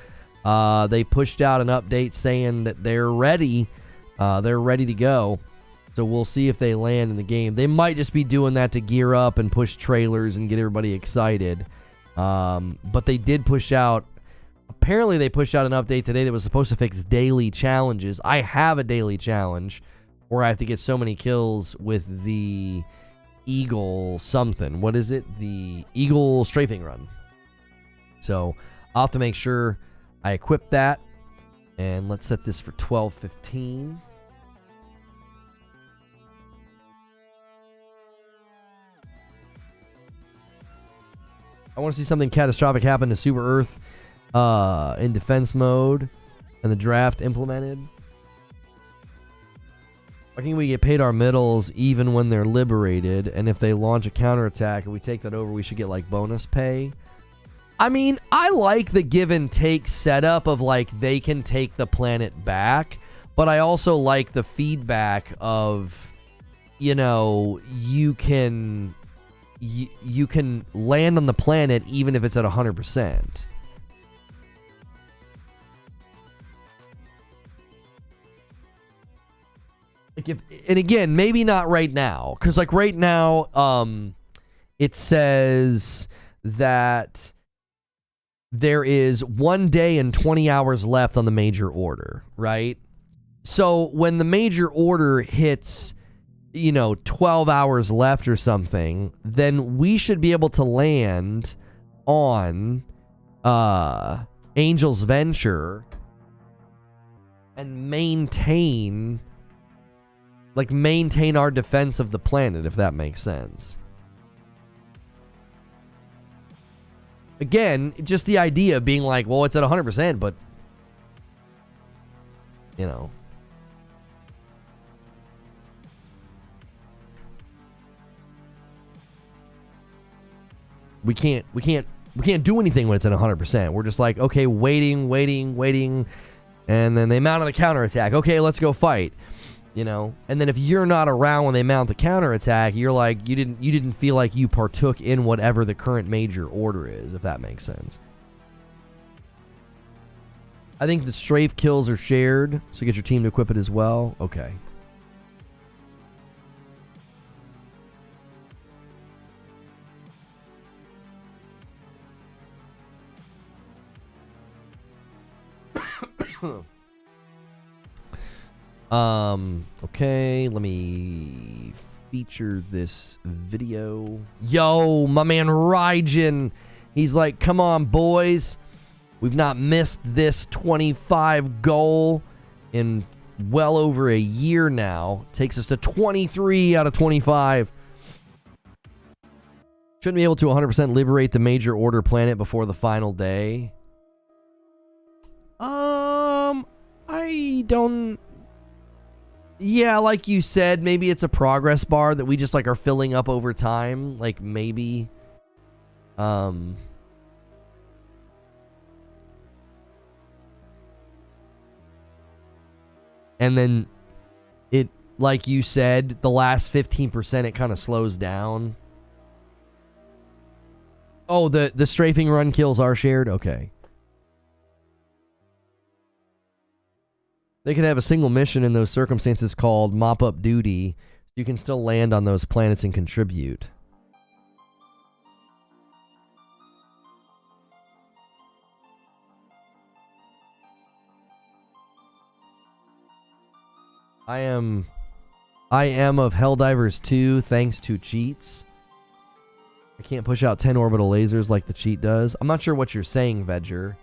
They pushed out an update saying that they're ready. They're ready to go. So we'll see if they land in the game. They might just be doing that to gear up and push trailers and get everybody excited. But they did push out... Apparently they pushed out an update today that was supposed to fix daily challenges. I have a daily challenge where I have to get so many kills with the Eagle something. What is it? The Eagle strafing run. So I'll have to make sure I equip that. And let's set this for 12:15. I want to see something catastrophic happen to Super Earth in defense mode and the draft implemented. Why can't we get paid our middles even when they're liberated? And if they launch a counterattack and we take that over, we should get like bonus pay. I mean, I like the give and take setup of like they can take the planet back, But I also like the feedback of, you know, you can land on the planet even if it's at 100%. Like and again, maybe not right now, because like right now, it says that there is 1 day and 20 hours left on the major order, right? So when the major order hits, you know, 12 hours left or something, then we should be able to land on Angel's Venture and maintain our defense of the planet, if that makes sense. Again, just the idea of being like, well, it's at 100%, but, you know. We can't do anything when it's at 100%. We're just like, okay, waiting, and then they mount on the counterattack. Okay, let's go fight. You know, and then if you're not around when they mount the counterattack, you're like, you didn't feel like you partook in whatever the current major order is, if that makes sense. I think the strafe kills are shared, so get your team to equip it as well. Okay. Okay, let me feature this video. Yo, my man Raijin, he's like, come on, boys. We've not missed this 25 goal in well over a year now. Takes us to 23 out of 25. Shouldn't be able to 100% liberate the major order planet before the final day. I don't... Yeah, like you said, maybe it's a progress bar that we just like are filling up over time. Like maybe. And then it, like you said, the last 15% it kind of slows down. Oh, the strafing run kills are shared? Okay. They could have a single mission in those circumstances called mop-up duty. You can still land on those planets and contribute. I am of Helldivers 2 thanks to cheats. I can't push out 10 orbital lasers like the cheat does. I'm not sure what you're saying, Vedger.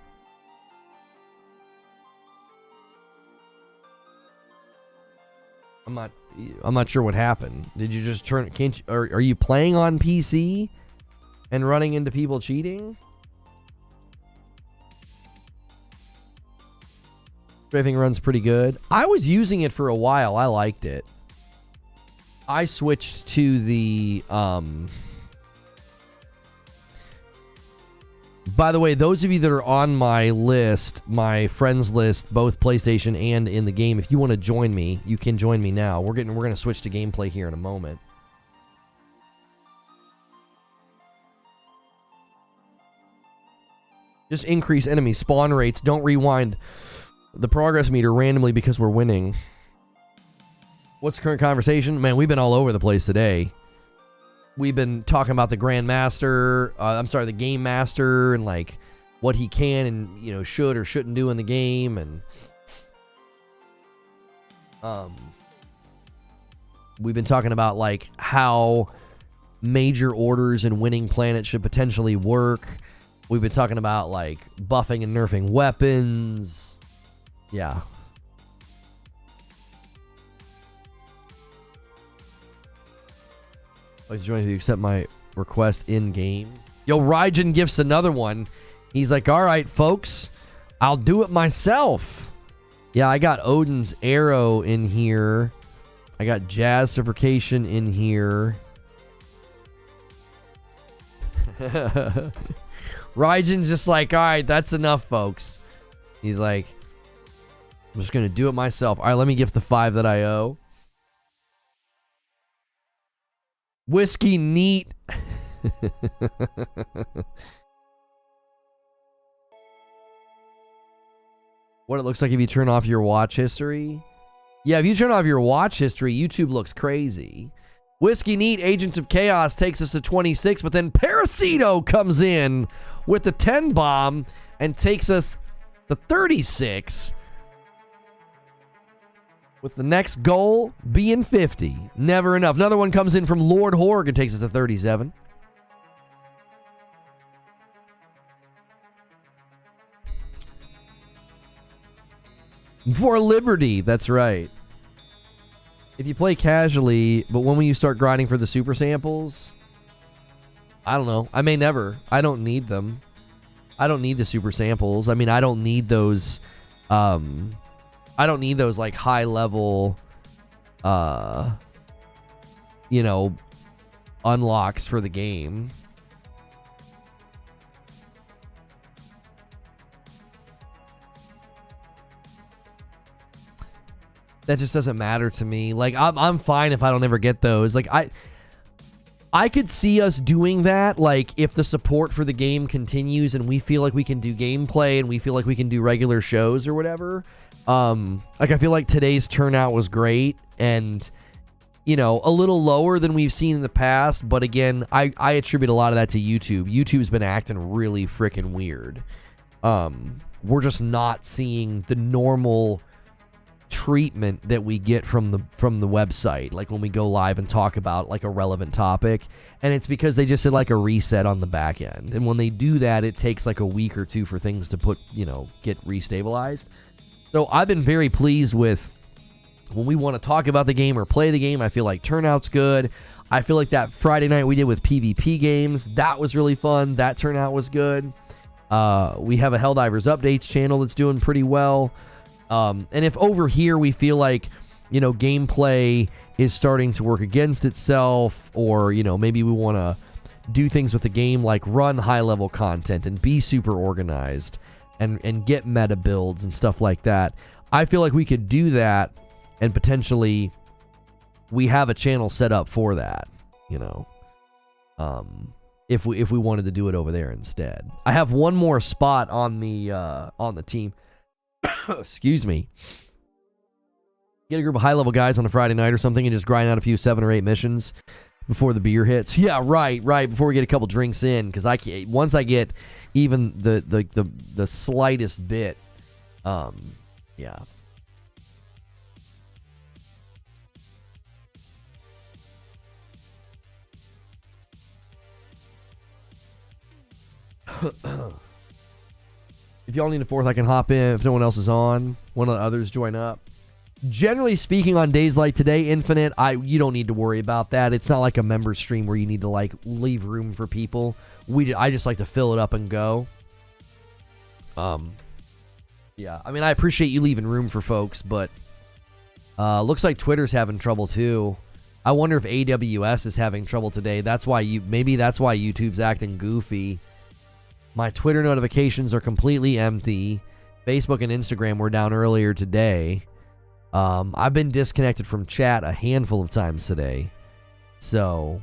I'm not sure what happened. Did you just turn? Can't you, are you playing on PC and running into people cheating? Strafing run's pretty good. I was using it for a while. I liked it. I switched to the By the way, those of you that are on my list, my friends list, both PlayStation and in the game, if you want to join me, you can join me now. We're going to switch to gameplay here in a moment. Just increase enemy spawn rates. Don't rewind the progress meter randomly because we're winning. What's the current conversation? Man, we've been all over the place today. We've been talking about the Grandmaster, the Game Master, and like what he can and, you know, should or shouldn't do in the game, and we've been talking about like how major orders and winning planets should potentially work. We've been talking about like buffing and nerfing weapons. Yeah. I'd like to join you to accept my request in-game. Yo, Raijin gifts another one. He's like, all right, folks, I'll do it myself. Yeah, I got Odin's Arrow in here. I got Jazzification in here. Raijin's just like, all right, that's enough, folks. He's like, I'm just going to do it myself. All right, let me gift the 5 that I owe. Whiskey neat. What it looks like if you turn off your watch history. Yeah, if you turn off your watch history, YouTube looks crazy. Whiskey neat, Agent of Chaos takes us to 26, but then Parasito comes in with the 10 bomb and takes us to 36. With the next goal being 50. Never enough. Another one comes in from Lord Horg and takes us to 37. For Liberty, that's right. If you play casually, but when will you start grinding for the super samples? I don't know. I may never. I don't need them. I don't need the super samples. I mean, I don't need those I don't need those like high level you know, unlocks for the game. That just doesn't matter to me. Like I'm fine if I don't ever get those. Like I could see us doing that, like if the support for the game continues and we feel like we can do gameplay and we feel like we can do regular shows or whatever. Like I feel like today's turnout was great and, you know, a little lower than we've seen in the past. But again, I attribute a lot of that to YouTube. YouTube's been acting really freaking weird. We're just not seeing the normal treatment that we get from the website, like when we go live and talk about like a relevant topic, and it's because they just did like a reset on the back end, and when they do that it takes like a week or two for things to get restabilized. So I've been very pleased with when we want to talk about the game or play the game. I feel like turnout's good. I feel like that Friday night we did with PvP games, that was really fun. That turnout was good. We have a Helldivers updates channel that's doing pretty well. And if over here we feel like, you know, gameplay is starting to work against itself, or, you know, maybe we want to do things with the game like run high-level content and be super organized and get meta builds and stuff like that, I feel like we could do that, and potentially we have a channel set up for that, you know, if we wanted to do it over there instead. I have one more spot on the team. Excuse me. Get a group of high-level guys on a Friday night or something and just grind out a few 7 or 8 missions before the beer hits. Yeah, right. Before we get a couple drinks in, because once I get even the slightest bit, yeah. If y'all need a fourth, I can hop in. If no one else is on, one of the others join up. Generally speaking, on days like today, Infinite, you don't need to worry about that. It's not like a member stream where you need to like leave room for people. I just like to fill it up and go. Yeah, I mean, I appreciate you leaving room for folks, but looks like Twitter's having trouble too. I wonder if AWS is having trouble today. Maybe that's why YouTube's acting goofy. My Twitter notifications are completely empty. Facebook and Instagram were down earlier today. I've been disconnected from chat a handful of times today. So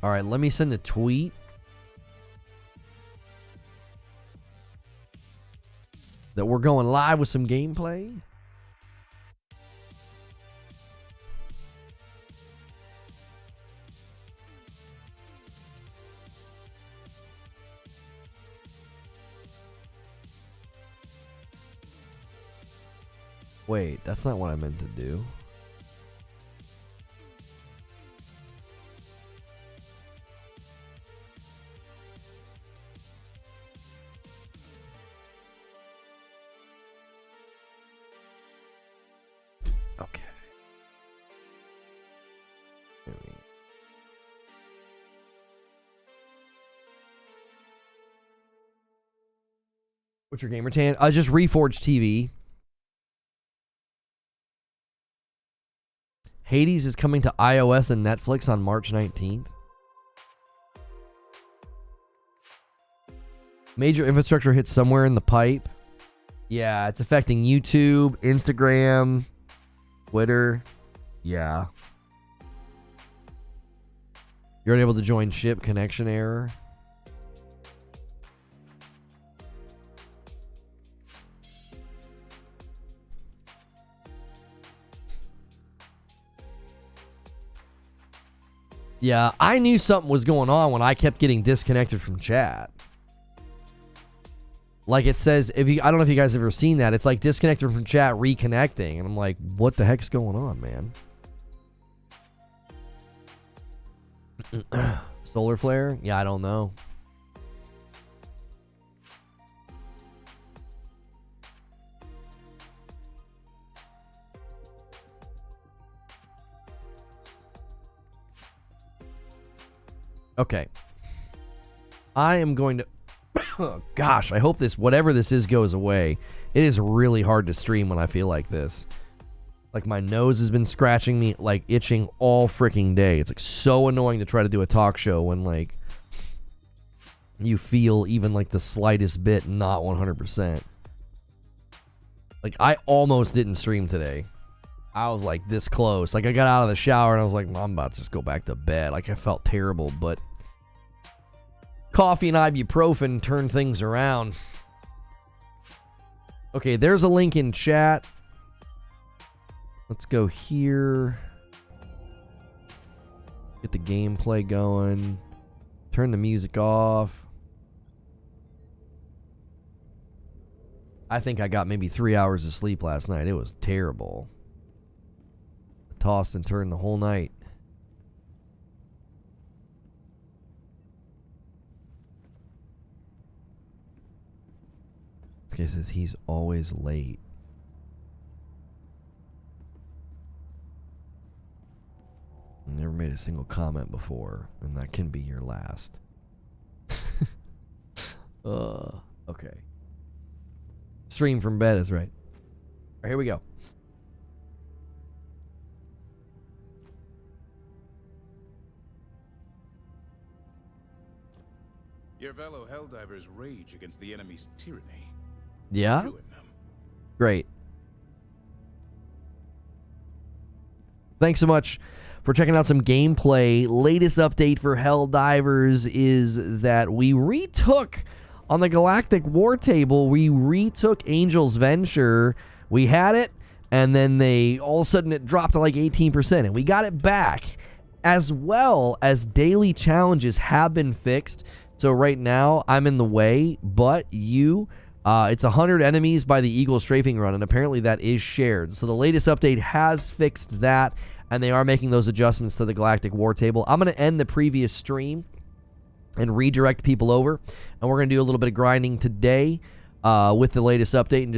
all right, let me send a tweet. That we're going live with some gameplay. Wait, that's not what I meant to do. Okay. What's your gamer tan? Just Reforge TV. Hades is coming to iOS and Netflix on March 19th. Major infrastructure hits somewhere in the pipe. Yeah, it's affecting YouTube, Instagram, Twitter. Yeah. You're unable to join ship, connection error. Yeah, I knew something was going on when I kept getting disconnected from chat. Like it says, I don't know if you guys have ever seen that. It's like disconnected from chat, reconnecting. And I'm like, what the heck's going on, man? Solar flare? Yeah, I don't know. Okay. I am going to... Oh, gosh, I hope this, whatever this is, goes away. It is really hard to stream when I feel like this. Like, my nose has been scratching me, like, itching all freaking day. It's, like, so annoying to try to do a talk show when, like, you feel even, like, the slightest bit not 100%. Like, I almost didn't stream today. I was, like, this close. Like, I got out of the shower, and I was like, I'm about to just go back to bed. Like, I felt terrible, but... coffee and ibuprofen turn things around. Okay, there's a link in chat. Let's go here. Get the gameplay going. Turn the music off. I think I got maybe 3 hours of sleep last night. It was terrible. I tossed and turned the whole night. This guy says he's always late. Never made a single comment before, and that can be your last. Okay. Stream from bed is right. All right, here we go. Your fellow Helldivers rage against the enemy's tyranny. Yeah? Great. Thanks so much for checking out some gameplay. Latest update for Helldivers is that we retook, on the Galactic War Table, we retook Angel's Venture. We had it, and then all of a sudden it dropped to like 18%, and we got it back. As well as daily challenges have been fixed. So right now, I'm in the way, but it's 100 enemies by the Eagle strafing run, and apparently that is shared. So the latest update has fixed that, and they are making those adjustments to the Galactic War Table. I'm going to end the previous stream and redirect people over, and we're going to do a little bit of grinding today with the latest update and just